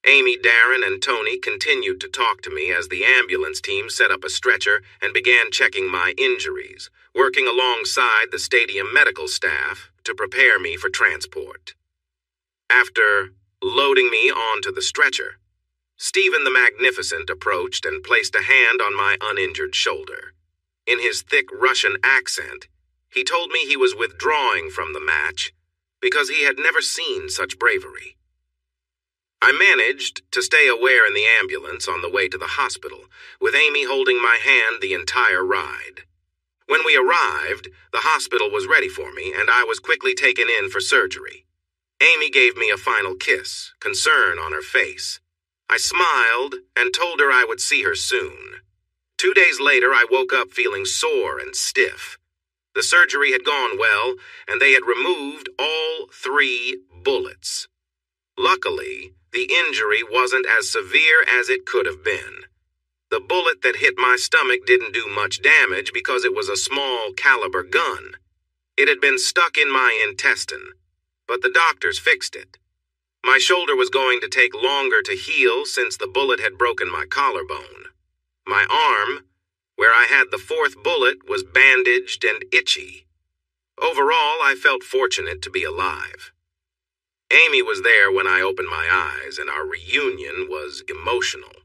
Amy, Darren, and Tony continued to talk to me as the ambulance team set up a stretcher and began checking my injuries, working alongside the stadium medical staff to prepare me for transport. After loading me onto the stretcher, Stephen the Magnificent approached and placed a hand on my uninjured shoulder. In his thick Russian accent, he told me he was withdrawing from the match because he had never seen such bravery. I managed to stay aware in the ambulance on the way to the hospital, with Amy holding my hand the entire ride. When we arrived, the hospital was ready for me, and I was quickly taken in for surgery. Amy gave me a final kiss, concern on her face. I smiled and told her I would see her soon. 2 days later, I woke up feeling sore and stiff. The surgery had gone well, and they had removed all 3 bullets. Luckily, the injury wasn't as severe as it could have been. The bullet that hit my stomach didn't do much damage because it was a small caliber gun. It had been stuck in my intestine, but the doctors fixed it. My shoulder was going to take longer to heal since the bullet had broken my collarbone. My arm, where I had the 4th bullet, was bandaged and itchy. Overall, I felt fortunate to be alive. Amy was there when I opened my eyes, and our reunion was emotional.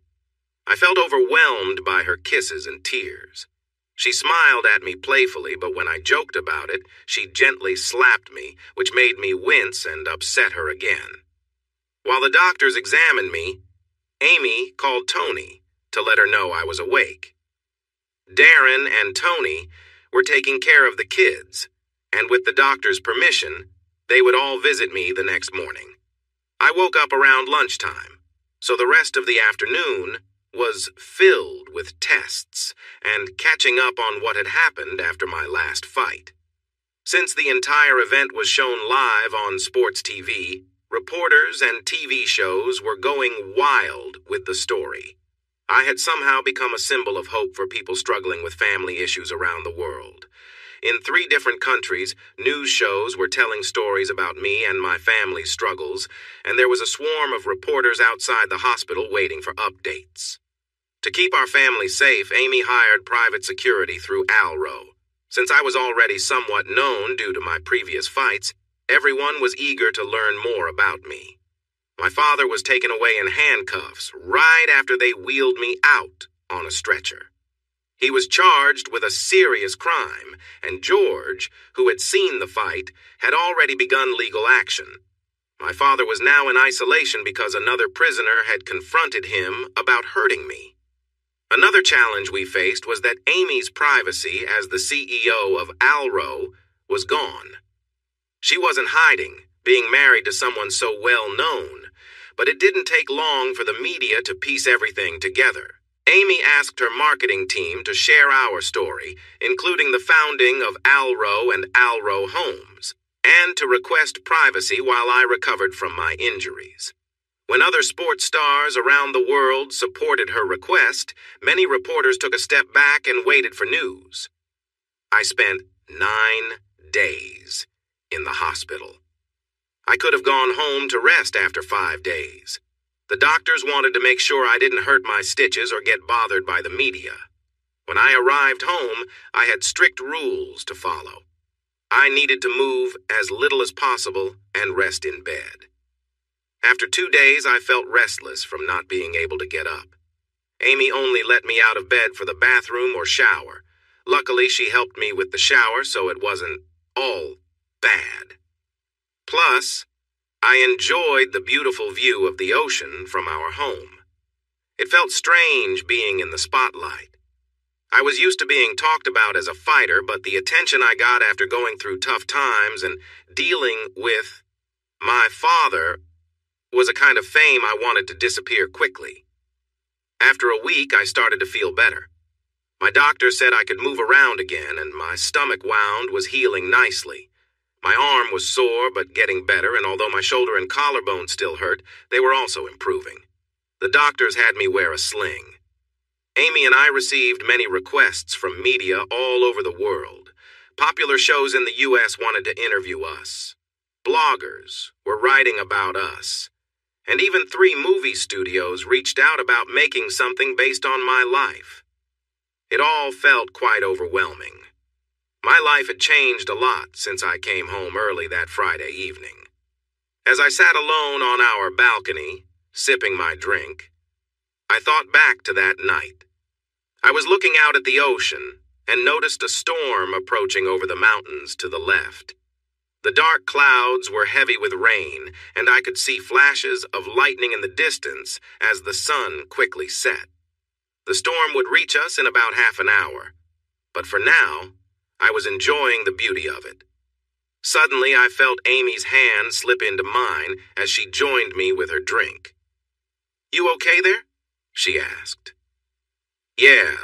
I felt overwhelmed by her kisses and tears. She smiled at me playfully, but when I joked about it, she gently slapped me, which made me wince and upset her again. While the doctors examined me, Amy called Tony to let her know I was awake. Darren and Tony were taking care of the kids, and with the doctor's permission, they would all visit me the next morning. I woke up around lunchtime, so the rest of the afternoon was filled with tests and catching up on what had happened after my last fight. Since the entire event was shown live on sports TV, reporters and TV shows were going wild with the story. I had somehow become a symbol of hope for people struggling with family issues around the world. In 3 different countries, news shows were telling stories about me and my family's struggles, and there was a swarm of reporters outside the hospital waiting for updates. To keep our family safe, Amy hired private security through Alro. Since I was already somewhat known due to my previous fights, everyone was eager to learn more about me. My father was taken away in handcuffs right after they wheeled me out on a stretcher. He was charged with a serious crime, and George, who had seen the fight, had already begun legal action. My father was now in isolation because another prisoner had confronted him about hurting me. Another challenge we faced was that Amy's privacy as the CEO of Alro was gone. She wasn't hiding, being married to someone so well known, but it didn't take long for the media to piece everything together. Amy asked her marketing team to share our story, including the founding of Alro and Alro Homes, and to request privacy while I recovered from my injuries. When other sports stars around the world supported her request, many reporters took a step back and waited for news. I spent 9 days in the hospital. I could have gone home to rest after 5 days. The doctors wanted to make sure I didn't hurt my stitches or get bothered by the media. When I arrived home, I had strict rules to follow. I needed to move as little as possible and rest in bed. After 2 days, I felt restless from not being able to get up. Amy only let me out of bed for the bathroom or shower. Luckily, she helped me with the shower, so it wasn't all bad. Plus, I enjoyed the beautiful view of the ocean from our home. It felt strange being in the spotlight. I was used to being talked about as a fighter, but the attention I got after going through tough times and dealing with my father was a kind of fame I wanted to disappear quickly. After a week, I started to feel better. My doctor said I could move around again, and my stomach wound was healing nicely. My arm was sore but getting better, and although my shoulder and collarbone still hurt, they were also improving. The doctors had me wear a sling. Amy and I received many requests from media all over the world. Popular shows in the U.S. wanted to interview us. Bloggers were writing about us. And even 3 movie studios reached out about making something based on my life. It all felt quite overwhelming. My life had changed a lot since I came home early that Friday evening. As I sat alone on our balcony, sipping my drink, I thought back to that night. I was looking out at the ocean and noticed a storm approaching over the mountains to the left. The dark clouds were heavy with rain, and I could see flashes of lightning in the distance as the sun quickly set. The storm would reach us in about half an hour, but for now, I was enjoying the beauty of it. Suddenly, I felt Amy's hand slip into mine as she joined me with her drink. "You okay there?" she asked. "Yeah,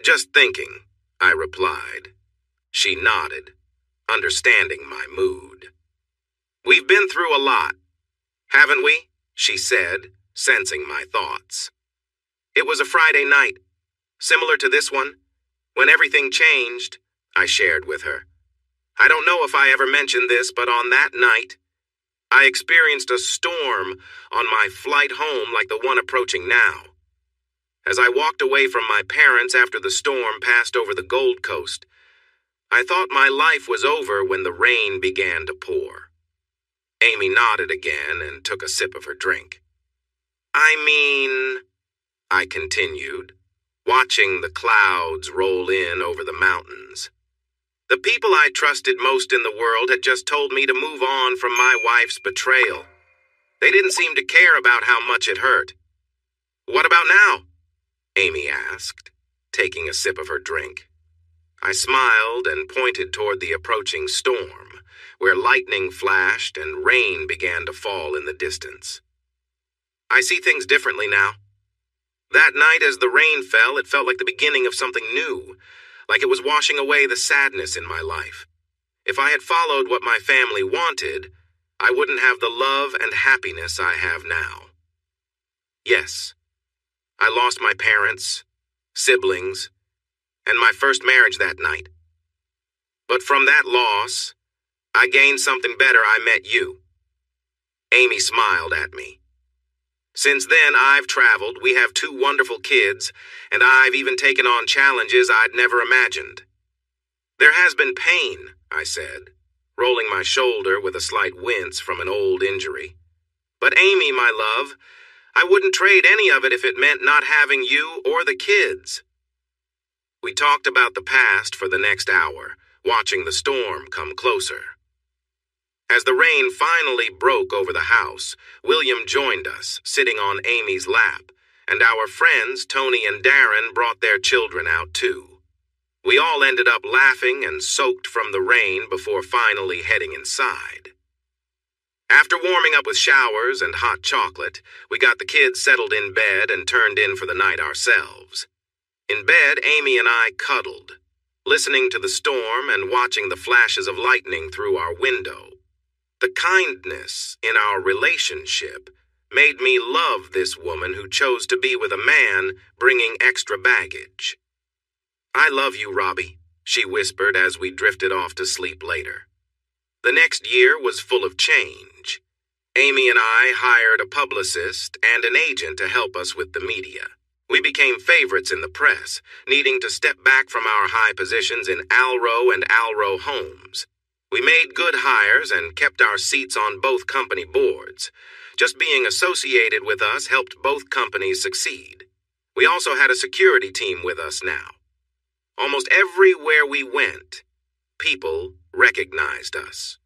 just thinking," I replied. She nodded, understanding my mood. "We've been through a lot, haven't we?" she said, sensing my thoughts. "It was a Friday night, similar to this one, when everything changed," I shared with her. "I don't know if I ever mentioned this, but on that night, I experienced a storm on my flight home like the one approaching now. As I walked away from my parents after the storm passed over the Gold Coast, I thought my life was over when the rain began to pour." Amy nodded again and took a sip of her drink. "I mean," I continued, watching the clouds roll in over the mountains. "The people I trusted most in the world had just told me to move on from my wife's betrayal. They didn't seem to care about how much it hurt." "What about now?" Amy asked, taking a sip of her drink. I smiled and pointed toward the approaching storm, where lightning flashed and rain began to fall in the distance. "I see things differently now. That night as the rain fell, it felt like the beginning of something new, like it was washing away the sadness in my life. If I had followed what my family wanted, I wouldn't have the love and happiness I have now. Yes, I lost my parents, siblings, and my first marriage that night. But from that loss, I gained something better. I met you. Amy smiled at me. Since then, I've traveled, we have 2 wonderful kids, and I've even taken on challenges I'd never imagined. There has been pain, I said, rolling my shoulder with a slight wince from an old injury. But Amy, my love, I wouldn't trade any of it if it meant not having you or the kids. We talked about the past for the next hour, watching the storm come closer. As the rain finally broke over the house, William joined us, sitting on Amy's lap, and our friends, Tony and Darren, brought their children out too. We all ended up laughing and soaked from the rain before finally heading inside. After warming up with showers and hot chocolate, we got the kids settled in bed and turned in for the night ourselves. In bed, Amy and I cuddled, listening to the storm and watching the flashes of lightning through our window. The kindness in our relationship made me love this woman who chose to be with a man bringing extra baggage. I love you, Robbie, she whispered as we drifted off to sleep later. The next year was full of change. Amy and I hired a publicist and an agent to help us with the media. We became favorites in the press, needing to step back from our high positions in Alro and Alro Homes. We made good hires and kept our seats on both company boards. Just being associated with us helped both companies succeed. We also had a security team with us now. Almost everywhere we went, people recognized us.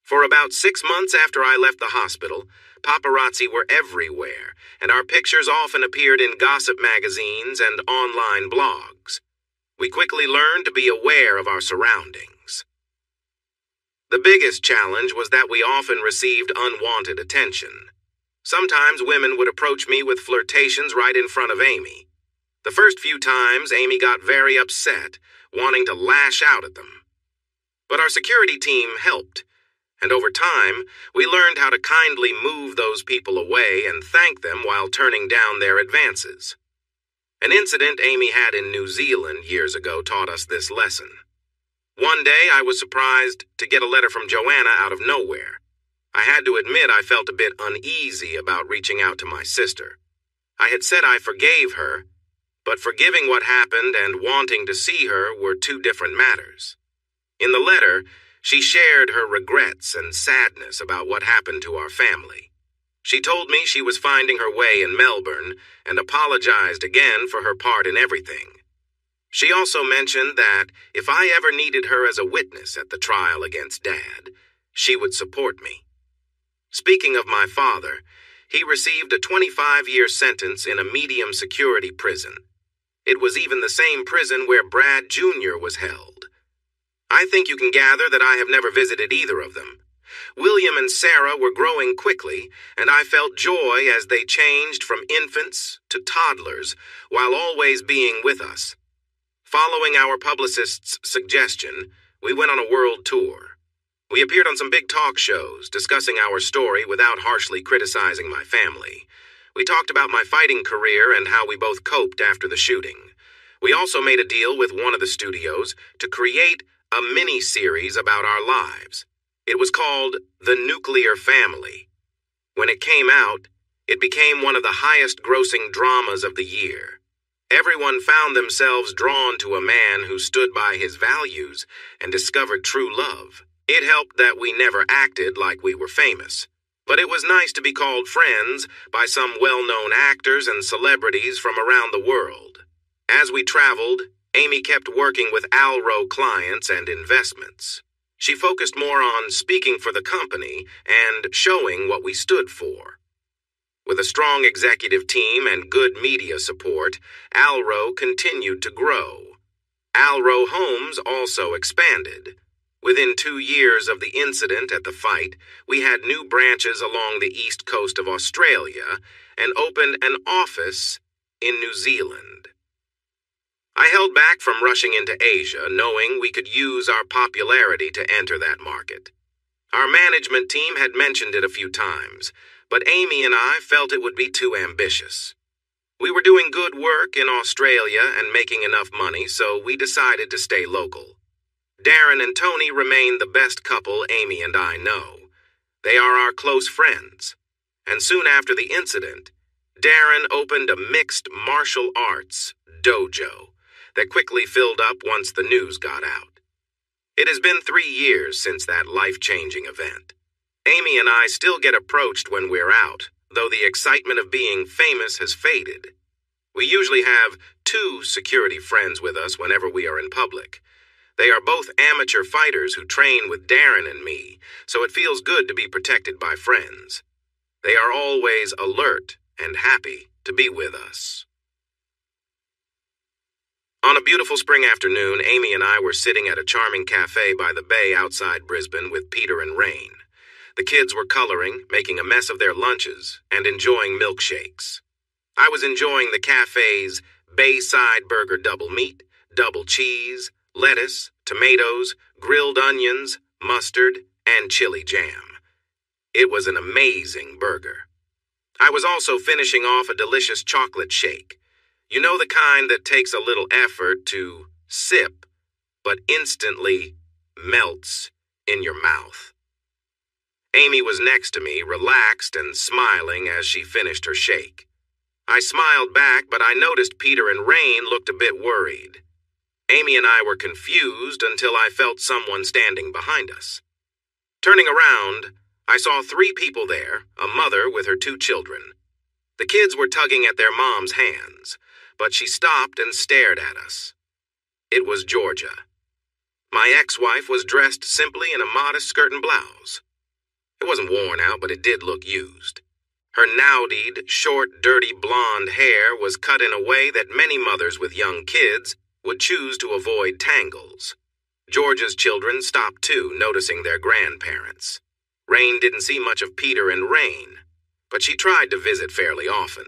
For about 6 months after I left the hospital, paparazzi were everywhere, and our pictures often appeared in gossip magazines and online blogs. We quickly learned to be aware of our surroundings. The biggest challenge was that we often received unwanted attention. Sometimes women would approach me with flirtations right in front of Amy. The first few times, Amy got very upset, wanting to lash out at them. But our security team helped, and over time, we learned how to kindly move those people away and thank them while turning down their advances. An incident Amy had in New Zealand years ago taught us this lesson. One day, I was surprised to get a letter from Joanna out of nowhere. I had to admit I felt a bit uneasy about reaching out to my sister. I had said I forgave her, but forgiving what happened and wanting to see her were 2 different matters. In the letter, she shared her regrets and sadness about what happened to our family. She told me she was finding her way in Melbourne and apologized again for her part in everything. She also mentioned that if I ever needed her as a witness at the trial against Dad, she would support me. Speaking of my father, he received a 25-year sentence in a medium security prison. It was even the same prison where Brad Jr. was held. I think you can gather that I have never visited either of them. William and Sarah were growing quickly, and I felt joy as they changed from infants to toddlers while always being with us. Following our publicist's suggestion, we went on a world tour. We appeared on some big talk shows, discussing our story without harshly criticizing my family. We talked about my fighting career and how we both coped after the shooting. We also made a deal with one of the studios to create a mini-series about our lives. It was called The Nuclear Family. When it came out, it became one of the highest-grossing dramas of the year. Everyone found themselves drawn to a man who stood by his values and discovered true love. It helped that we never acted like we were famous, but it was nice to be called friends by some well-known actors and celebrities from around the world. As we traveled, Amy kept working with Alro clients and investments. She focused more on speaking for the company and showing what we stood for. With a strong executive team and good media support, Alro continued to grow. Alro Homes also expanded. Within 2 years of the incident at the fight, we had new branches along the east coast of Australia and opened an office in New Zealand. I held back from rushing into Asia, knowing we could use our popularity to enter that market. Our management team had mentioned it a few times, but Amy and I felt it would be too ambitious. We were doing good work in Australia and making enough money, so we decided to stay local. Darren and Tony remain the best couple Amy and I know. They are our close friends. And soon after the incident, Darren opened a mixed martial arts dojo that quickly filled up once the news got out. It has been 3 years since that life-changing event. Amy and I still get approached when we're out, though the excitement of being famous has faded. We usually have 2 security friends with us whenever we are in public. They are both amateur fighters who train with Darren and me, so it feels good to be protected by friends. They are always alert and happy to be with us. On a beautiful spring afternoon, Amy and I were sitting at a charming cafe by the bay outside Brisbane with Peter and Rain. The kids were coloring, making a mess of their lunches, and enjoying milkshakes. I was enjoying the cafe's Bayside Burger double meat, double cheese, lettuce, tomatoes, grilled onions, mustard, and chili jam. It was an amazing burger. I was also finishing off a delicious chocolate shake. You know, the kind that takes a little effort to sip, but instantly melts in your mouth. Amy was next to me, relaxed and smiling as she finished her shake. I smiled back, but I noticed Peter and Rain looked a bit worried. Amy and I were confused until I felt someone standing behind us. Turning around, I saw 3 people there, a mother with her 2 children. The kids were tugging at their mom's hands, but she stopped and stared at us. It was Georgia. My ex-wife was dressed simply in a modest skirt and blouse. It wasn't worn out, but it did look used. Her naudied, short, dirty blonde hair was cut in a way that many mothers with young kids would choose to avoid tangles. Georgia's children stopped too, noticing their grandparents. Rain didn't see much of Peter and Rain, but she tried to visit fairly often.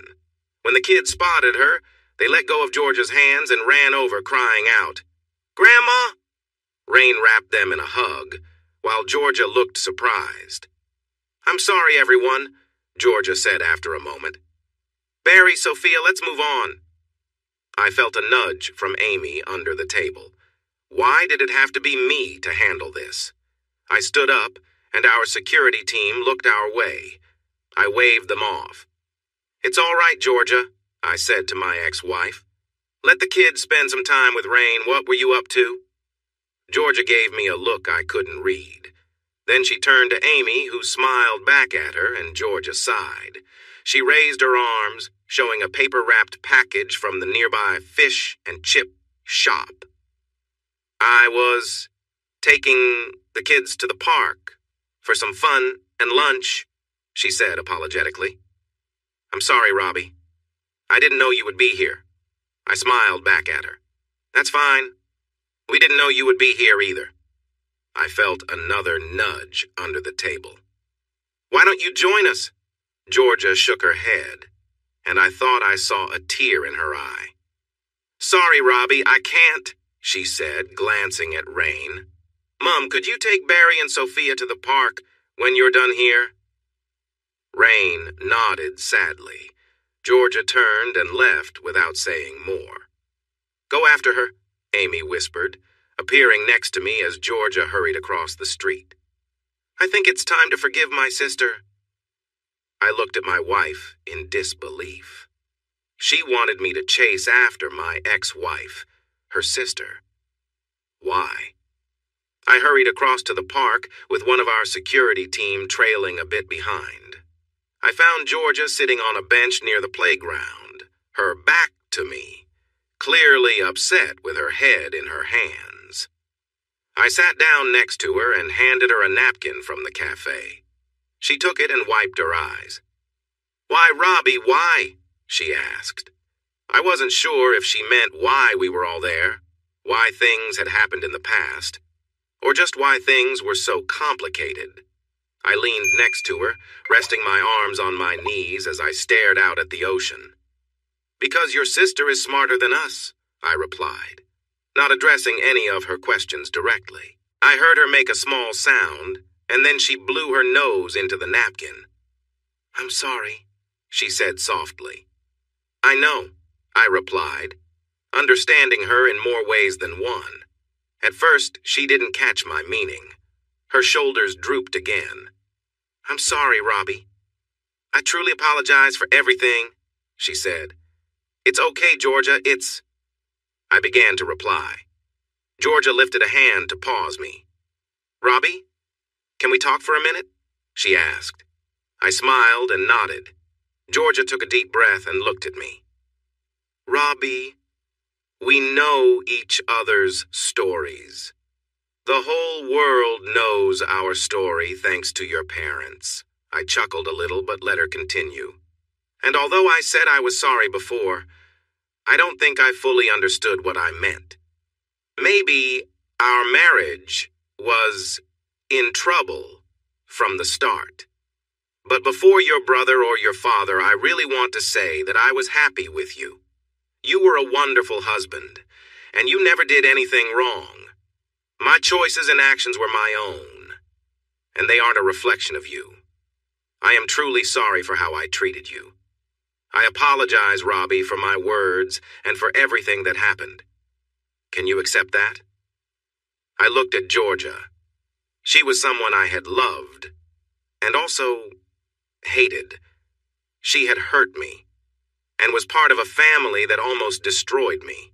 When the kids spotted her, they let go of Georgia's hands and ran over, crying out, "Grandma!" Rain wrapped them in a hug, while Georgia looked surprised. "I'm sorry, everyone," Georgia said after a moment. "Barry, Sophia, let's move on." I felt a nudge from Amy under the table. Why did it have to be me to handle this? I stood up, and our security team looked our way. I waved them off. "It's all right, Georgia," I said to my ex-wife. "Let the kids spend some time with Rain. What were you up to?" Georgia gave me a look I couldn't read. Then she turned to Amy, who smiled back at her, and Georgia sighed. She raised her arms, showing a paper-wrapped package from the nearby fish and chip shop. "I was taking the kids to the park for some fun and lunch," she said apologetically. "I'm sorry, Robbie. I didn't know you would be here." I smiled back at her. "That's fine. We didn't know you would be here either." I felt another nudge under the table. "Why don't you join us?" Georgia shook her head, and I thought I saw a tear in her eye. "Sorry, Robbie, I can't," she said, glancing at Rain. "Mom, could you take Barry and Sophia to the park when you're done here?" Rain nodded sadly. Georgia turned and left without saying more. "Go after her," Amy whispered, appearing next to me as Georgia hurried across the street. "I think it's time to forgive my sister." I looked at my wife in disbelief. She wanted me to chase after my ex-wife, her sister. Why? I hurried across to the park with one of our security team trailing a bit behind. I found Georgia sitting on a bench near the playground, her back to me, clearly upset with her head in her hands. I sat down next to her and handed her a napkin from the cafe. She took it and wiped her eyes. "Why, Robbie, why?" she asked. I wasn't sure if she meant why we were all there, why things had happened in the past, or just why things were so complicated. I leaned next to her, resting my arms on my knees as I stared out at the ocean. "Because your sister is smarter than us," I replied, not addressing any of her questions directly. I heard her make a small sound, and then she blew her nose into the napkin. I'm sorry, she said softly. I know, I replied, understanding her in more ways than one. At first, she didn't catch my meaning. Her shoulders drooped again. I'm sorry, Robbie. I truly apologize for everything, she said. It's okay, Georgia, it's... I began to reply. Georgia lifted a hand to pause me. Robbie, can we talk for a minute? She asked. I smiled and nodded. Georgia took a deep breath and looked at me. Robbie, we know each other's stories. The whole world knows our story thanks to your parents. I chuckled a little but let her continue. And although I said I was sorry before, I don't think I fully understood what I meant. Maybe our marriage was in trouble from the start. But before your brother or your father, I really want to say that I was happy with you. You were a wonderful husband, and you never did anything wrong. My choices and actions were my own, and they aren't a reflection of you. I am truly sorry for how I treated you. I apologize, Robbie, for my words and for everything that happened. Can you accept that? I looked at Georgia. She was someone I had loved, and also hated. She had hurt me, and was part of a family that almost destroyed me.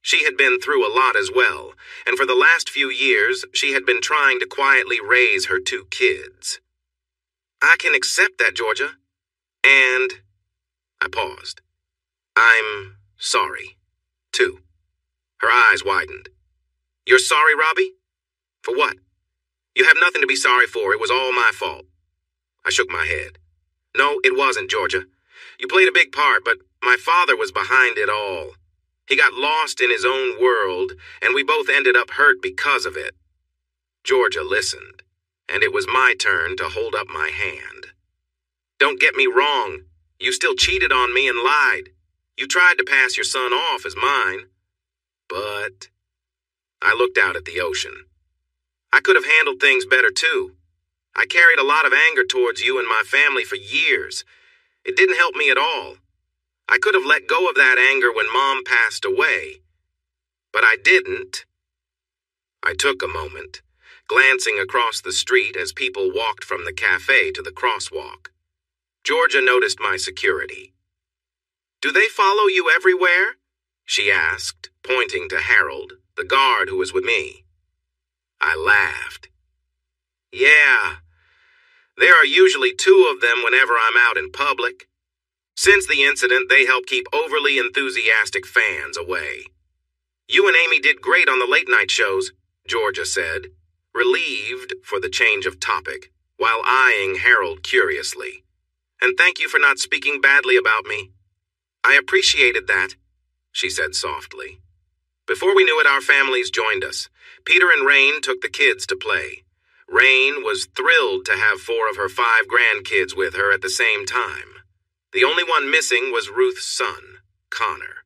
She had been through a lot as well, and for the last few years, she had been trying to quietly raise her 2 kids. I can accept that, Georgia. And... I paused. I'm sorry, too. Her eyes widened. You're sorry, Robbie? For what? You have nothing to be sorry for. It was all my fault. I shook my head. No, it wasn't, Georgia. You played a big part, but my father was behind it all. He got lost in his own world, and we both ended up hurt because of it. Georgia listened, and it was my turn to hold up my hand. Don't get me wrong. You still cheated on me and lied. You tried to pass your son off as mine. But... I looked out at the ocean. I could have handled things better, too. I carried a lot of anger towards you and my family for years. It didn't help me at all. I could have let go of that anger when Mom passed away. But I didn't. I took a moment, glancing across the street as people walked from the cafe to the crosswalk. Georgia noticed my security. Do they follow you everywhere? She asked, pointing to Harold, the guard who was with me. I laughed. Yeah, there are usually 2 of them whenever I'm out in public. Since the incident, they help keep overly enthusiastic fans away. You and Amy did great on the late-night shows, Georgia said, relieved for the change of topic, while eyeing Harold curiously. And thank you for not speaking badly about me. I appreciated that, she said softly. Before we knew it, our families joined us. Peter and Rain took the kids to play. Rain was thrilled to have 4 of her 5 grandkids with her at the same time. The only one missing was Ruth's son, Connor.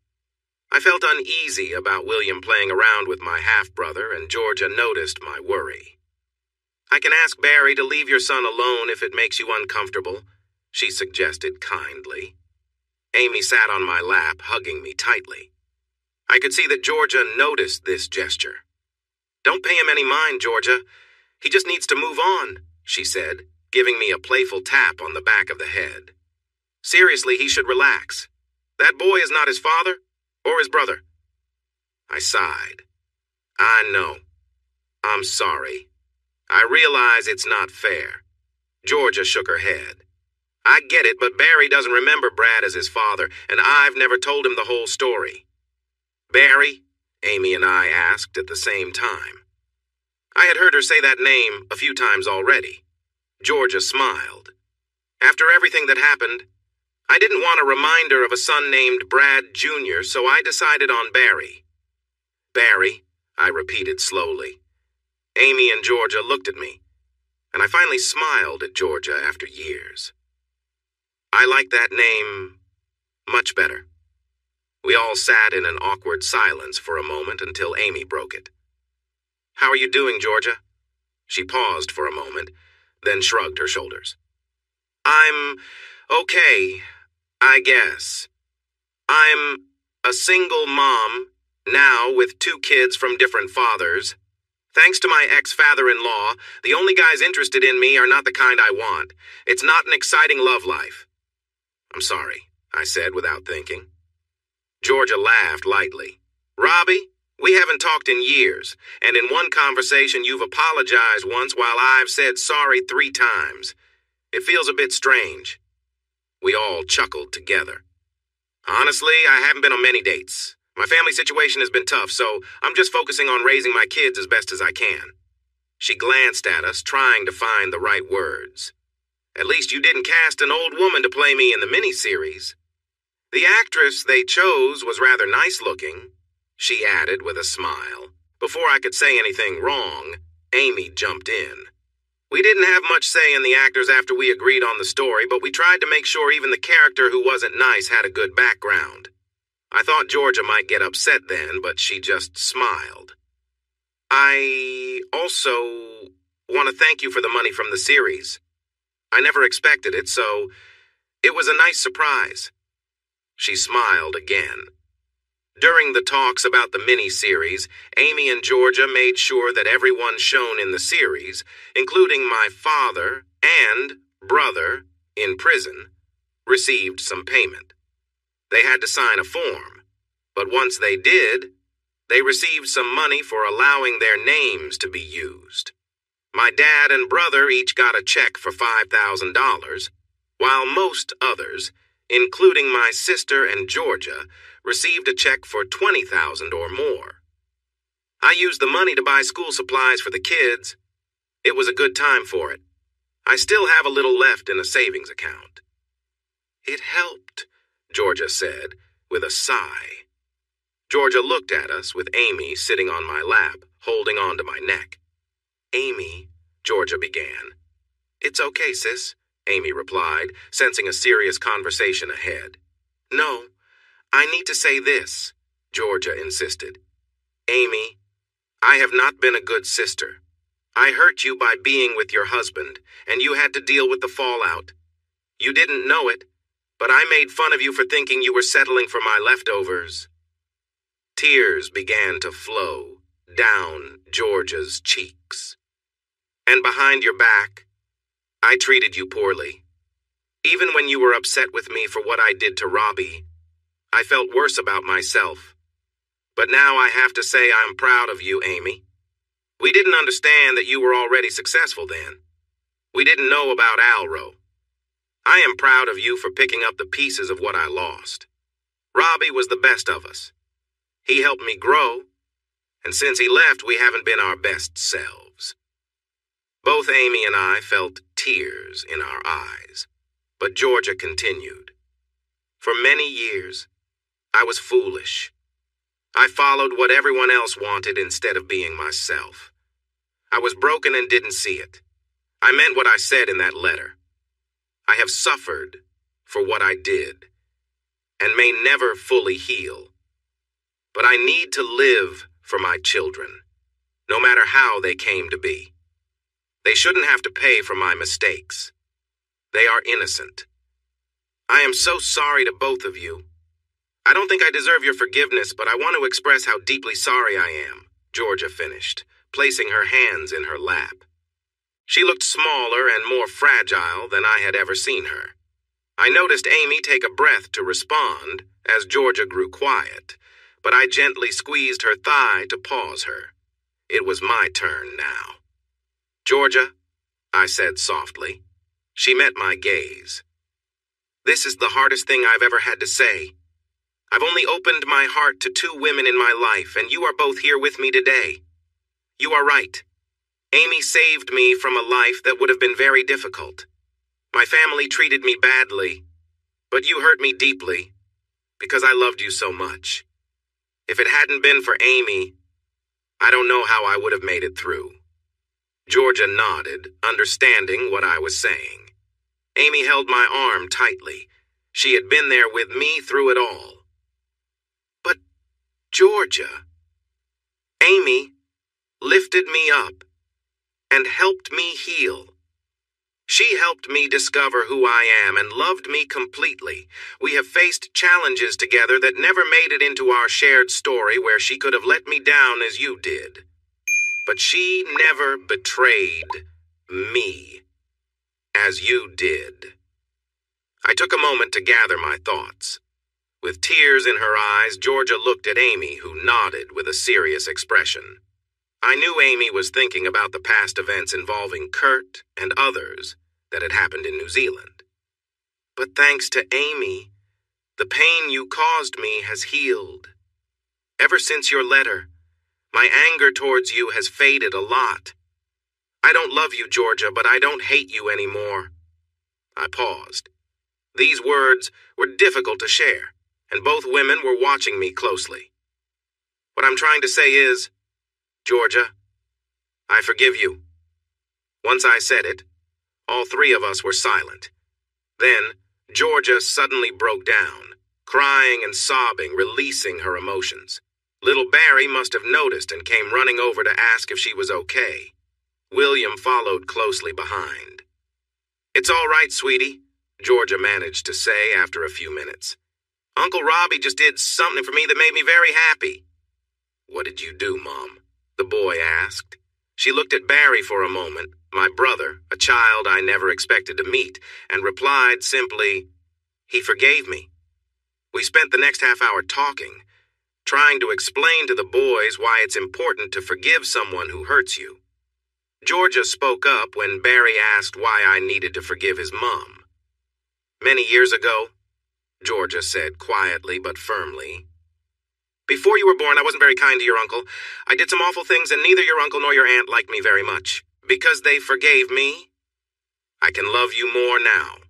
I felt uneasy about William playing around with my half-brother, and Georgia noticed my worry. I can ask Barry to leave your son alone if it makes you uncomfortable, she suggested kindly. Amy sat on my lap, hugging me tightly. I could see that Georgia noticed this gesture. Don't pay him any mind, Georgia. He just needs to move on, she said, giving me a playful tap on the back of the head. Seriously, he should relax. That boy is not his father or his brother. I sighed. I know. I'm sorry. I realize it's not fair. Georgia shook her head. I get it, but Barry doesn't remember Brad as his father, and I've never told him the whole story. Barry? Amy and I asked at the same time. I had heard her say that name a few times already. Georgia smiled. After everything that happened, I didn't want a reminder of a son named Brad Jr., so I decided on Barry. Barry, I repeated slowly. Amy and Georgia looked at me, and I finally smiled at Georgia after years. I like that name much better. We all sat in an awkward silence for a moment until Amy broke it. "How are you doing, Georgia?" She paused for a moment, then shrugged her shoulders. "I'm okay, I guess. I'm a single mom, now with 2 kids from different fathers. Thanks to my ex-father-in-law, the only guys interested in me are not the kind I want. It's not an exciting love life." "I'm sorry," I said without thinking. Georgia laughed lightly. "Robbie, we haven't talked in years, and in one conversation you've apologized once while I've said sorry 3 times. It feels a bit strange." We all chuckled together. "Honestly, I haven't been on many dates. My family situation has been tough, so I'm just focusing on raising my kids as best as I can." She glanced at us, trying to find the right words. "At least you didn't cast an old woman to play me in the miniseries." "The actress they chose was rather nice-looking," she added with a smile. Before I could say anything wrong, Amy jumped in. "We didn't have much say in the actors after we agreed on the story, but we tried to make sure even the character who wasn't nice had a good background." I thought Georgia might get upset then, but she just smiled. "I also want to thank you for the money from the series. I never expected it, so it was a nice surprise." She smiled again. During the talks about the mini-series, Amy and Georgia made sure that everyone shown in the series, including my father and brother in prison, received some payment. They had to sign a form, but once they did, they received some money for allowing their names to be used. My dad and brother each got a check for $5,000, while most others, including my sister and Georgia, received a check for $20,000 or more. I used the money to buy school supplies for the kids. It was a good time for it. I still have a little left in a savings account. "It helped," Georgia said, with a sigh. Georgia looked at us with Amy sitting on my lap, holding on to my neck. "Amy," Georgia began. "It's okay, sis," Amy replied, sensing a serious conversation ahead. "No, I need to say this," Georgia insisted. "Amy, I have not been a good sister. I hurt you by being with your husband, and you had to deal with the fallout. You didn't know it, but I made fun of you for thinking you were settling for my leftovers." Tears began to flow down Georgia's cheeks. "And behind your back, I treated you poorly. Even when you were upset with me for what I did to Robbie, I felt worse about myself. But now I have to say I'm proud of you, Amy. We didn't understand that you were already successful then. We didn't know about Alro. I am proud of you for picking up the pieces of what I lost. Robbie was the best of us. He helped me grow, and since he left, we haven't been our best selves." Both Amy and I felt tears in our eyes, but Georgia continued. "For many years, I was foolish. I followed what everyone else wanted instead of being myself. I was broken and didn't see it. I meant what I said in that letter. I have suffered for what I did, and may never fully heal. But I need to live for my children, no matter how they came to be. They shouldn't have to pay for my mistakes. They are innocent. I am so sorry to both of you. I don't think I deserve your forgiveness, but I want to express how deeply sorry I am," Georgia finished, placing her hands in her lap. She looked smaller and more fragile than I had ever seen her. I noticed Amy take a breath to respond as Georgia grew quiet, but I gently squeezed her thigh to pause her. It was my turn now. "Georgia," I said softly. She met my gaze. "This is the hardest thing I've ever had to say. I've only opened my heart to 2 women in my life, and you are both here with me today. You are right. Amy saved me from a life that would have been very difficult. My family treated me badly, but you hurt me deeply because I loved you so much. If it hadn't been for Amy, I don't know how I would have made it through." Georgia nodded, understanding what I was saying. Amy held my arm tightly. She had been there with me through it all. Georgia. Amy lifted me up and helped me heal. She helped me discover who I am and loved me completely. We have faced challenges together that never made it into our shared story where she could have let me down as you did. But she never betrayed me as you did. I took a moment to gather my thoughts. With tears in her eyes, Georgia looked at Amy, who nodded with a serious expression. I knew Amy was thinking about the past events involving Kurt and others that had happened in New Zealand. But thanks to Amy, the pain you caused me has healed. Ever since your letter, my anger towards you has faded a lot. I don't love you, Georgia, but I don't hate you anymore. I paused. These words were difficult to share, and both women were watching me closely. What I'm trying to say is, Georgia, I forgive you. Once I said it, all three of us were silent. Then, Georgia suddenly broke down, crying and sobbing, releasing her emotions. Little Barry must have noticed and came running over to ask if she was okay. William followed closely behind. It's all right, sweetie, Georgia managed to say after a few minutes. Uncle Robbie just did something for me that made me very happy. What did you do, Mom? The boy asked. She looked at Barry for a moment, my brother, a child I never expected to meet, and replied simply, he forgave me. We spent the next half hour talking, trying to explain to the boys why it's important to forgive someone who hurts you. Georgia spoke up when Barry asked why I needed to forgive his mom. Many years ago, Georgia said quietly but firmly, before you were born, I wasn't very kind to your uncle. I did some awful things, and neither your uncle nor your aunt liked me very much. Because they forgave me, I can love you more now.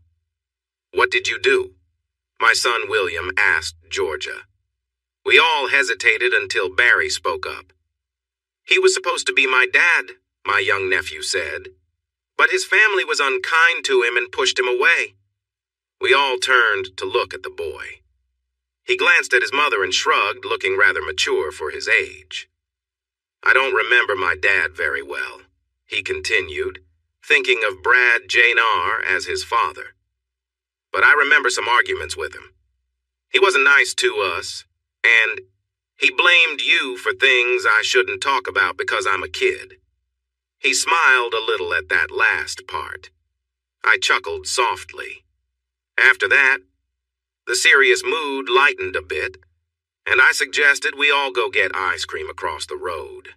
What did you do? My son William asked Georgia. We all hesitated until Barry spoke up. He was supposed to be my dad, my young nephew said. But his family was unkind to him and pushed him away. We all turned to look at the boy. He glanced at his mother and shrugged, looking rather mature for his age. I don't remember my dad very well, he continued, thinking of Brad J.N.R. as his father. But I remember some arguments with him. He wasn't nice to us, and he blamed you for things I shouldn't talk about because I'm a kid. He smiled a little at that last part. I chuckled softly. After that, the serious mood lightened a bit, and I suggested we all go get ice cream across the road.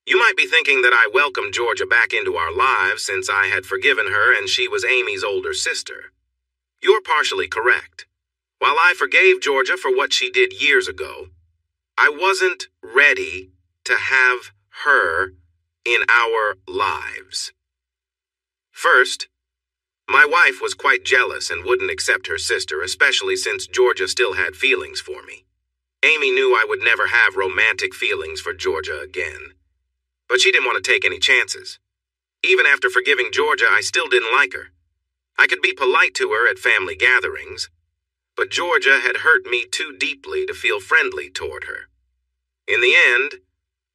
You might be thinking that I welcomed Georgia back into our lives since I had forgiven her and she was Amy's older sister. You're partially correct. While I forgave Georgia for what she did years ago, I wasn't ready to have her in our lives. First, my wife was quite jealous and wouldn't accept her sister, especially since Georgia still had feelings for me. Amy knew I would never have romantic feelings for Georgia again. But she didn't want to take any chances. Even after forgiving Georgia, I still didn't like her. I could be polite to her at family gatherings, but Georgia had hurt me too deeply to feel friendly toward her. In the end,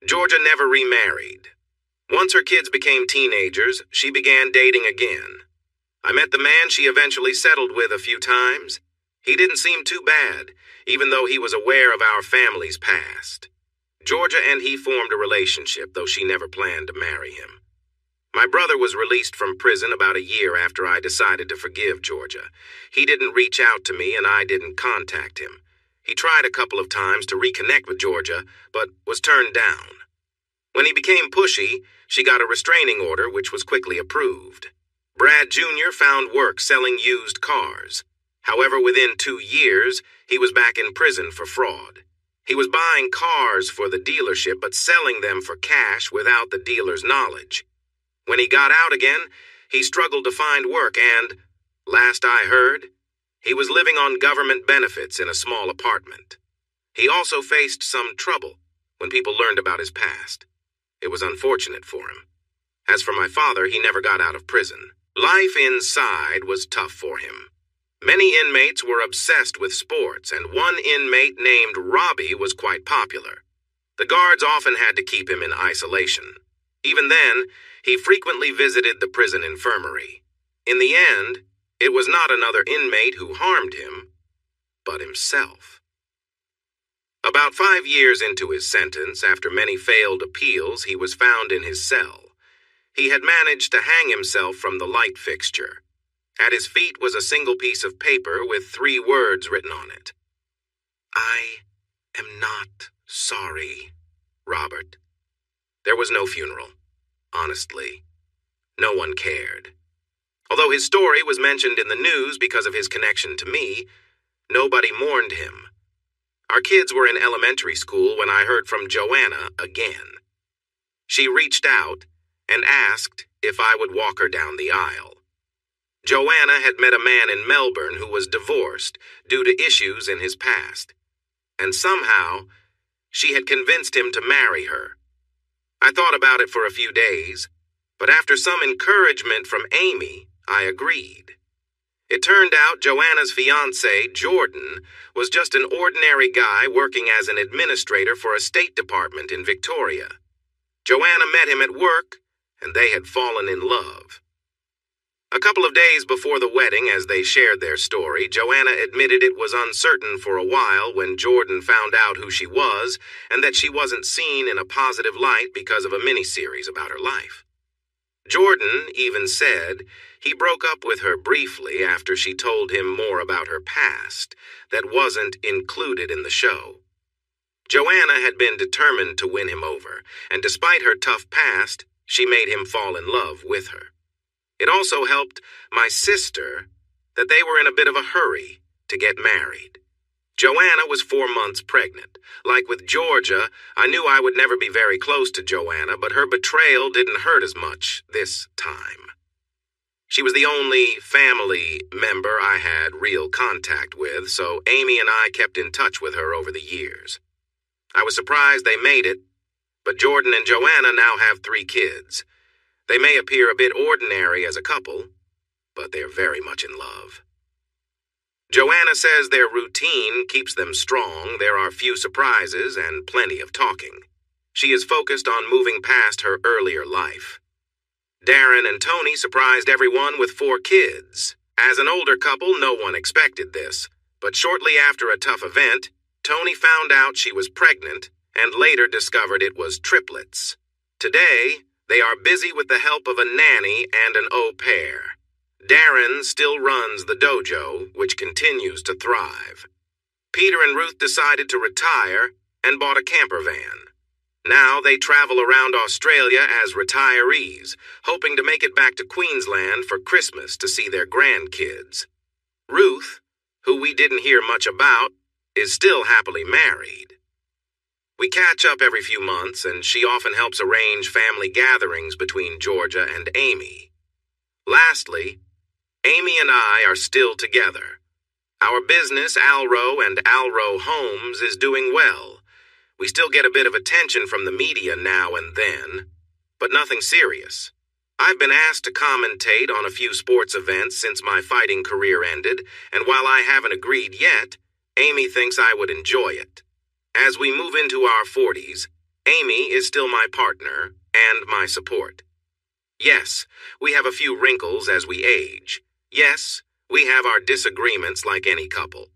Georgia never remarried. Once her kids became teenagers, she began dating again. I met the man she eventually settled with a few times. He didn't seem too bad, even though he was aware of our family's past. Georgia and he formed a relationship, though she never planned to marry him. My brother was released from prison about a year after I decided to forgive Georgia. He didn't reach out to me and I didn't contact him. He tried a couple of times to reconnect with Georgia, but was turned down. When he became pushy, she got a restraining order, which was quickly approved. Brad Jr. found work selling used cars. However, within 2 years, he was back in prison for fraud. He was buying cars for the dealership but selling them for cash without the dealer's knowledge. When he got out again, he struggled to find work and, last I heard, he was living on government benefits in a small apartment. He also faced some trouble when people learned about his past. It was unfortunate for him. As for my father, he never got out of prison. Life inside was tough for him. Many inmates were obsessed with sports, and one inmate named Robbie was quite popular. The guards often had to keep him in isolation. Even then, he frequently visited the prison infirmary. In the end, it was not another inmate who harmed him, but himself. About 5 years into his sentence, after many failed appeals, he was found in his cell. He had managed to hang himself from the light fixture. At his feet was a single piece of paper with 3 words written on it. "I am not sorry, Robert." There was no funeral. Honestly, no one cared. Although his story was mentioned in the news because of his connection to me, nobody mourned him. Our kids were in elementary school when I heard from Joanna again. She reached out and asked if I would walk her down the aisle. Joanna had met a man in Melbourne who was divorced due to issues in his past, and somehow she had convinced him to marry her. I thought about it for a few days, but after some encouragement from Amy, I agreed. It turned out Joanna's fiancé, Jordan, was just an ordinary guy working as an administrator for a state department in Victoria. Joanna met him at work, and they had fallen in love. A couple of days before the wedding, as they shared their story, Joanna admitted it was uncertain for a while when Jordan found out who she was and that she wasn't seen in a positive light because of a miniseries about her life. Jordan even said he broke up with her briefly after she told him more about her past that wasn't included in the show. Joanna had been determined to win him over, and despite her tough past, she made him fall in love with her. It also helped my sister that they were in a bit of a hurry to get married. Joanna was 4 months pregnant. Like with Georgia, I knew I would never be very close to Joanna, but her betrayal didn't hurt as much this time. She was the only family member I had real contact with, so Amy and I kept in touch with her over the years. I was surprised they made it, but Jordan and Joanna now have 3 kids. They may appear a bit ordinary as a couple, but they're very much in love. Joanna says their routine keeps them strong, there are few surprises, and plenty of talking. She is focused on moving past her earlier life. Darren and Tony surprised everyone with 4 kids. As an older couple, no one expected this, but shortly after a tough event, Tony found out she was pregnant and later discovered it was triplets. Today, they are busy with the help of a nanny and an au pair. Darren still runs the dojo, which continues to thrive. Peter and Ruth decided to retire and bought a camper van. Now they travel around Australia as retirees, hoping to make it back to Queensland for Christmas to see their grandkids. Ruth, who we didn't hear much about, is still happily married. We catch up every few months, and she often helps arrange family gatherings between Georgia and Amy. Lastly, Amy and I are still together. Our business, Alro and Alro Homes, is doing well. We still get a bit of attention from the media now and then, but nothing serious. I've been asked to commentate on a few sports events since my fighting career ended, and while I haven't agreed yet, Amy thinks I would enjoy it. As we move into our 40s, Amy is still my partner and my support. Yes, we have a few wrinkles as we age. Yes, we have our disagreements like any couple.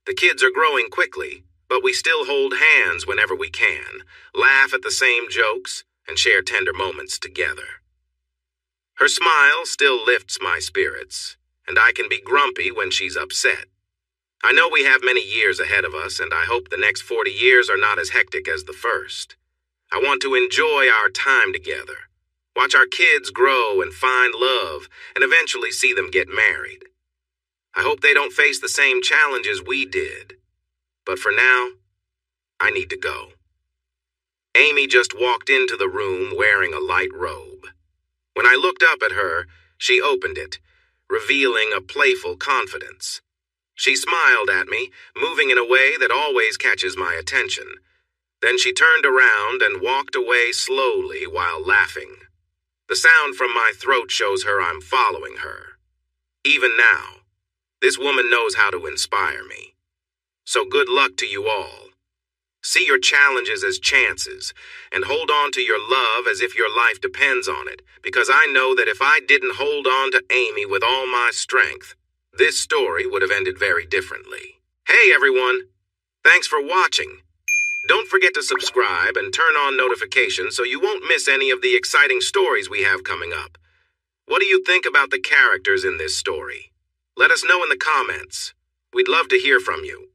The kids are growing quickly, but we still hold hands whenever we can, laugh at the same jokes, and share tender moments together. Her smile still lifts my spirits, and I can be grumpy when she's upset. I know we have many years ahead of us, and I hope the next 40 years are not as hectic as the first. I want to enjoy our time together, watch our kids grow and find love, and eventually see them get married. I hope they don't face the same challenges we did. But for now, I need to go. Amy just walked into the room wearing a light robe. When I looked up at her, she opened it, revealing a playful confidence. She smiled at me, moving in a way that always catches my attention. Then she turned around and walked away slowly while laughing. The sound from my throat shows her I'm following her. Even now, This woman knows how to inspire me. So good luck to you all. See your challenges as chances, and hold on to your love as if your life depends on it, because I know that if I didn't hold on to Amy with all my strength, this story would have ended very differently. Hey everyone! Thanks for watching. Don't forget to subscribe and turn on notifications so you won't miss any of the exciting stories we have coming up. What do you think about the characters in this story? Let us know in the comments. We'd love to hear from you.